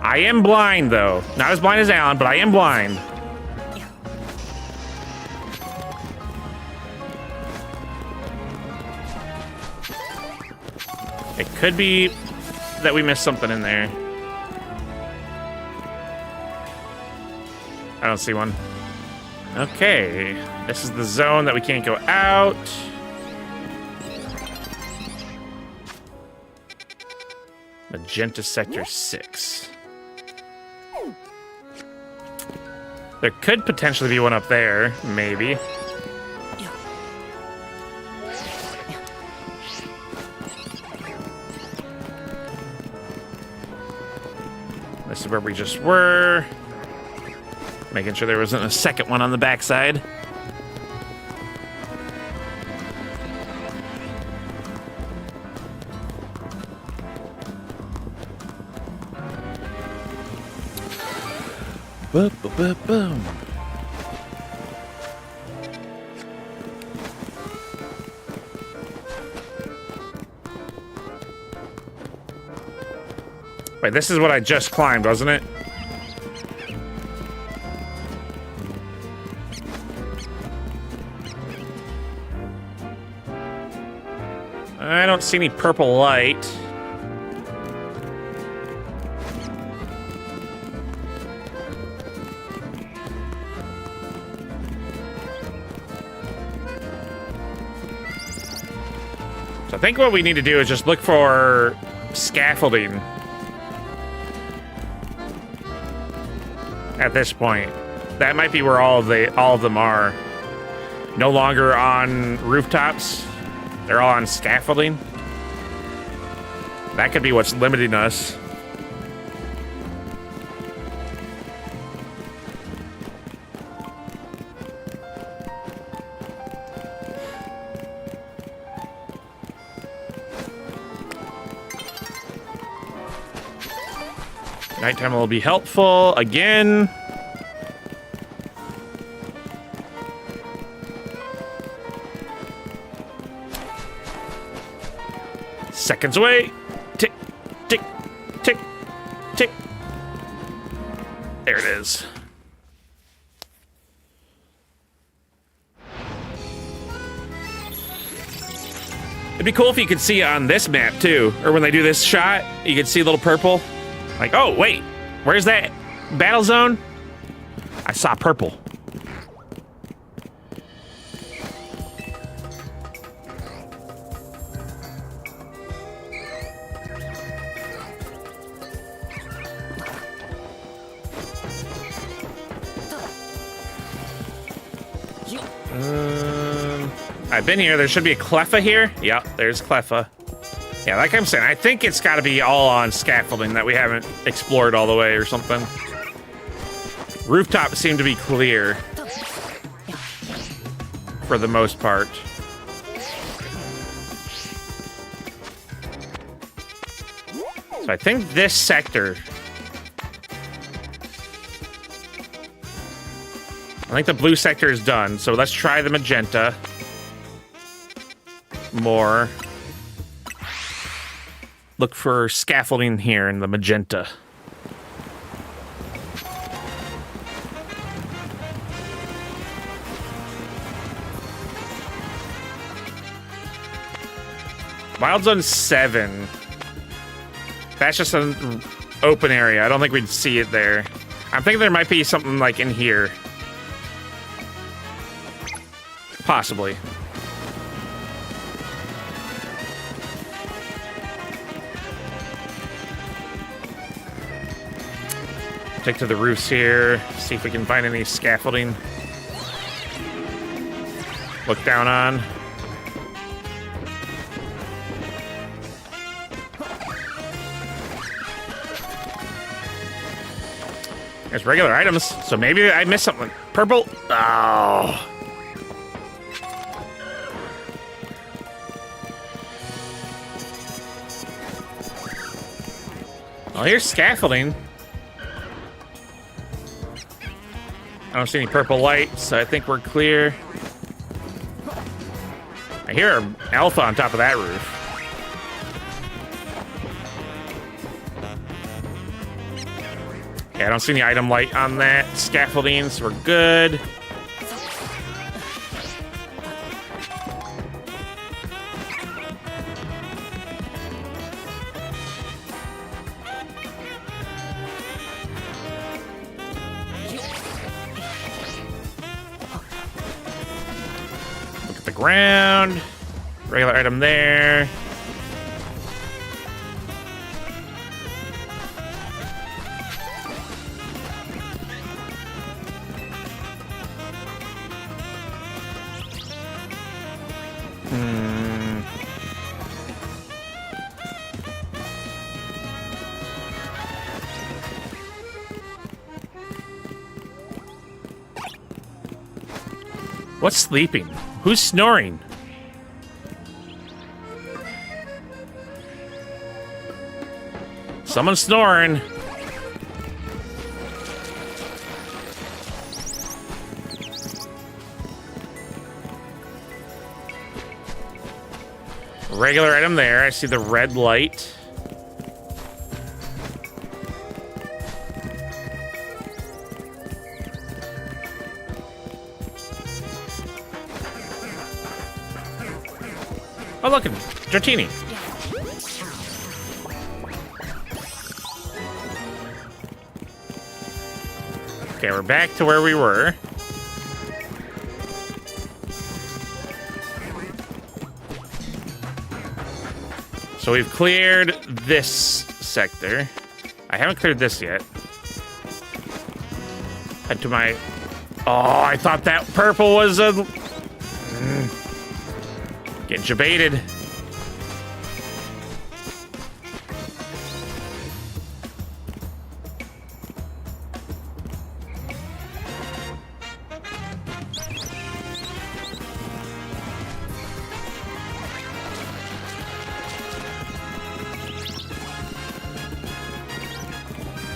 I am blind, though. Not as blind as Alan, but I am blind. It could be that we missed something in there. I don't see one. Okay, this is the zone that we can't go out. Magenta Sector 6. There could potentially be one up there, maybe. This is where we just were. Making sure there wasn't a second one on the backside. Boom, boom, boom, boom. Wait, this is what I just climbed, wasn't it? I don't see any purple light. So I think what we need to do is just look for scaffolding at this point. That might be where all of them are. No longer on rooftops. They're all on scaffolding. That could be what's limiting us. Nighttime will be helpful again. Seconds away. Tick, tick, tick, tick. There it is. It'd be cool if you could see on this map too, or when they do this shot, you could see a little purple. Like, oh wait, where's that battle zone? I saw purple. I've been here. There should be a Cleffa here. Yep, there's Cleffa. Yeah, like I'm saying, I think it's got to be all on scaffolding that we haven't explored all the way or something. Rooftops seem to be clear for the most part. So I think this sector... I think the blue sector is done, so let's try the magenta. More. Look for scaffolding here in the magenta. Wild Zone 7. That's just an open area. I don't think we'd see it there. I'm thinking there might be something like in here. Possibly. Take to the roofs here, see if we can find any scaffolding. Look down on. There's regular items, so maybe I missed something. Purple. Oh. Well, here's scaffolding. I don't see any purple light, so I think we're clear. I hear an alpha on top of that roof. Yeah, I don't see any item light on that scaffolding, so we're good. the ground. Regular item there. What's sleeping? Who's snoring? Someone's snoring. Regular item there. I see the red light. Oh, look, Dratini. Okay, we're back to where we were. So we've cleared this sector. I haven't cleared this yet. Head to my... Oh, I thought that purple was a... Getting jebaited.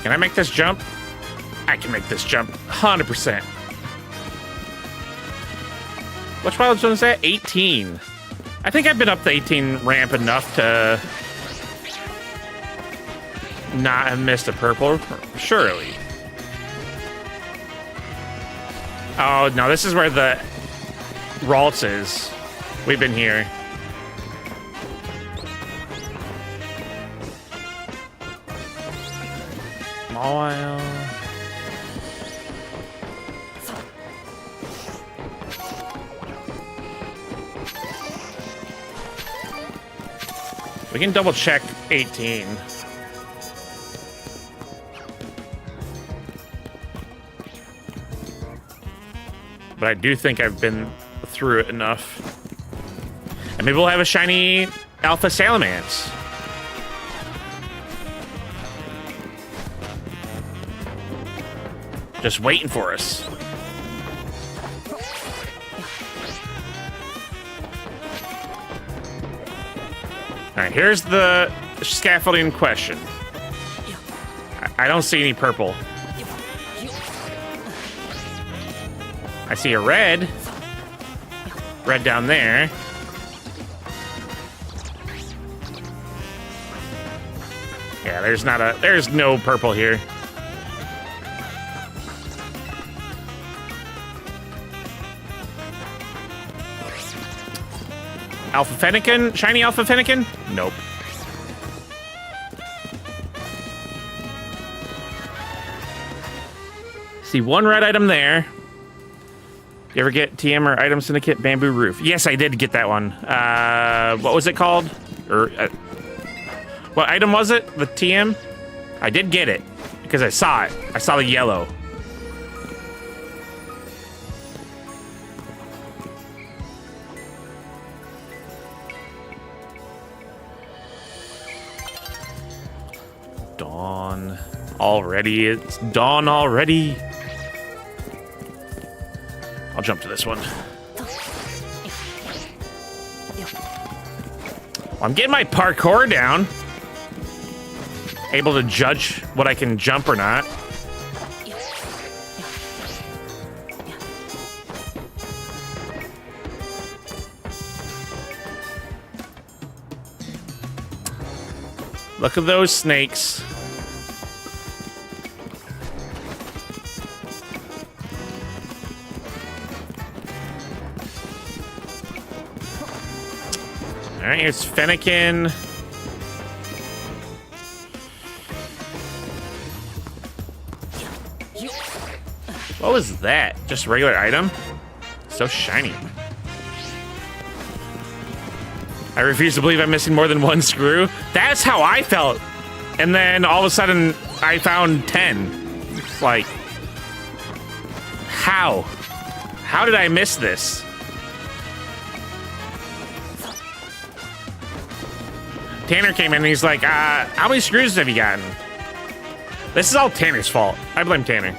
Can I make this jump? I can make this jump 100%. Which milestone is that? 18. I think I've been up the 18 ramp enough to not have missed a purple, surely. Oh, no, this is where the Ralts is. We've been here. Mawile. We can double check 18. But I do think I've been through it enough. And maybe we'll have a shiny Alpha Salamence. Just waiting for us. All right, here's the scaffolding question. I don't see any purple. I see a red. Red down there. Yeah, there's no purple here. Alpha Fennekin? Shiny Alpha Fennekin? Nope. See one red item there. You ever get TM or Item Syndicate Bamboo Roof? Yes, I did get that one. What was it called? What item was it? The TM? I did get it because I saw it. I saw the yellow. Dawn already. It's dawn already. I'll jump to this one. Well, I'm getting my parkour down. Able to judge what I can jump or not. Look at those snakes. All right, here's Fennekin. What was that? Just a regular item? So shiny. I refuse to believe I'm missing more than one screw. That's how I felt. And then all of a sudden, I found 10. It's like, how? How did I miss this? Tanner came in and he's like, how many screws have you gotten? This is all Tanner's fault. I blame Tanner.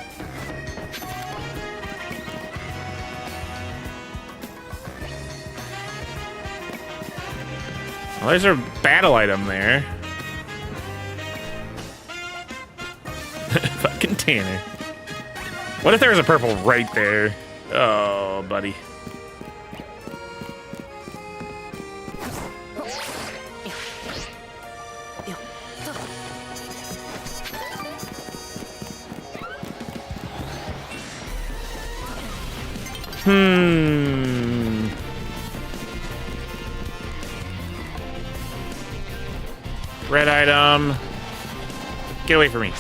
Well, there's a battle item there. Fucking Tanner. What if there was a purple right there? Oh, buddy. Red item. Get away from me.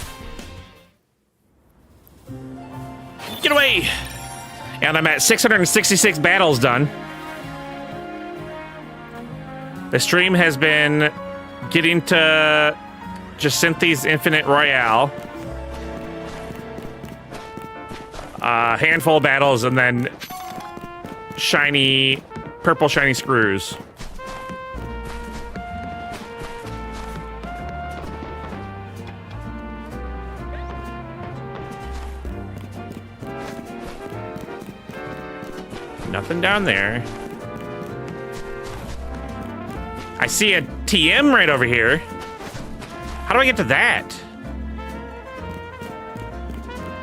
Get away! And I'm at 666 battles done. The stream has been getting to Jacinthi's Infinite Royale. A handful of battles and then shiny, purple shiny screws. Nothing down there. I see a TM right over here. How do I get to that?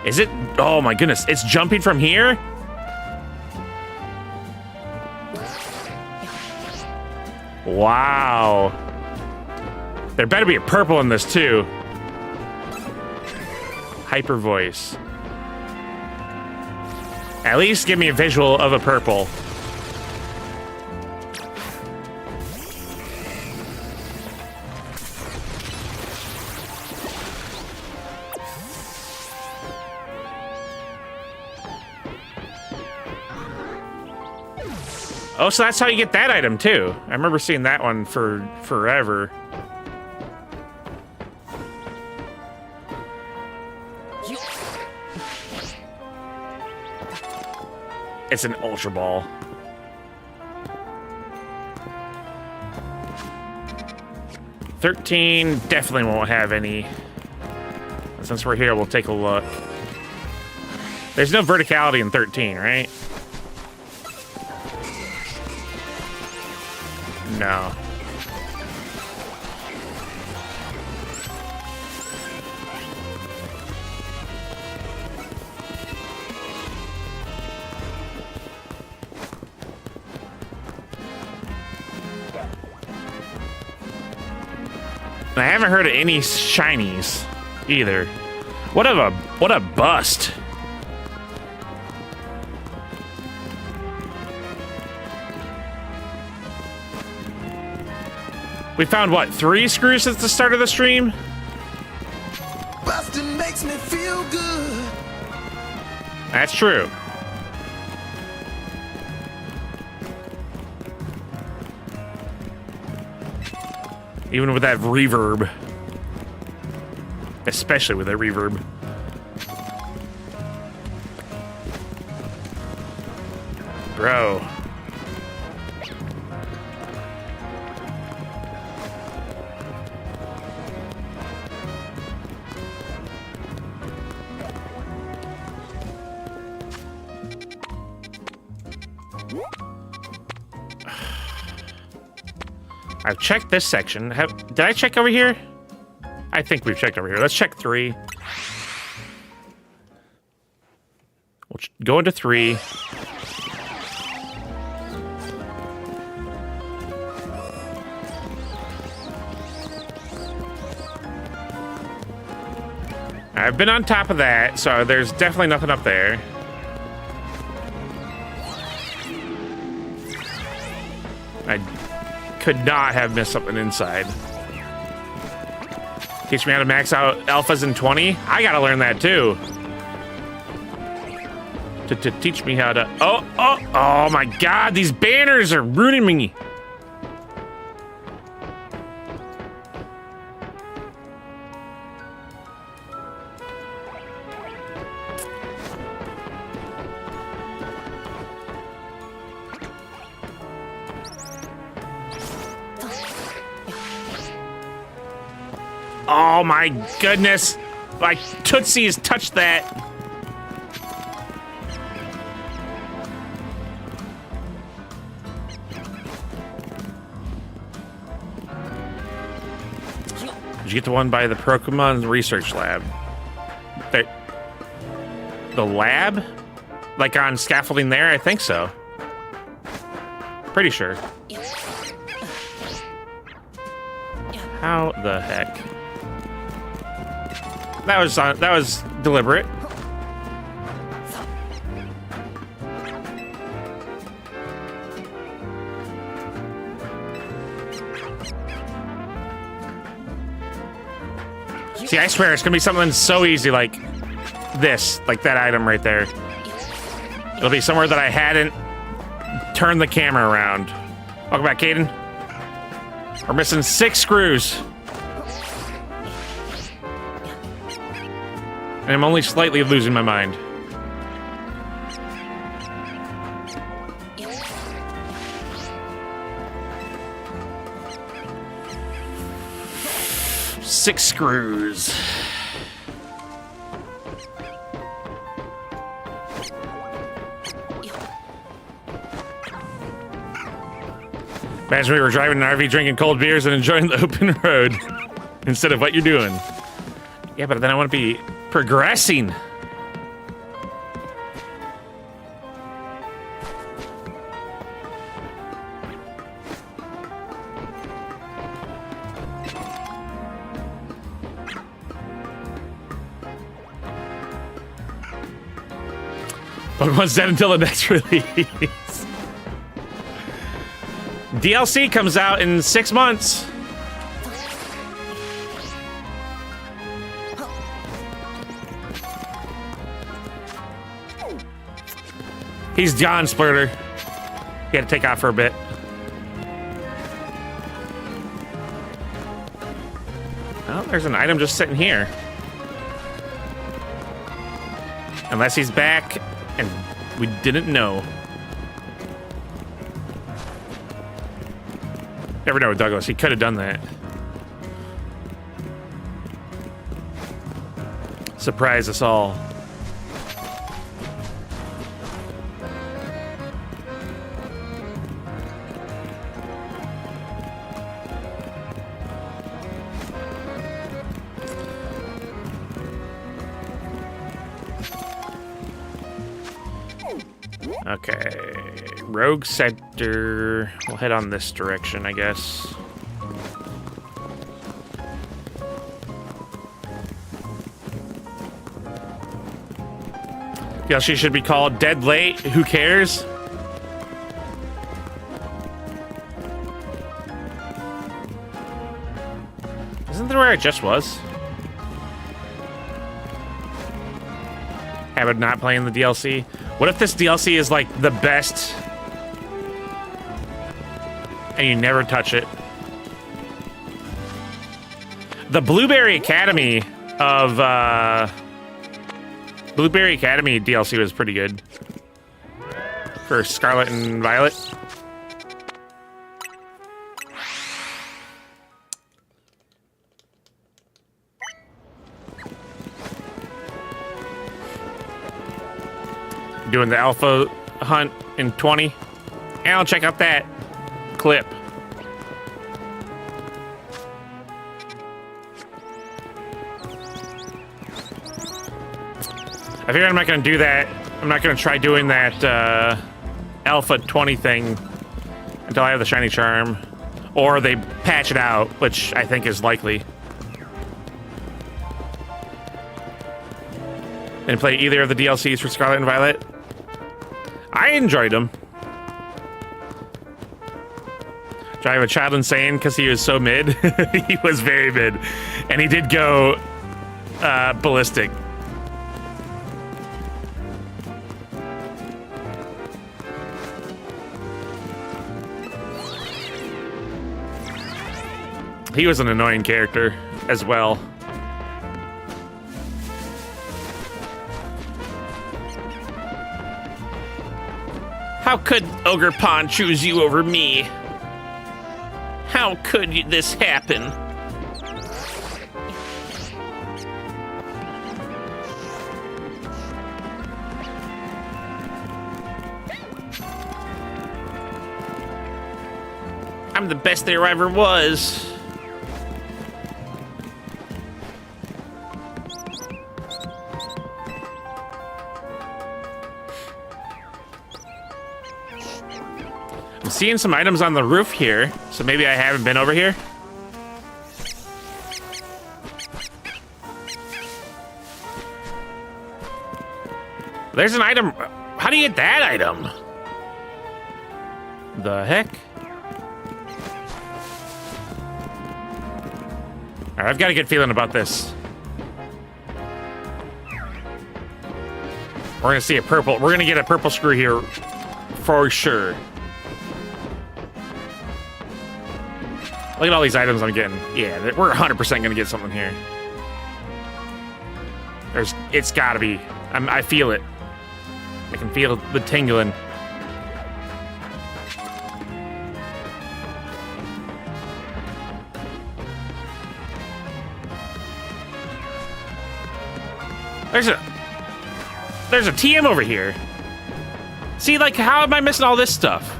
Is it? Oh my goodness, it's jumping from here? Wow. There better be a purple in this too. Hyper voice. At least give me a visual of a purple. Oh, so that's how you get that item too. I remember seeing that one for forever. It's an Ultra Ball. $13 definitely won't have any. Since we're here, we'll take a look. There's no verticality in 13, right? No. I haven't heard of any shinies either. What a bust. We found what, 3 screws since the start of the stream? Bustin' makes me feel good. That's true. Even with that reverb. Especially with that reverb. Bro. I've checked this section. Did I check over here? I think we've checked over here. Let's check 3. We'll go into 3. I've been on top of that, so there's definitely nothing up there. I could not have missed something inside. Teach me how to max out alphas in 20? I gotta learn that too. To teach me how to... Oh my god, these banners are ruining me. Oh my goodness. My Tootsie has touched that. Did you get the one by the Pokemon Research Lab? The lab? Like on scaffolding there? I think so. Pretty sure. How the heck? That was deliberate. See, I swear it's gonna be something so easy like this, like that item right there. It'll be somewhere that I hadn't turned the camera around. Welcome back, Caden. We're missing 6 screws. And I'm only slightly losing my mind. Six screws. Imagine we were driving an RV, drinking cold beers, and enjoying the open road instead of what you're doing. Yeah, but then I want to be progressing. Pokemon's dead until the next release. DLC comes out in 6 months. He's John Splurter. He had to take off for a bit. Oh, there's an item just sitting here. Unless he's back and we didn't know. Never know with Douglas. He could have done that. Surprise us all. Okay, Rogue Sector. We'll head on this direction, I guess. Yeah, she should be called Dead Late. Who cares? Isn't that where I just was? Habit not playing the DLC. What if this DLC is like the best and you never touch it? The Blueberry Academy DLC was pretty good for Scarlet and Violet. Doing the alpha hunt in 20. And I'll check out that clip. I figure I'm not going to do that. I'm not going to try doing that alpha 20 thing until I have the shiny charm. Or they patch it out, which I think is likely. And play either of the DLCs for Scarlet and Violet. I enjoyed them. Drive a Child Insane because he was so mid. He was very mid. And he did go ballistic. He was an annoying character as well. How could Ogre Pond choose you over me? How could this happen? I'm the best there ever was. I'm seeing some items on the roof here, so maybe I haven't been over here. There's an item. How do you get that item? The heck? All right, I've got a good feeling about this. We're gonna see a purple. We're gonna get a purple screw here for sure. Look at all these items I'm getting. Yeah, we're 100% gonna get something here. It's gotta be. I feel it. I can feel the tingling. There's a TM over here. See, like, how am I missing all this stuff?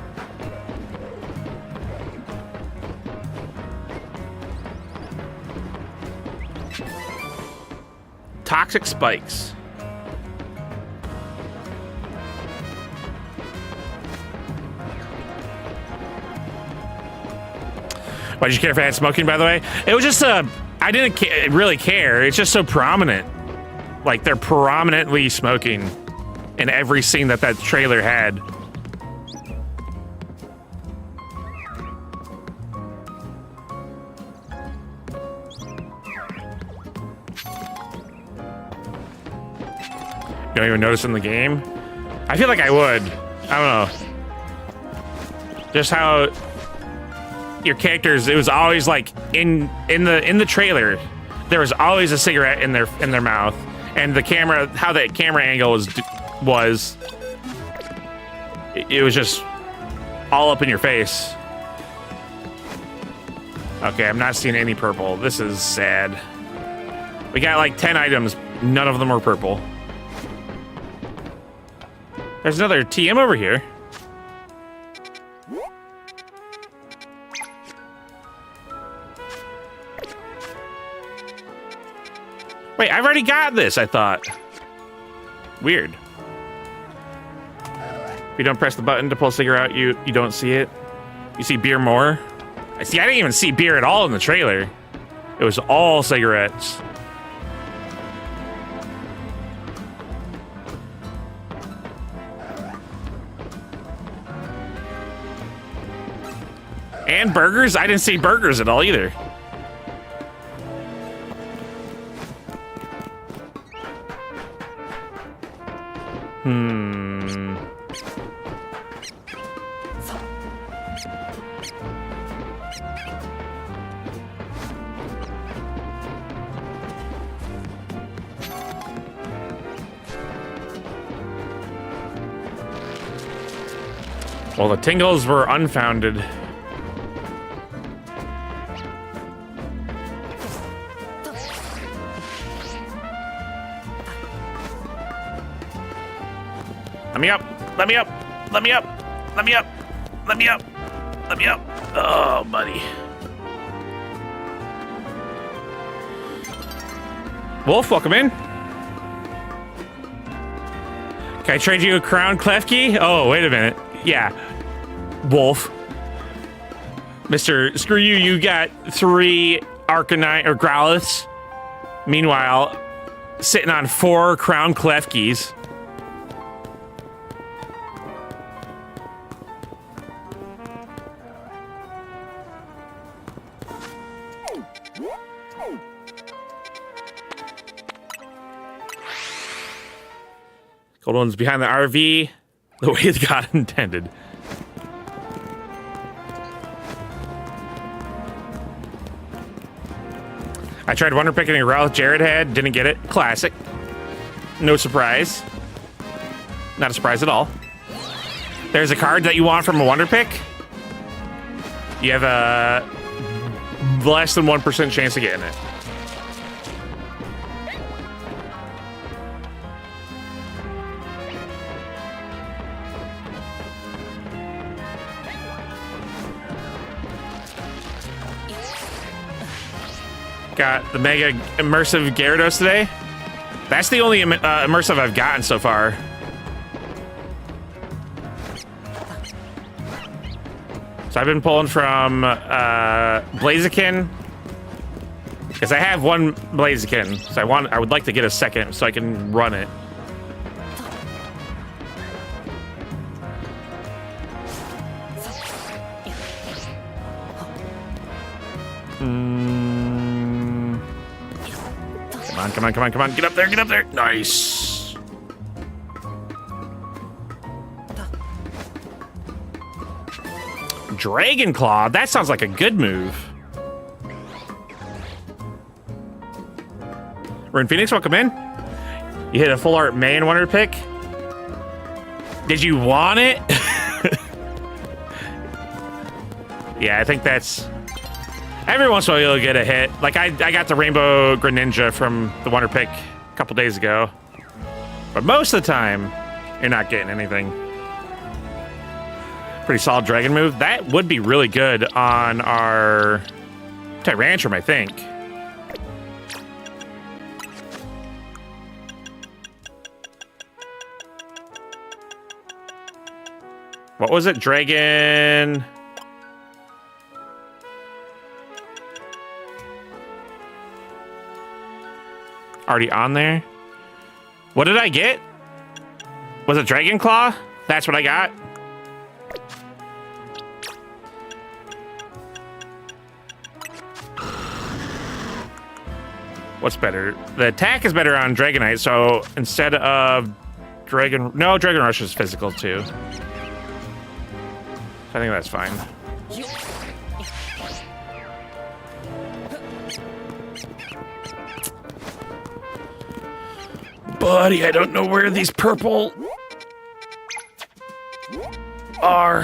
Toxic spikes. Why'd you care if I had smoking, by the way? It was just, I didn't really care. It's just so prominent. Like, they're prominently smoking in every scene that trailer had. You don't even notice in the game? I feel like I would. I don't know. Just how your characters, it was always like in the trailer, there was always a cigarette in their mouth, and the camera, how that camera angle was it was just all up in your face. Okay, I'm not seeing any purple. This is sad. We got like 10 items, none of them are purple. There's another TM over here. Wait, I've already got this, I thought. Weird. If you don't press the button to pull a cigarette out, you don't see it. You see beer more. I didn't even see beer at all in the trailer. It was all cigarettes. And burgers? I didn't see burgers at all either. Well, the tingles were unfounded. Let me up! Let me up! Let me up! Let me up! Let me up! Let me up! Oh, buddy. Wolf, welcome in. Can I trade you a crown Klefki? Oh, wait a minute. Yeah. Wolf. Mr. Screw you, you got 3 Arcanine or Growliths. Meanwhile, sitting on 4 crown Klefkis. Gold one's behind the RV, the way God intended. I tried Wonder Picking a Ralph Jared had, didn't get it. Classic. No surprise. Not a surprise at all. There's a card that you want from a Wonder Pick. You have a less than 1% chance of getting it. Got the Mega Immersive Gyarados today. That's the only immersive I've gotten so far. So I've been pulling from Blaziken. Because I have one Blaziken. So I would like to get a second so I can run it. Come on, come on, come on. Get up there, get up there. Nice. Dragon Claw. That sounds like a good move. Rune Phoenix, welcome in. You hit a full art May and Wonder pick. Did you want it? Yeah, I think that's... Every once in a while you'll get a hit. Like I got the Rainbow Greninja from the Wonder Pick a couple days ago. But most of the time, you're not getting anything. Pretty solid dragon move. That would be really good on our Tyrantrum, I think. What was it? Dragon... Already on there. What did I get? Was it Dragon Claw? That's what I got. What's better? The attack is better on Dragonite, so instead of Dragon... No, Dragon Rush is physical too. I think that's fine. Buddy, I don't know where these purple are.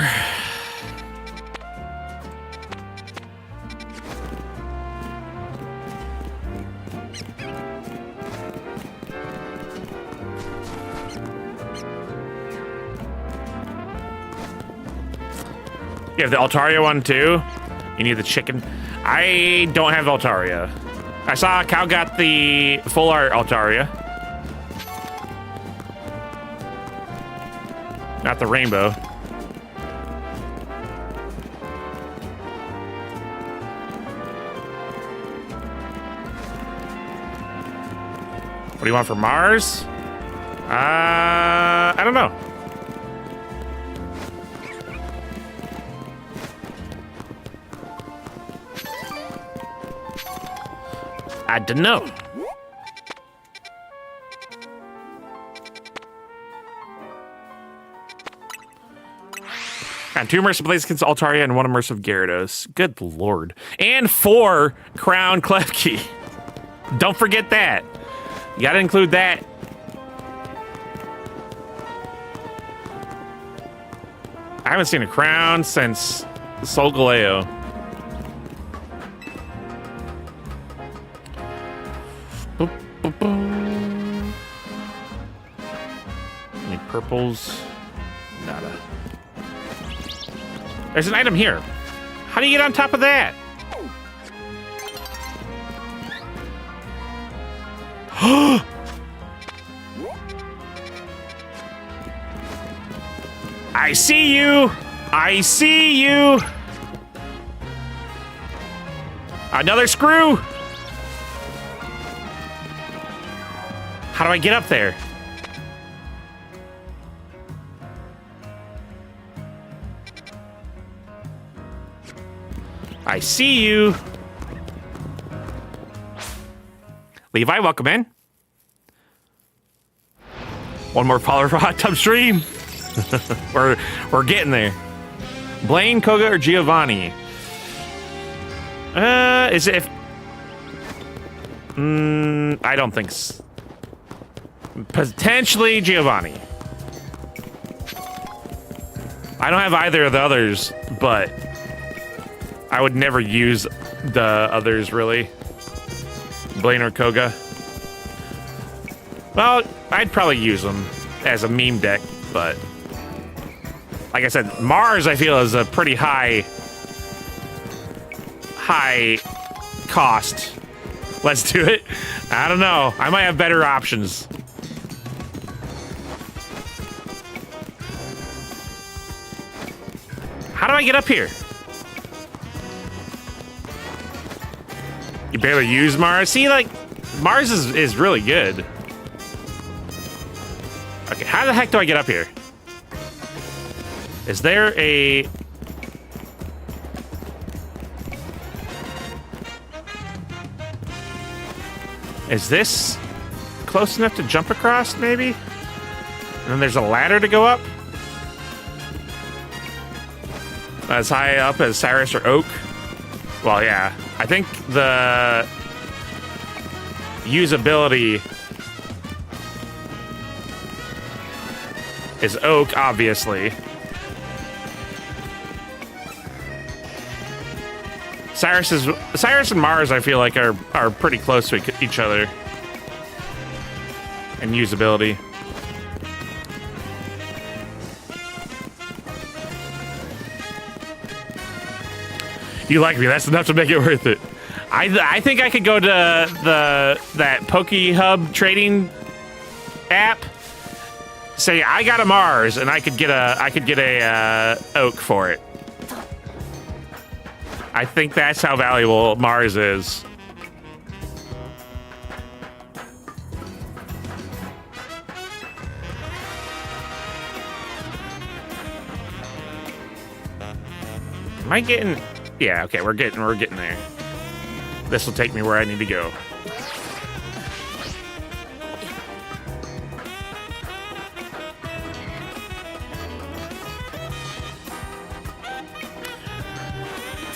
You have the Altaria one too? You need the chicken? I don't have Altaria. I saw Cal got the full art Altaria. Not the rainbow. What do you want for Mars? I don't know. I don't know. And 2 immersive Blaziken's Altaria and 1 immersive Gyarados. Good lord. And 4 Crown Klefki. Don't forget that. You gotta include that. I haven't seen a Crown since Solgaleo. Boop, boop, boop. Any purples? Nada. There's an item here. How do you get on top of that? I see you. I see you. Another screw. How do I get up there? I see you. Levi, welcome in. One more follower for Hot Tub Stream. We're getting there. Blaine, Koga, or Giovanni? Is it if... I don't think so. Potentially Giovanni. I don't have either of the others, but I would never use the others, really. Blaine or Koga. Well, I'd probably use them as a meme deck, but... Like I said, Mars, I feel, is a pretty high cost Let's do it. I don't know. I might have better options. How do I get up here? You barely use Mars. See, like, Mars is really good. Okay, how the heck do I get up here? Is there a... Is this close enough to jump across, maybe? And then there's a ladder to go up? As high up as Cyrus or Oak? Well, yeah. I think the usability is Oak, obviously. Cyrus and Mars, I feel like, are pretty close to each other in usability. You like me. That's enough to make it worth it. I think I could go to that PokeHub trading app. Say I got a Mars, and I could get a Oak for it. I think that's how valuable Mars is. Am I getting? Yeah, okay, we're getting there. This will take me where I need to go.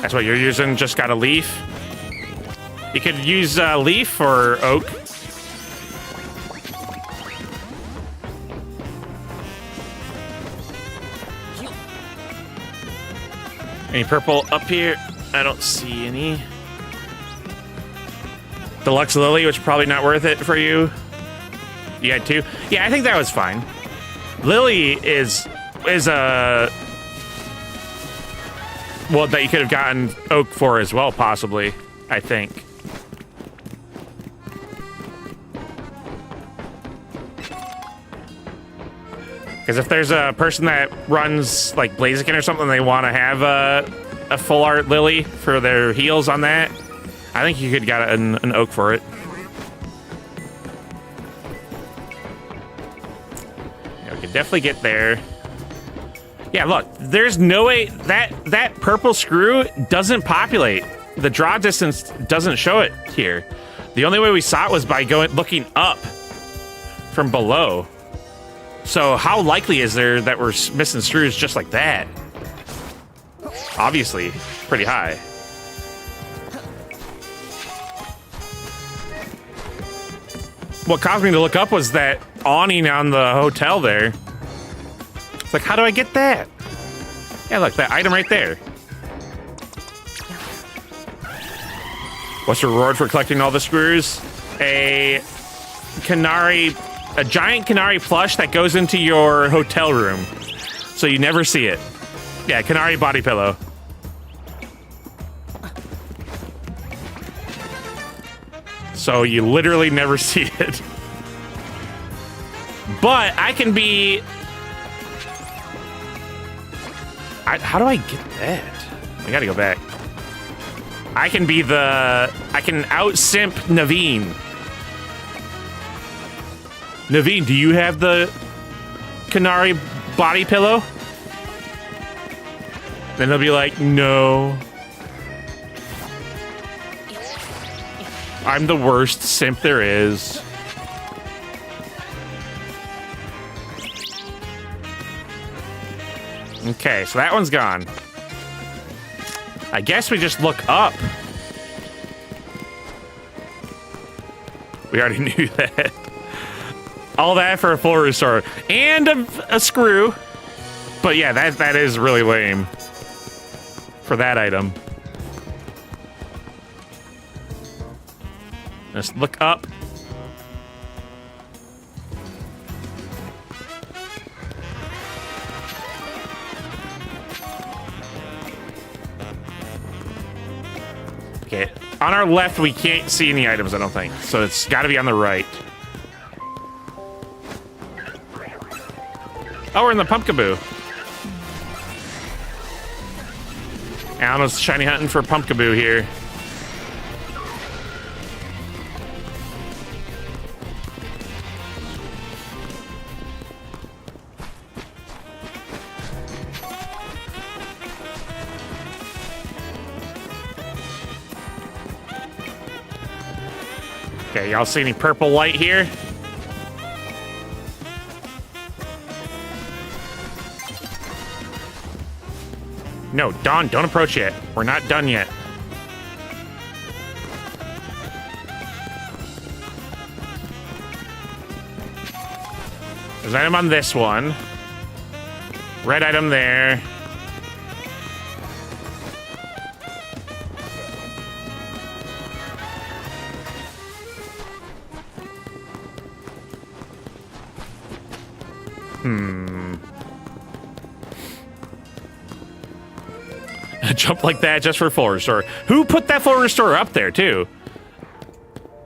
That's what you're using, just got a leaf? You could use leaf or oak. Any purple up here? I don't see any. Deluxe Lily, which is probably not worth it for you. You had two? Yeah, I think that was fine. Lily is a... well, that you could have gotten Oak for as well, possibly, I think. Because if there's a person that runs, like, Blaziken or something, they want to have a full art Lily for their heals on that, I think you could get an Oak for it. Yeah, we could definitely get there. Yeah, look, there's no way that purple screw doesn't populate. The draw distance doesn't show it here. The only way we saw it was by looking up from below. So how likely is there that we're missing screws just like that? Obviously, pretty high. What caused me to look up was that awning on the hotel there. It's like, how do I get that? Yeah, look, that item right there. What's the reward for collecting all the screws? A giant Canary plush that goes into your hotel room. So you never see it. Yeah, Canary body pillow. So you literally never see it. But I can be... how do I get that? I gotta go back. I can out-simp Naveen. Naveen, do you have the Canary body pillow? Then they'll be like, no. I'm the worst simp there is. Okay, so that one's gone. I guess we just look up. We already knew that. All that for a full restore. And a screw. But yeah, that is really lame. For that item. Just look up. Okay, On our left, we can't see any items, I don't think. So it's got to be on the right. Oh, we're in the Pumpkaboo. Alan was shiny hunting for Pumpkaboo here. Okay, y'all see any purple light here? No, Dawn, don't approach yet. We're not done yet. There's an item on this one. Red item there. Jump like that just for full restore. Who put that full restore up there, too?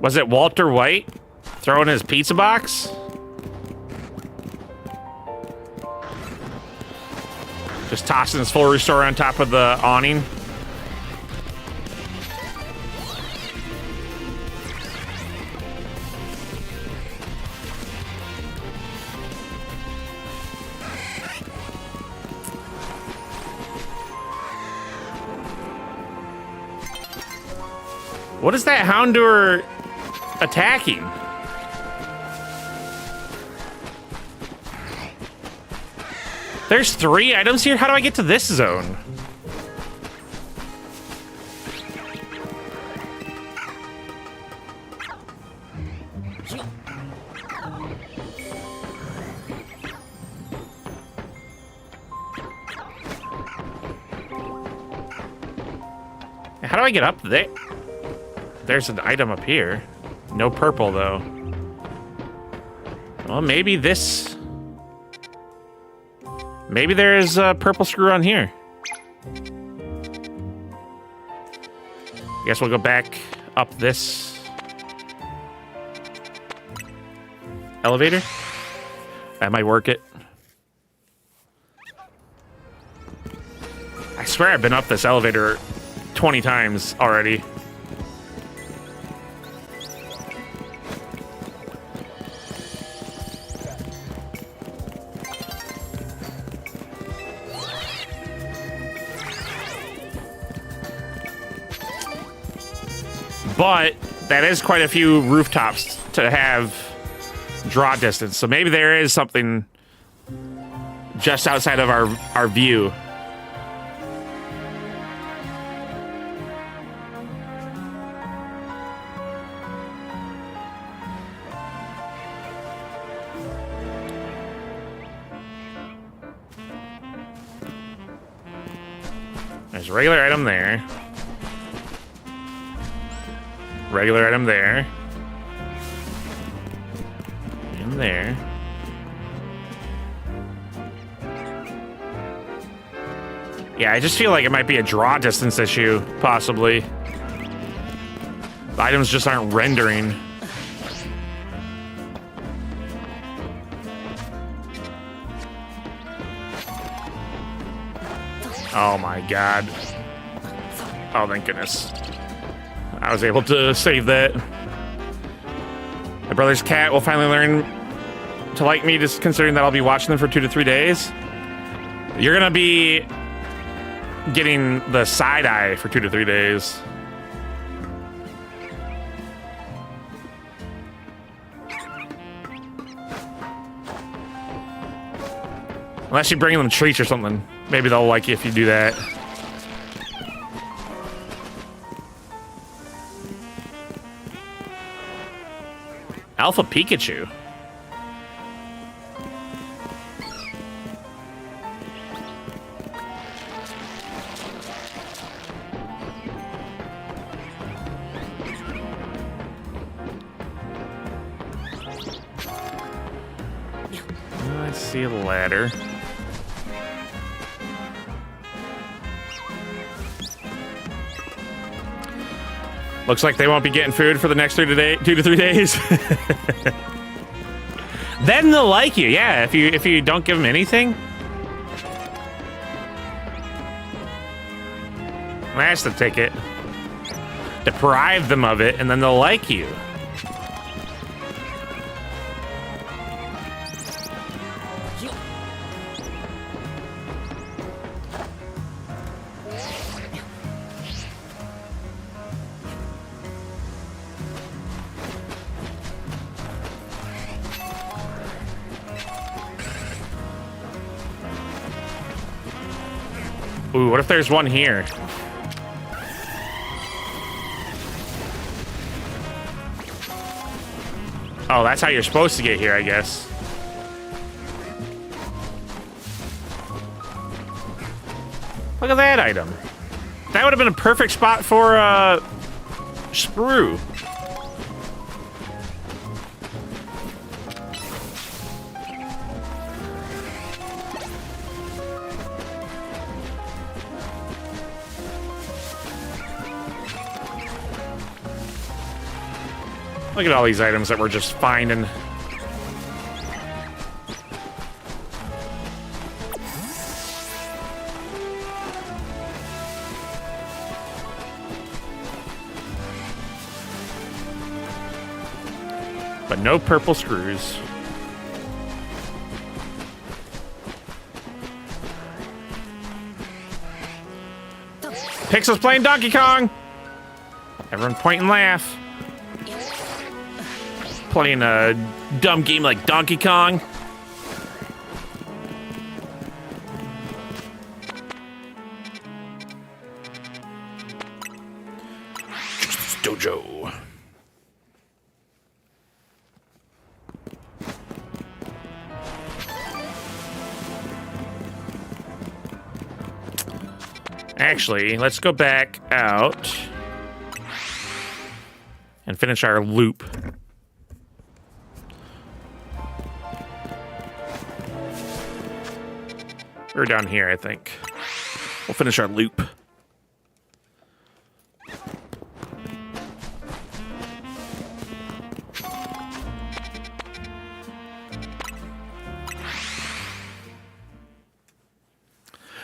Was it Walter White throwing his pizza box? Just tossing his full restore on top of the awning. What is that Houndour attacking? There's 3 items here? How do I get to this zone? How do I get up there? There's an item up here. No purple, though. Well, maybe this... Maybe there's a purple screw on here. Guess we'll go back up this... elevator. That might work it. I swear I've been up this elevator 20 times already. But that is quite a few rooftops to have draw distance. So maybe there is something just outside of our view. There's a regular item there. Regular item there. And there. Yeah, I just feel like it might be a draw distance issue, possibly. The items just aren't rendering. Oh my god. Oh, thank goodness. I was able to save that. My brother's cat will finally learn to like me, just considering that I'll be watching them for 2 to 3 days. You're gonna be getting the side eye for 2 to 3 days. Unless you bring them treats or something. Maybe they'll like you if you do that. Alpha Pikachu. I see a ladder. Looks like they won't be getting food for the next 2 to 3 days. Then they'll like you, yeah. If you don't give them anything, that's the ticket. Deprive them of it, and then they'll like you. Ooh, what if there's one here? Oh, that's how you're supposed to get here, I guess. Look at that item. That would have been a perfect spot for Sprue. Look at all these items that we're just finding. But no purple screws. Pixel's playing Donkey Kong! Everyone point and laugh. Playing a dumb game like Donkey Kong. Dojo. Actually, let's go back out and finish our loop. We're down here, I think. We'll finish our loop.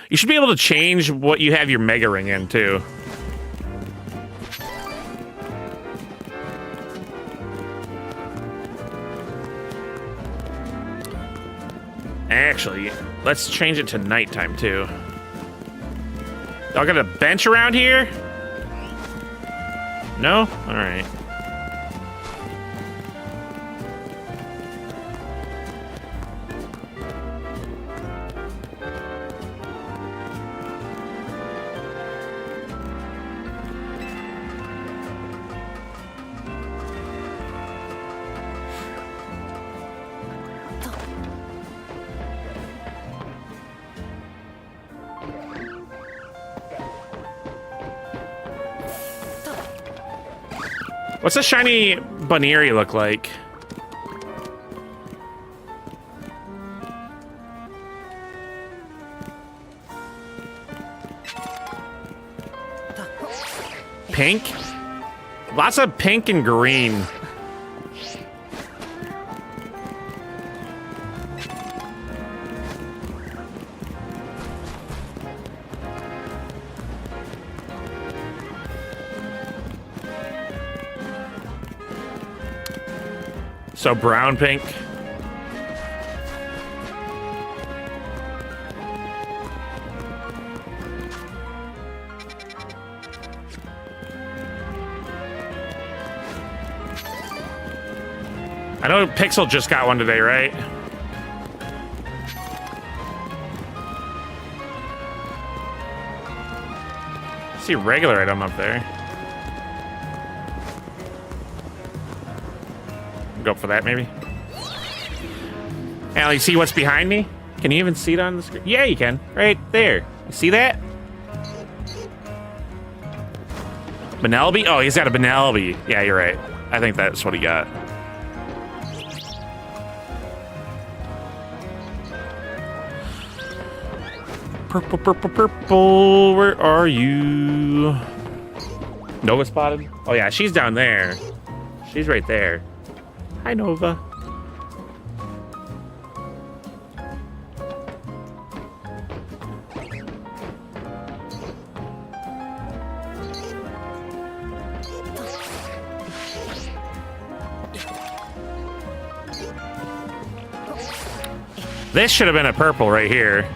You should be able to change what you have your Mega Ring in, too. Actually, let's change it to nighttime, too. Y'all got a bench around here? No? Alright. What's a shiny Baneri look like? Pink? Lots of pink and green. So brown pink. I know Pixel just got one today, right? I see a regular item up there. Go for that, maybe. Al, you see what's behind me? Can you even see it on the screen? Yeah, you can. Right there. You see that? Benelby? Oh, he's got a Benelby. Yeah, you're right. I think that's what he got. Purple, purple, purple. Where are you? Nova spotted? Oh yeah, she's down there. She's right there. Hi, Nova. This should have been a purple right here.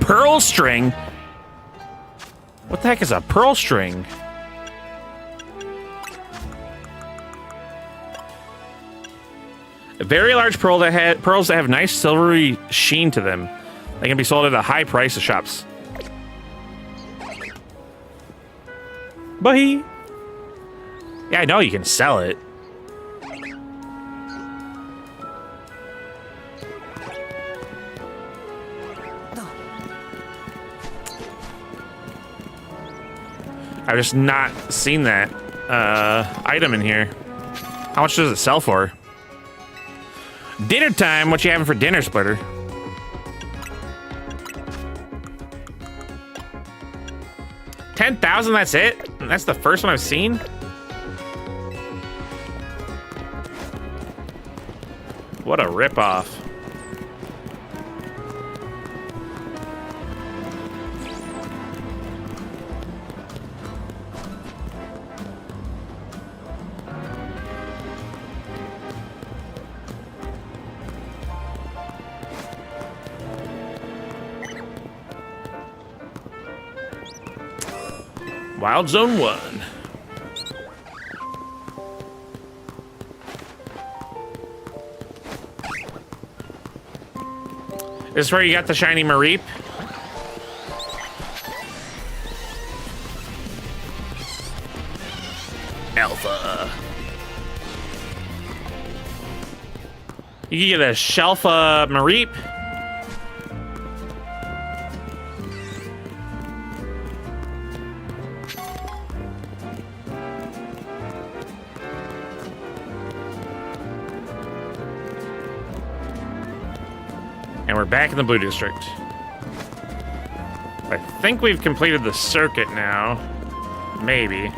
Pearl string? What the heck is a pearl string? A very large pearl pearls that have nice silvery sheen to them. They can be sold at a high price at shops. Bye. Yeah, I know you can sell it. I've just not seen that item in here. How much does it sell for? Dinner time. What you having for dinner, Splitter? $10,000. That's it. That's the first one I've seen. What a ripoff. Wild Zone 1. This is where you got the shiny Mareep. Alpha. You can get a Shelfa Mareep. And we're back in the Blue District. I think we've completed the circuit now. Maybe.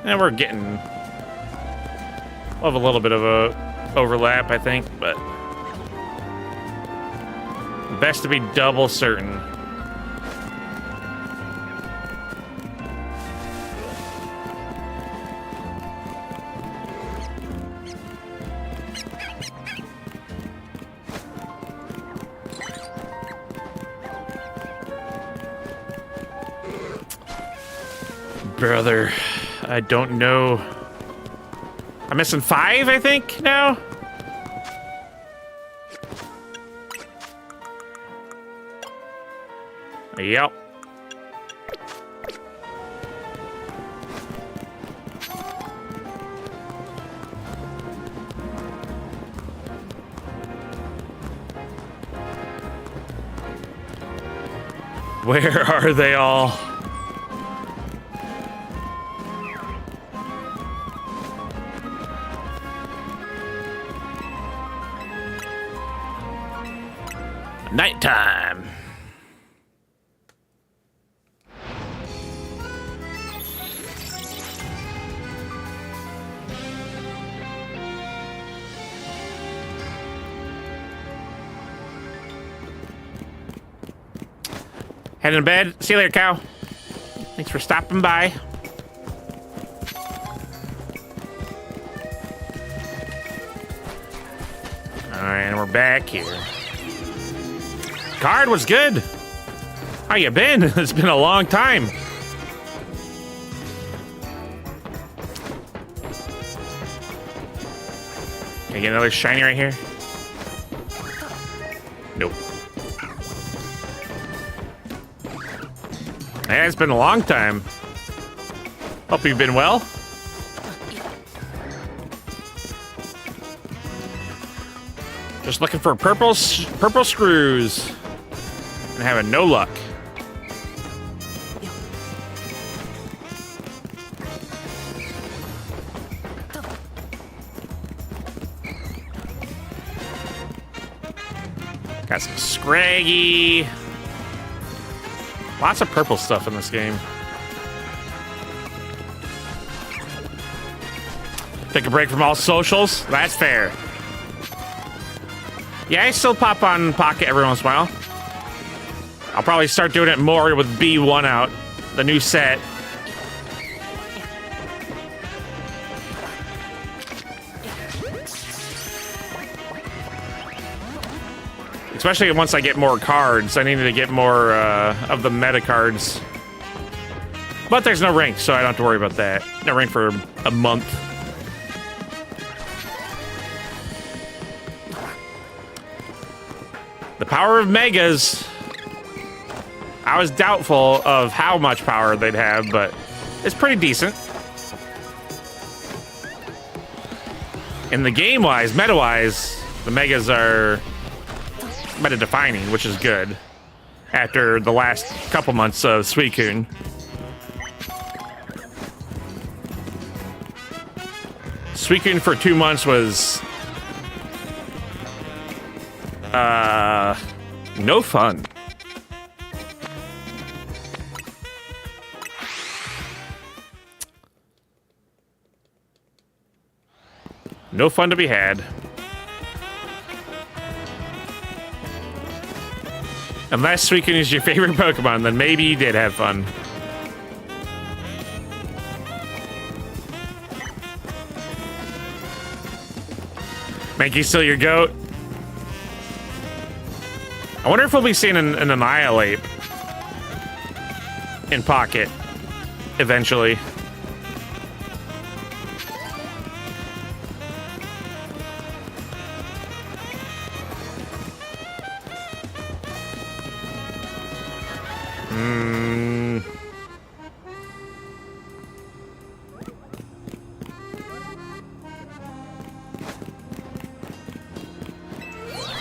And we're getting... we'll have a little bit of a overlap, I think, but... best to be double certain. Brother, I don't know. I'm missing 5, I think, now? Yep. Where are they all? Nighttime. Heading to bed. See you later, cow. Thanks for stopping by. All right, and we're back here. Card was good. How you been? It's been a long time. Can I get another shiny right here? Nope. Hey, it's been a long time. Hope you've been well. Just looking for purple screws. And having no luck. Got some Scraggy. Lots of purple stuff in this game. Take a break from all socials. That's fair. Yeah, I still pop on Pocket every once in a while. I'll probably start doing it more with B1 out, the new set. Especially once I get more cards. I needed to get more of the meta cards. But there's no rank, so I don't have to worry about that. No rank for a month. The power of megas. I was doubtful of how much power they'd have, but it's pretty decent. In the game-wise, meta-wise, the megas are meta-defining, which is good. After the last couple months of Suicune. Suicune for 2 months was no fun. No fun to be had. Unless Suicune is your favorite Pokemon, then maybe you did have fun. Mankey still your goat? I wonder if we'll be seeing an Annihilate in Pocket eventually.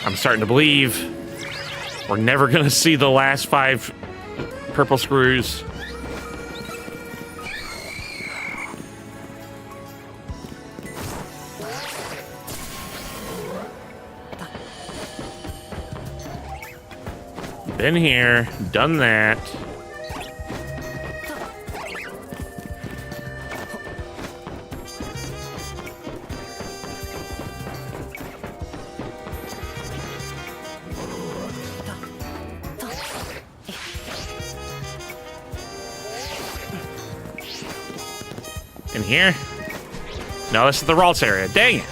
I'm starting to believe we're never gonna see the last 5 purple screws. Been here, done that. In here? No, this is the Ralts area. Dang it.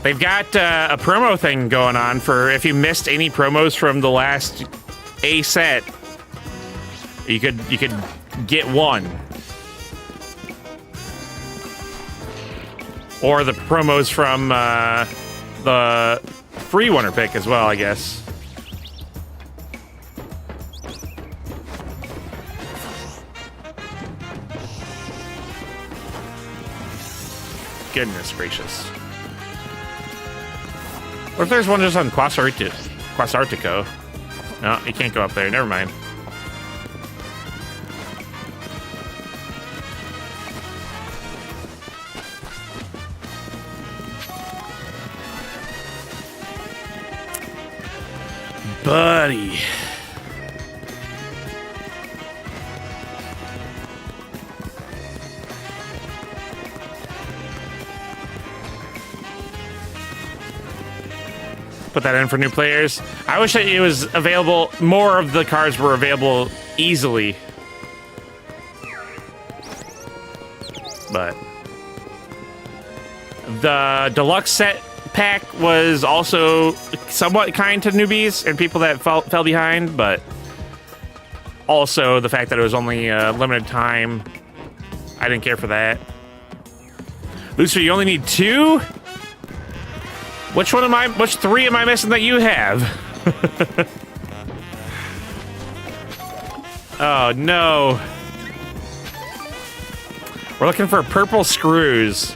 They've got a promo thing going on for if you missed any promos from the last A set, you could get one. Or the promos from the free winner pick as well, I guess. Goodness gracious. What if there's one just on Quasartico? No, you can't go up there. Never mind. Buddy. Put that in for new players. I wish that it was available, more of the cards were available easily. But the deluxe set pack was also somewhat kind to newbies and people that fell behind, but also the fact that it was only a limited time, I didn't care for that. Lucifer, you only need 2? Which 3 am I missing that you have? Oh no. We're looking for purple screws.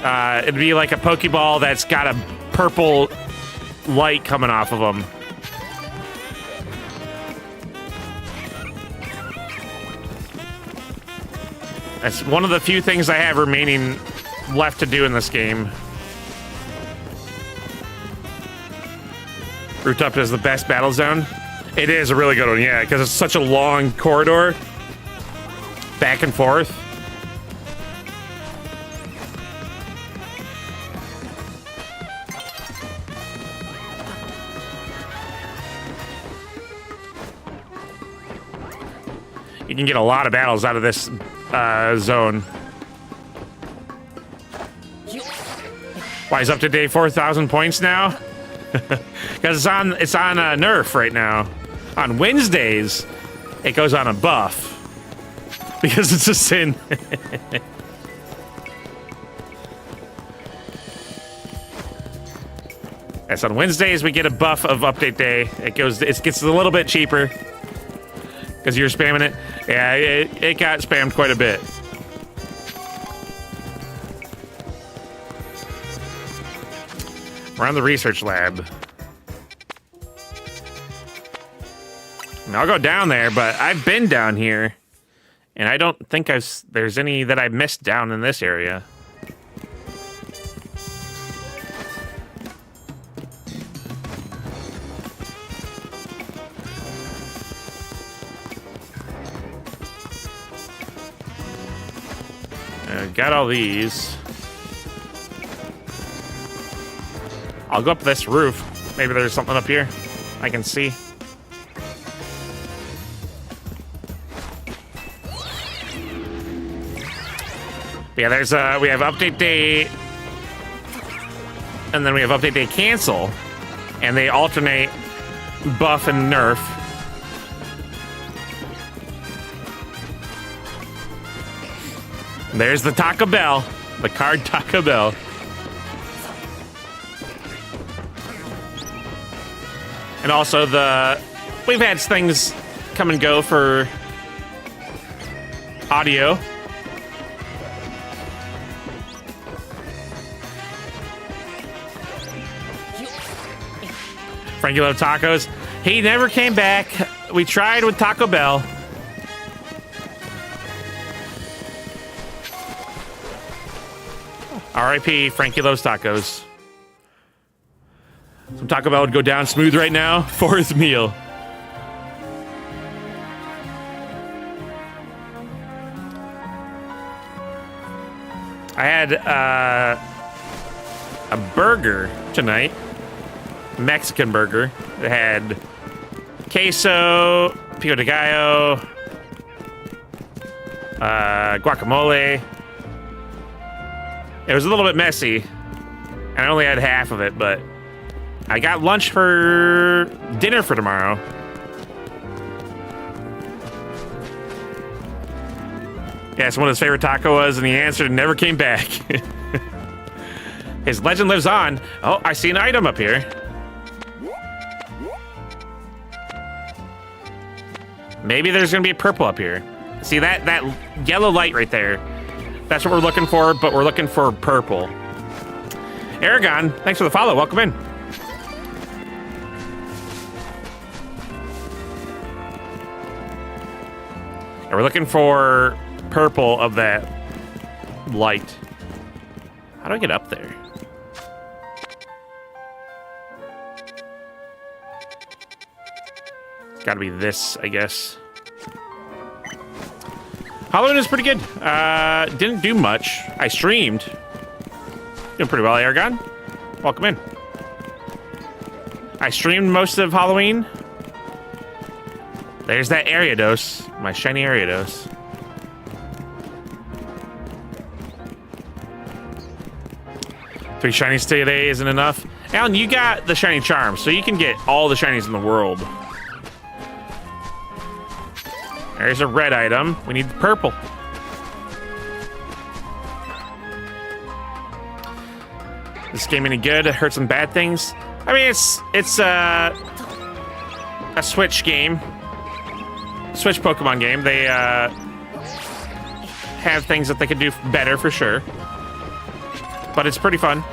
It'd be like a Pokeball that's got a purple light coming off of them. That's one of the few things I have remaining left to do in this game. Rooftop is the best battle zone. It is a really good one, yeah, because it's such a long corridor. Back and forth. You can get a lot of battles out of this zone. Why, he's up to day 4,000 points now? Because it's on Nerf right now. On Wednesdays, it goes on a buff. Because it's a sin. Yes, on Wednesdays we get a buff of update day. It gets a little bit cheaper. Because you're spamming it. Yeah, it got spammed quite a bit. We're on the research lab. And I'll go down there, but I've been down here. And I don't think there's any that I missed down in this area. Got all these. I'll go up this roof. Maybe there's something up here I can see. Yeah, there's we have update day, and then we have update day cancel, and they alternate buff and nerf. There's the Taco Bell, the card Taco Bell. And also we've had things come and go for audio. Frankie Love Tacos. He never came back. We tried with Taco Bell. R.I.P. Frankie Loves Tacos. Some Taco Bell would go down smooth right now. Fourth meal. I had a burger tonight. Mexican burger. It had queso, pico de gallo, guacamole. It was a little bit messy, and I only had half of it, but I got lunch for dinner for tomorrow. Yeah, so what his favorite taco was, and he answered and never came back. His legend lives on. Oh, I see an item up here. Maybe there's gonna be a purple up here. See that yellow light right there? That's what we're looking for, but we're looking for purple. Aragon, thanks for the follow. Welcome in. And we're looking for purple of that light. How do I get up there? It's gotta be this, I guess. Halloween is pretty good. Didn't do much. I streamed. Doing pretty well, Aragon. Welcome in. I streamed most of Halloween. There's that Ariados. My shiny Ariados. Three shinies today isn't enough. Alan, you got the shiny charm, so you can get all the shinies in the world. There's a red item. We need the purple. This game any good? It heard some bad things. I mean, it's a Switch game, Switch Pokemon game. They have things that they could do better for sure, but it's pretty fun.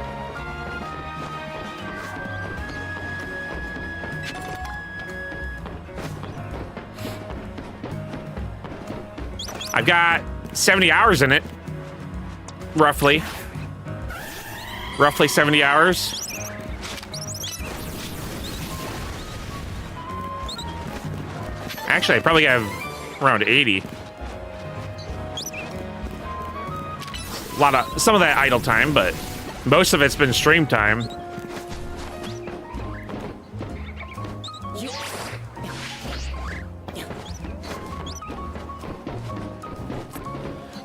I've got 70 hours in it, roughly. Roughly 70 hours. Actually, I probably have around 80. Some of that idle time, but most of it's been stream time.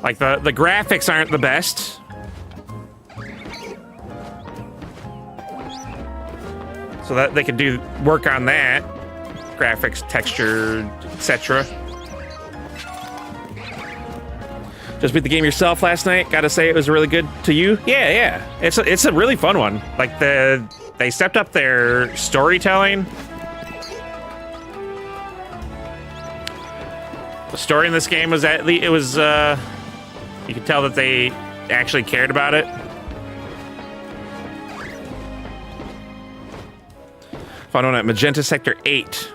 Like the graphics aren't the best. So that they could do work on that. Graphics, texture, etc. Just beat the game yourself last night. Gotta say it was really good to you. Yeah. It's a really fun one. Like they stepped up their storytelling. The story in this game was you could tell that they actually cared about it. Found one at Magenta Sector 8.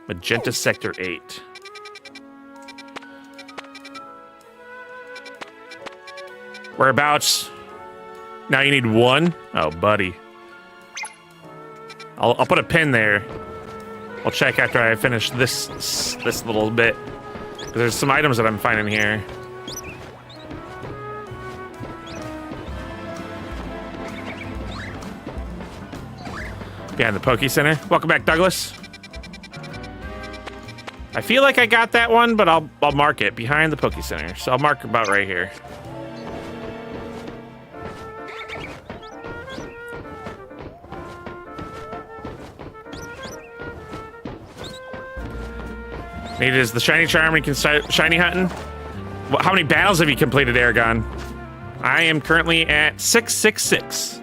Magenta Sector 8. Whereabouts? Now you need one? Oh, buddy. I'll put a pin there. I'll check after I finish this little bit. Because there's some items that I'm finding here. Behind the Poke Center. Welcome back, Douglas. I feel like I got that one, but I'll mark it behind the Poke Center. So I'll mark about right here. Needed is the shiny charm and you can start shiny hunting. How many battles have you completed, Aragon? I am currently at 666.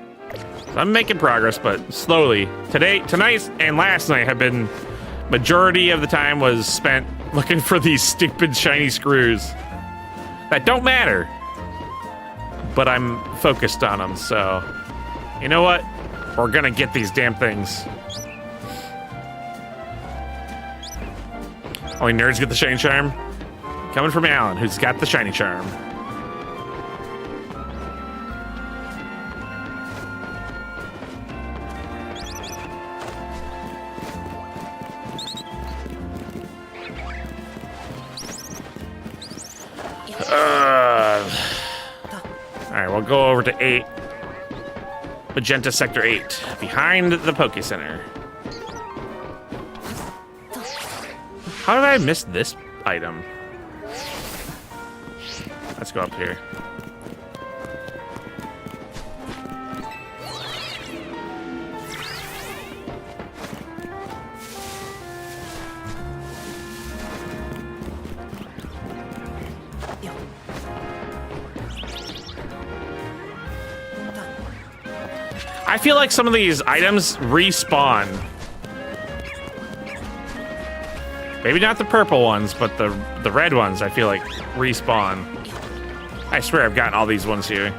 I'm making progress, but slowly. Tonight, and last night have been, majority of the time was spent looking for these stupid shiny screws that don't matter, but I'm focused on them. So, you know what? We're gonna get these damn things. Only nerds get the shiny charm. Coming from Alan, who's got the shiny charm. Alright, we'll go over to 8. Magenta Sector 8. Behind the Poke Center. How did I miss this item? Let's go up here. I feel like some of these items respawn. Maybe not the purple ones, but the red ones I feel like respawn. I swear I've gotten all these ones here.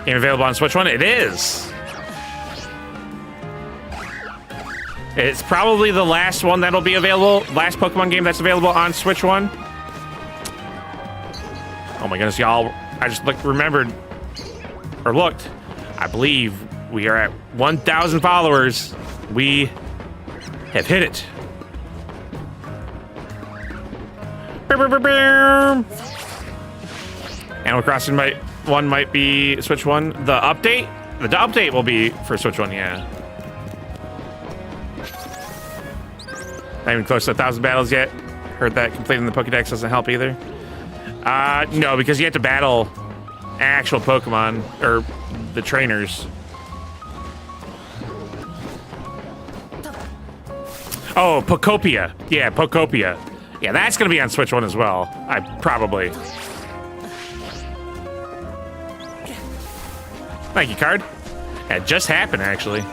Game available on Switch 1? It is! It's probably the last one that'll be available, last Pokemon game that's available on Switch 1. Oh my goodness, y'all. I just remembered, I believe we are at 1,000 followers. We have hit it. Animal Crossing might be Switch 1. The update will be for Switch 1, yeah. Not even close to 1,000 battles yet. Heard that completing the Pokédex doesn't help either. No, because you have to battle actual Pokemon, or the trainers. Oh, Pokopia. Yeah, Pokopia. Yeah, that's going to be on Switch 1 as well. Probably. Thank you, card. That just happened, actually.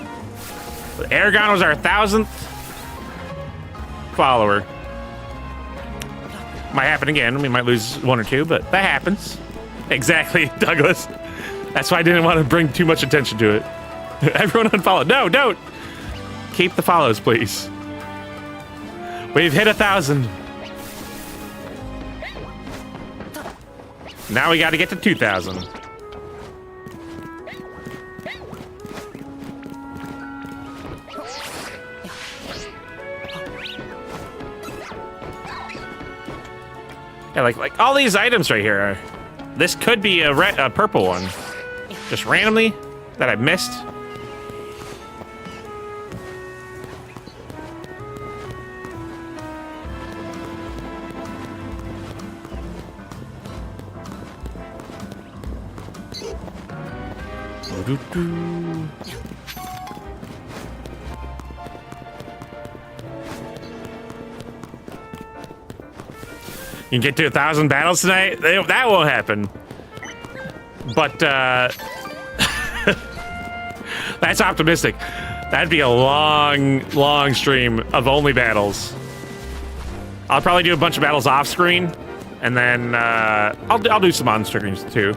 Aragon was our 1,000th follower. Might happen again. We might lose 1 or 2, but that happens. Exactly, Douglas. That's why I didn't want to bring too much attention to it. Everyone unfollow. No, don't. Keep the follows, please. We've hit 1,000. Now we got to get to 2,000. Yeah, like all these items right here are. This could be a purple one, just randomly that I missed. Doo-doo-doo. You can get to 1,000 battles tonight? That won't happen. But, that's optimistic. That'd be a long, long stream of only battles. I'll probably do a bunch of battles off screen, and then, I'll do some on streams too.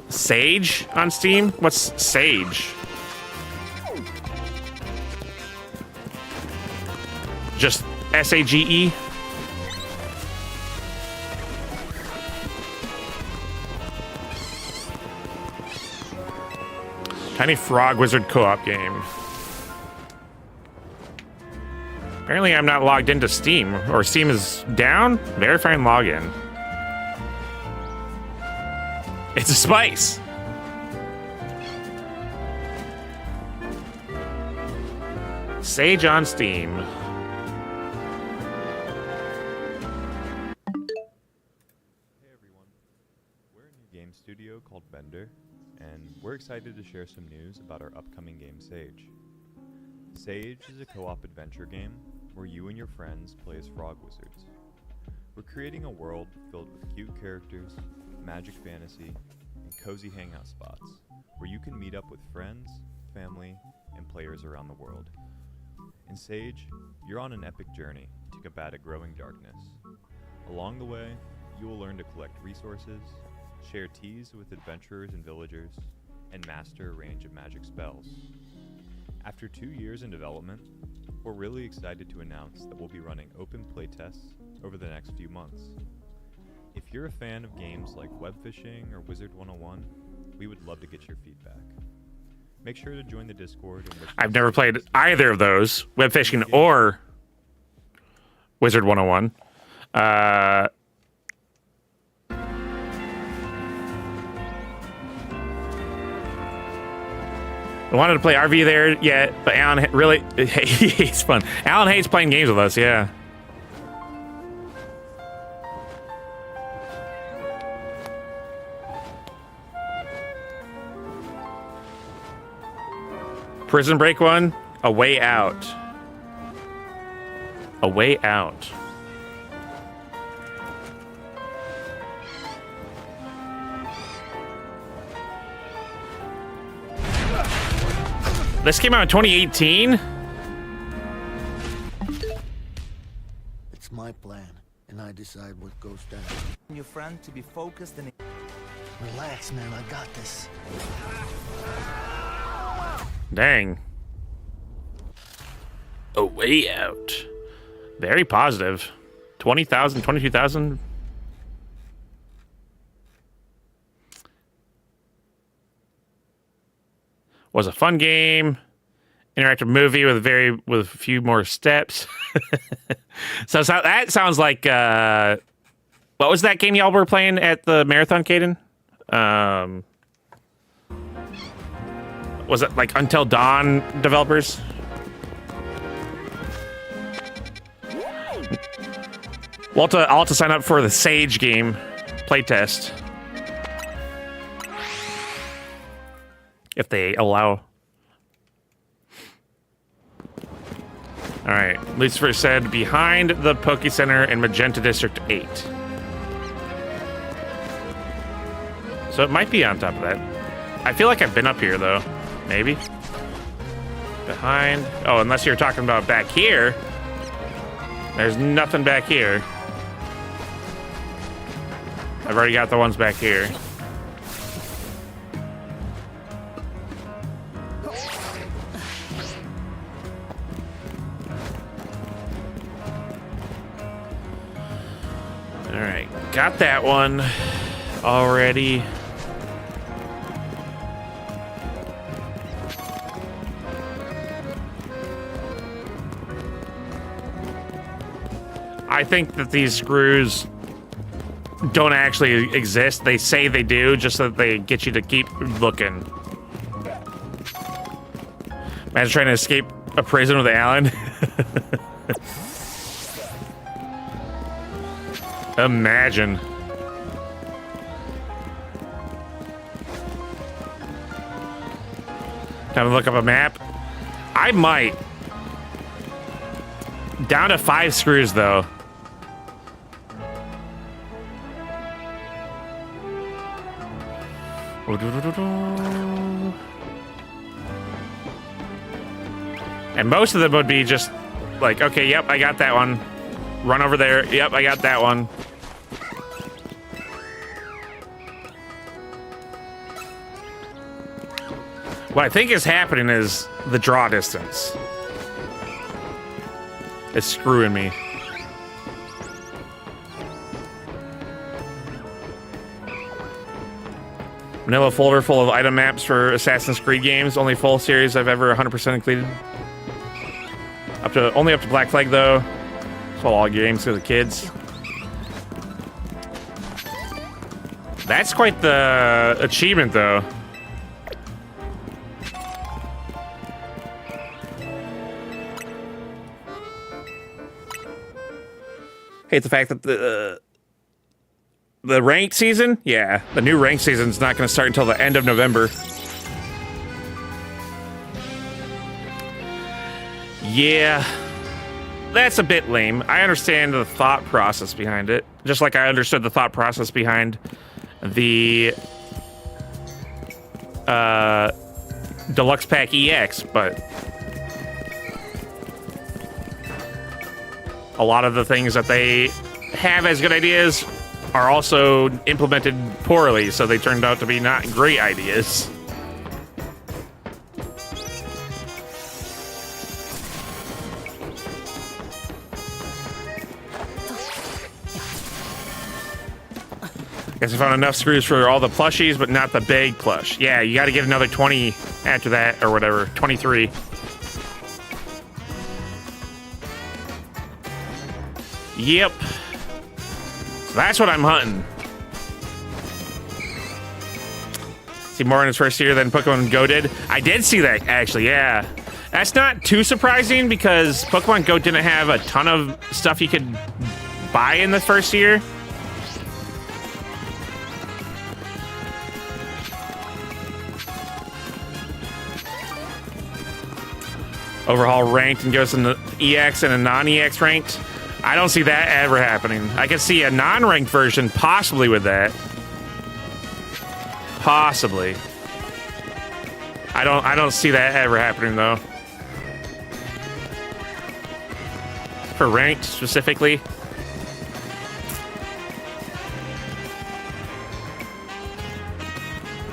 Sage on Steam? What's Sage? Just S-A-G-E? Tiny Frog Wizard co-op game. Apparently I'm not logged into Steam, or Steam is down. Verifying login. It's a spice. Sage on Steam. Studio called Bender, and we're excited to share some news about our upcoming game Sage. Sage is a co-op adventure game where you and your friends play as frog wizards. We're creating a world filled with cute characters, magic fantasy, and cozy hangout spots where you can meet up with friends, family, and players around the world. In Sage, you're on an epic journey to combat a growing darkness. Along the way, you will learn to collect resources, share teas with adventurers and villagers, and master a range of magic spells. After 2 years in development, we're really excited to announce that we'll be running open playtests over the next few months. If you're a fan of games like Web Fishing or Wizard 101, we would love to get your feedback. Make sure to join the Discord. I've never played either of those, Web Fishing or Wizard 101. I wanted to play RV there yet, but Alan really hates fun. Alan hates playing games with us, yeah. Prison Break one, A Way Out. A Way Out. This came out in 2018? It's my plan, and I decide what goes down. Your friend to be focused and Relax, man, I got this. Dang. A Way Out. Very positive. 20,000, 22,000. Was a fun game. Interactive movie with a few more steps. So that sounds like what was that game y'all were playing at the marathon, Caden? Was it like Until Dawn developers? I'll have to sign up for the Sage game playtest. If they allow. All right, Lucifer said behind the Poke Center in Magenta District 8. So it might be on top of that. I feel like I've been up here though. Maybe. Behind. Oh, unless you're talking about back here. There's nothing back here. I've already got the ones back here. Alright, got that one already. I think that these screws don't actually exist. They say they do, just so that they get you to keep looking. Imagine trying to escape a prison with Alan. Imagine. Time to look up a map. I might. Down to 5 screws, though. And most of them would be just like, okay, yep, I got that one. Run over there. Yep, I got that one. What I think is happening is the draw distance. It's screwing me. Manila folder full of item maps for Assassin's Creed games. Only full series I've ever 100% completed. Only up to Black Flag though. That's all games for the kids. That's quite the achievement though. Hate the fact that the ranked season, yeah, the new ranked season's not going to start until the end of November. Yeah, that's a bit lame. I understand the thought process behind it, just like I understood the thought process behind the Deluxe Pack EX, but a lot of the things that they have as good ideas are also implemented poorly, so they turned out to be not great ideas. Guess I found enough screws for all the plushies, but not the big plush. Yeah, you got to get another 20 after that, or whatever. 23. Yep. So that's what I'm hunting. See more in his first year than Pokemon Go did. I did see that, actually, yeah. That's not too surprising because Pokemon Go didn't have a ton of stuff you could buy in the first year. Overhaul ranked and give us an EX and a non-EX ranked. I don't see that ever happening. I could see a non-ranked version possibly with that. Possibly. I don't see that ever happening though. For ranked specifically.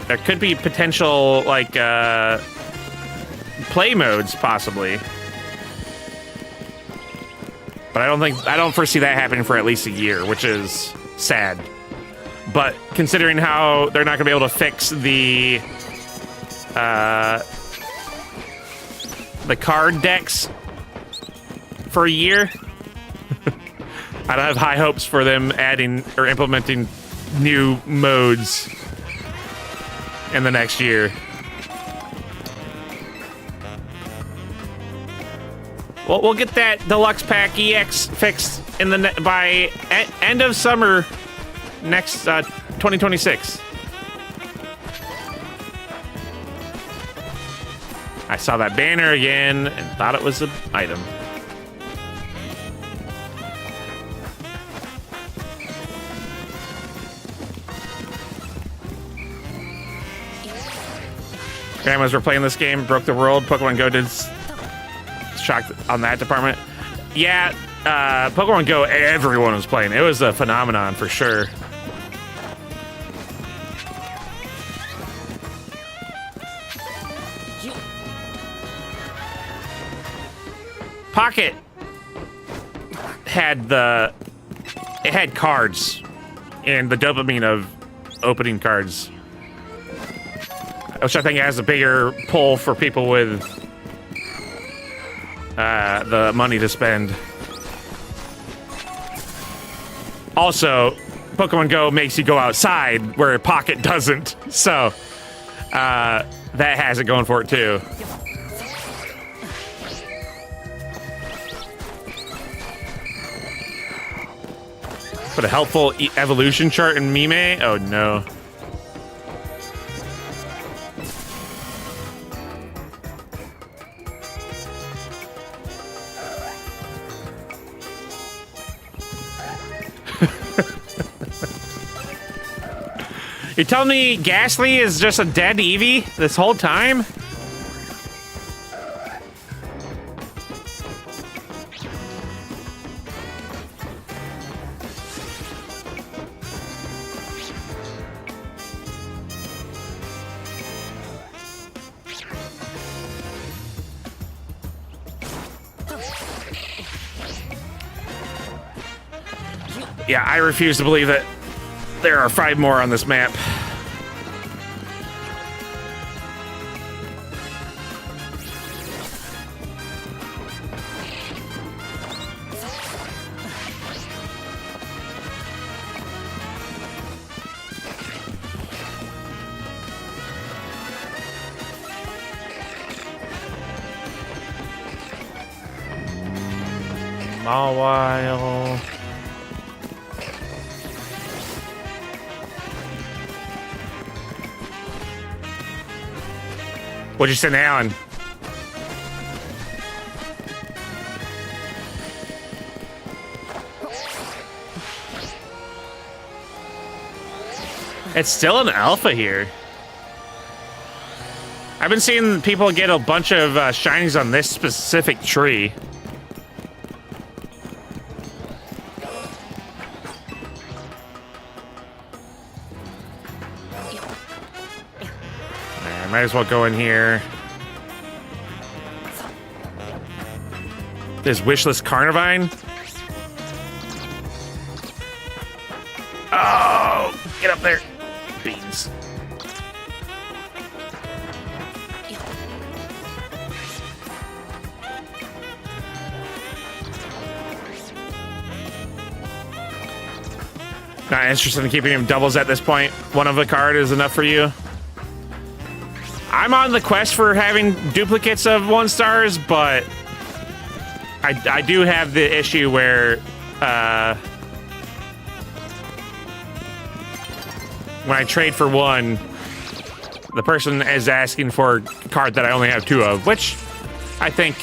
There could be potential like play modes possibly. But I don't foresee that happening for at least a year, which is sad. But considering how they're not gonna be able to fix the card decks for a year, I don't have high hopes for them adding or implementing new modes in the next year. Well, we'll get that Deluxe Pack EX fixed in the by end of summer next 2026. I saw that banner again and thought it was an item. Grandmas were playing this game, broke the world. Pokemon Go did. Shocked on that department. Yeah, Pokemon Go, everyone was playing. It was a phenomenon for sure. Pocket had cards and the dopamine of opening cards, which I think has a bigger pull for people with the money to spend. Also, Pokemon Go makes you go outside where Pocket doesn't. So, that has it going for it too. Put a helpful evolution chart in Mime? Oh no. You telling me Ghastly is just a dead Eevee this whole time? Yeah, I refuse to believe that there are 5 more on this map. Mawile. What'd you send Alan? It's still an alpha here. I've been seeing people get a bunch of shinies on this specific tree. Might as well go in here. There's Wishless Carnivine. Oh, get up there. Beans. Not interested in keeping him doubles at this point. One of a card is enough for you. I'm on the quest for having duplicates of 1 stars, but I do have the issue where when I trade for 1, the person is asking for a card that I only have 2 of, which I think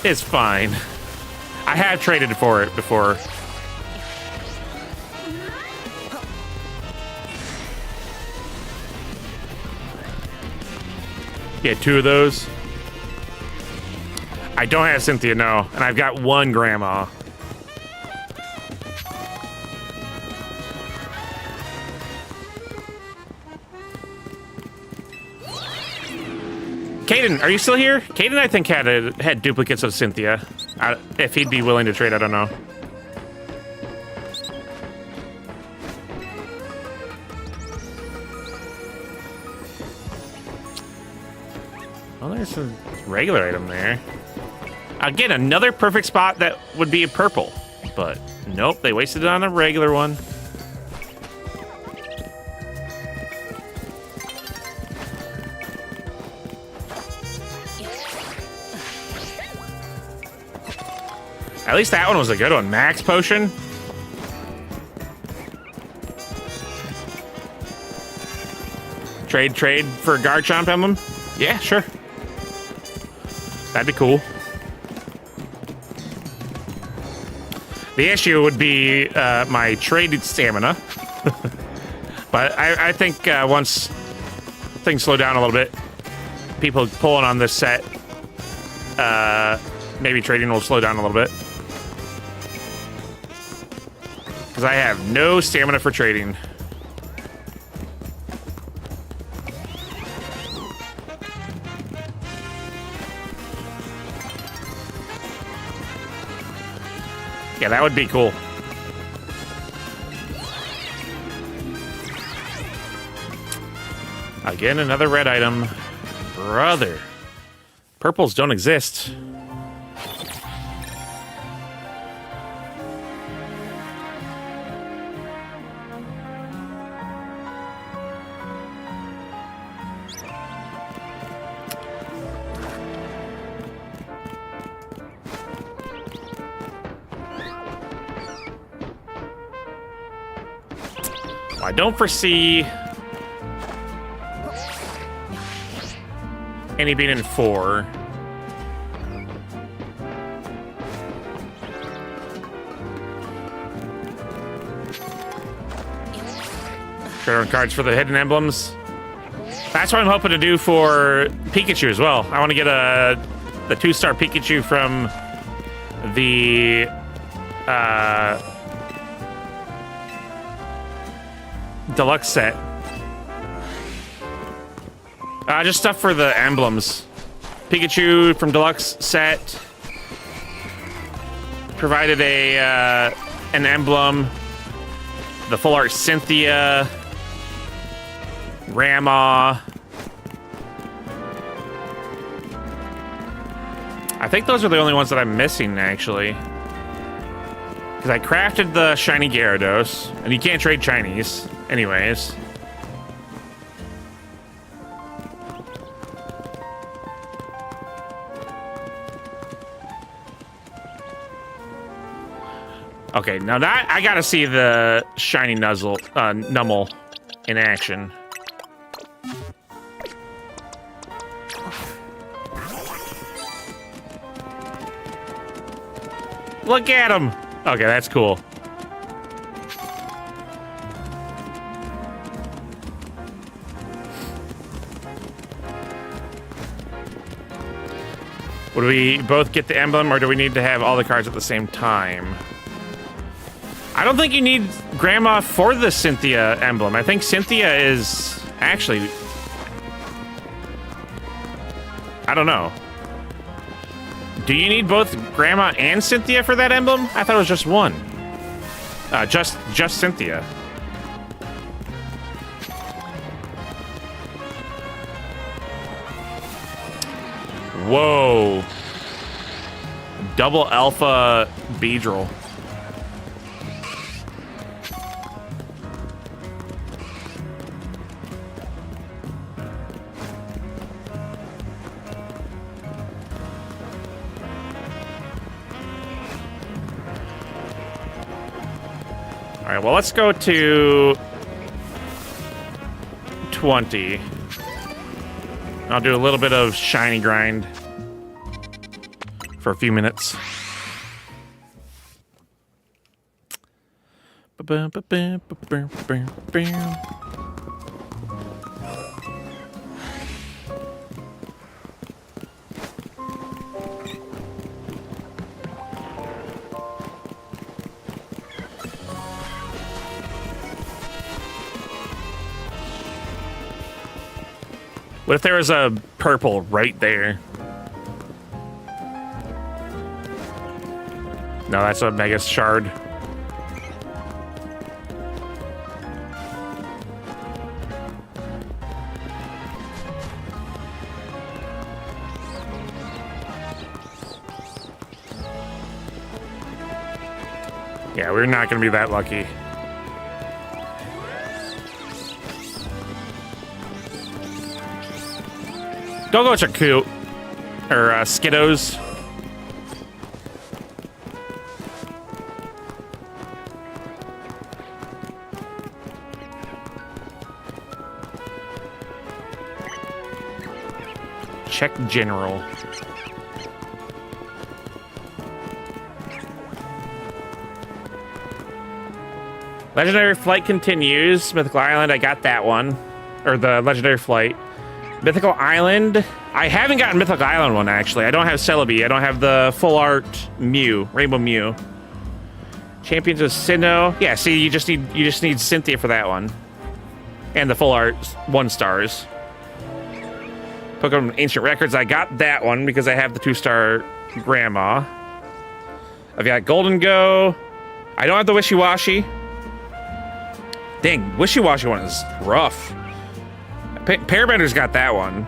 is fine. I have traded for it before. Get 2 of those. I don't have Cynthia, no. And I've got 1 grandma. Caden, are you still here? Caden, I think, had duplicates of Cynthia. If he'd be willing to trade, I don't know. Well, there's a regular item there. Again, another perfect spot that would be a purple. But nope, they wasted it on a regular one. At least that one was a good one. Max Potion. Trade for a Garchomp emblem? Yeah, sure. That'd be cool. The issue would be my traded stamina. But I think once things slow down a little bit, people pulling on this set, maybe trading will slow down a little bit. Because I have no stamina for trading. Yeah, that would be cool. Again, another red item. Brother. Purples don't exist. I don't foresee any being in 4. Drawing cards for the hidden emblems. That's what I'm hoping to do for Pikachu as well. I want to get the 2-star Pikachu from the deluxe set. Just stuff for the emblems. Pikachu from deluxe set provided an emblem. The full art Cynthia, Rama. I think those are the only ones that I'm missing, actually. Because I crafted the shiny Gyarados, and you can't trade shinies, anyways. Okay, now that I gotta see the shiny Numel in action. Look at him! Okay, that's cool. Would we both get the emblem, or do we need to have all the cards at the same time? I don't think you need Grandma for the Cynthia emblem. I think Cynthia is actually... I don't know. Do you need both Grandma and Cynthia for that emblem? I thought it was just one. Just Cynthia. Whoa. Double Alpha Beedrill. All right, well, let's go to 20. I'll do a little bit of shiny grind for a few minutes. What if there was a purple right there? No, that's a Mega Shard. Yeah, we're not going to be that lucky. Go-Go's are cute. Or Skiddos. Check general. Legendary Flight continues. Mythical Island, I got that one. Or the Legendary Flight. Mythical Island. I haven't gotten Mythical Island one, actually. I don't have Celebi. I don't have the full art Mew, Rainbow Mew. Champions of Sinnoh. Yeah, see, you just need Cynthia for that one. And the full art 1-stars. Pokemon Ancient Records. I got that one because I have the 2-star Grandma. I've got Golden Go. I don't have the Wishy-Washy. Dang, Wishy-Washy one is rough. Parabender's got that one.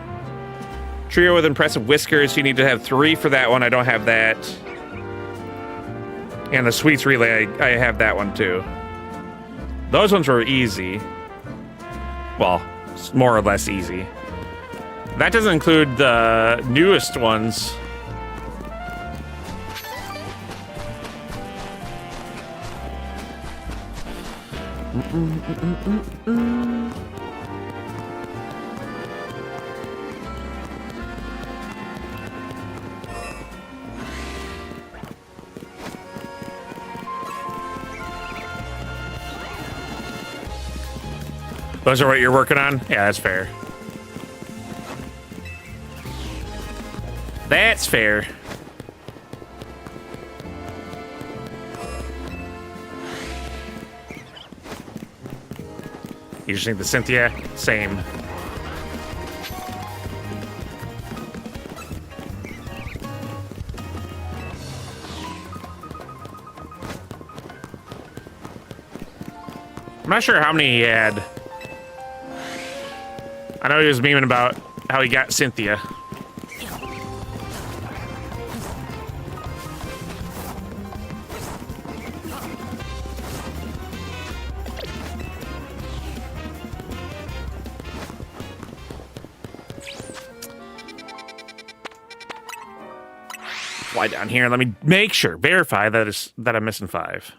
Trio with Impressive Whiskers. You need to have 3 for that one. I don't have that. And the Sweets Relay, I have that one too. Those ones were easy. Well, more or less easy. That doesn't include the newest ones. Those are what you're working on? Yeah, that's fair. That's fair. You just think the Cynthia? Same. I'm not sure how many he had. I know he was memeing about how he got Cynthia. Fly down here. Let me make sure, verify that I'm missing 5.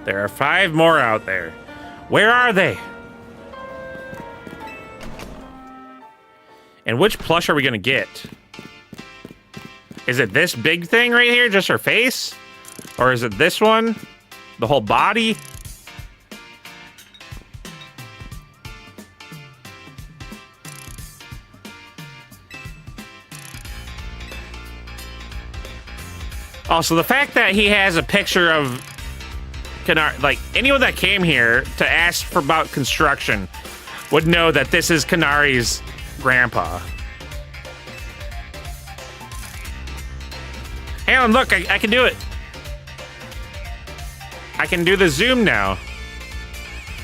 There are 5 more out there. Where are they? And which plush are we gonna get? Is it this big thing right here, just her face? Or is it this one? The whole body? Also, the fact that he has a picture of Qunari, like anyone that came here to ask for about construction would know that this is Qunari's grandpa. Alan, look, I can do it. I can do the zoom now.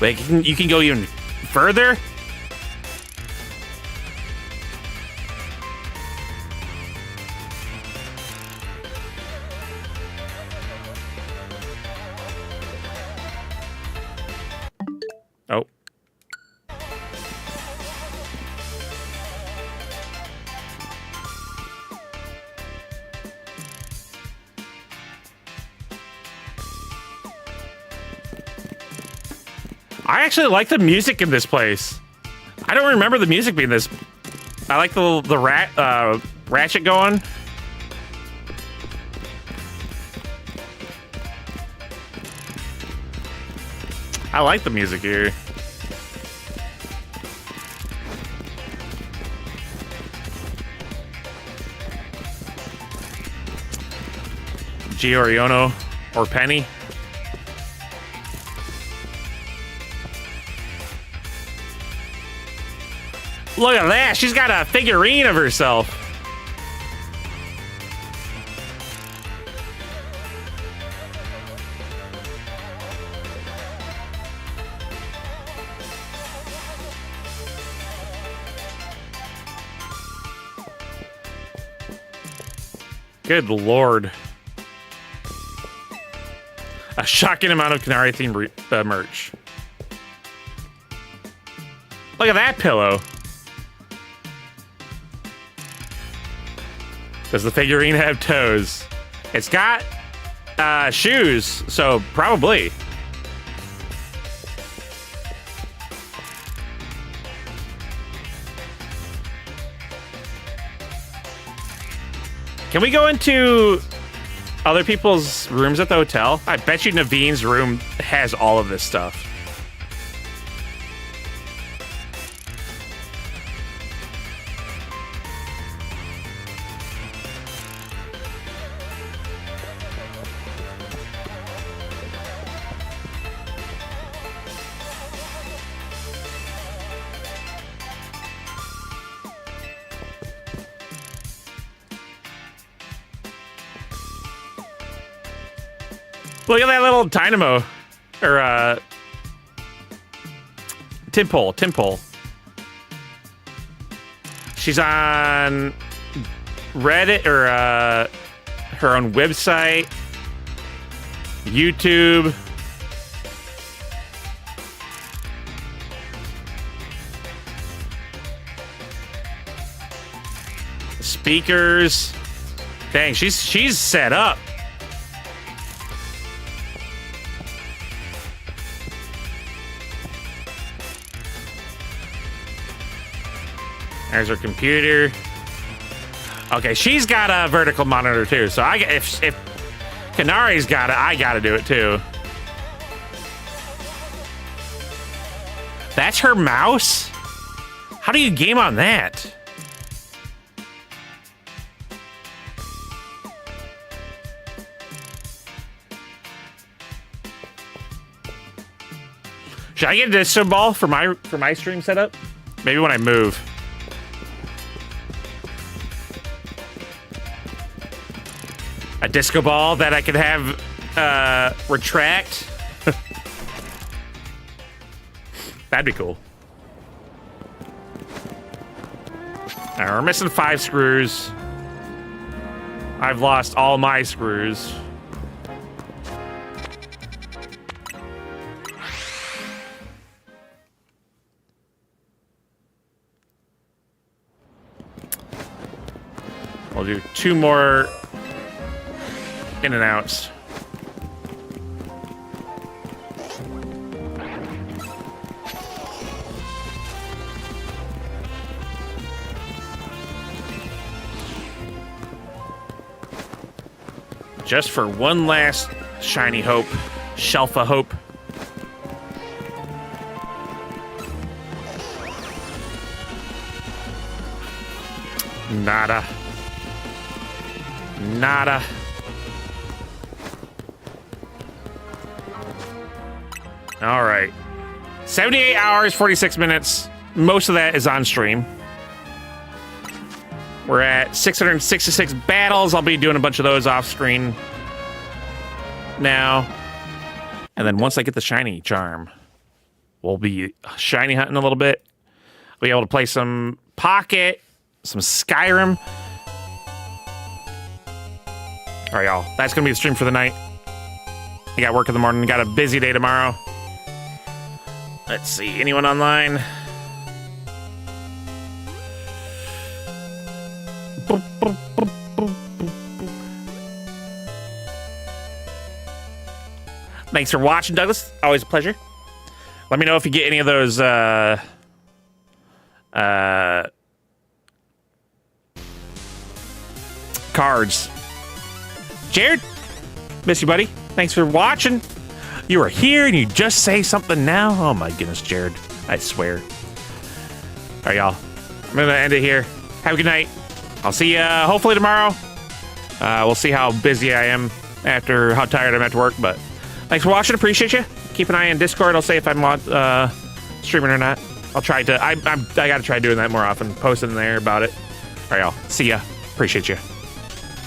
Wait, you can go even further? Oh. I actually like the music in this place. I don't remember the music being this. I like the ratchet going. I like the music here. Gioriono or Penny. Look at that. She's got a figurine of herself. Good lord. A shocking amount of Qunari themed merch. Look at that pillow. Does the figurine have toes? It's got shoes, so probably. Can we go into other people's rooms at the hotel? I bet you Naveen's room has all of this stuff. Look at that little dynamo, or Timpole. She's on Reddit or her own website, YouTube. Speakers. Dang, she's set up. There's her computer. Okay, she's got a vertical monitor too. So if Kanari's got it, I gotta do it too. That's her mouse? How do you game on that? Should I get a disco ball for my stream setup? Maybe when I move. A disco ball that I could have retract. That'd be cool. All right, we're missing 5 screws. I've lost all my screws. We'll do 2 more in and outs. Just for one last shiny hope, shelf of hope. Nada. Nada. All right. 78 hours, 46 minutes. Most of that is on stream. We're at 666 battles. I'll be doing a bunch of those off screen now. And then once I get the shiny charm, we'll be shiny hunting a little bit. We'll be able to play some Pocket, some Skyrim. All right, y'all. That's going to be the stream for the night. I got work in the morning. Got a busy day tomorrow. Let's see. Anyone online? Thanks for watching, Douglas. Always a pleasure. Let me know if you get any of those cards. Jared, miss you, buddy. Thanks for watching. You are here and you just say something now. Oh my goodness, Jared. I swear. All right, y'all. I'm gonna end it here. Have a good night. I'll see you hopefully tomorrow. We'll see how busy I am after how tired I'm after work, but thanks for watching. Appreciate you. Keep an eye on Discord. I'll say if I'm streaming or not. I'll try to. I gotta try doing that more often. Posting there about it. All right, y'all. See ya. Appreciate you.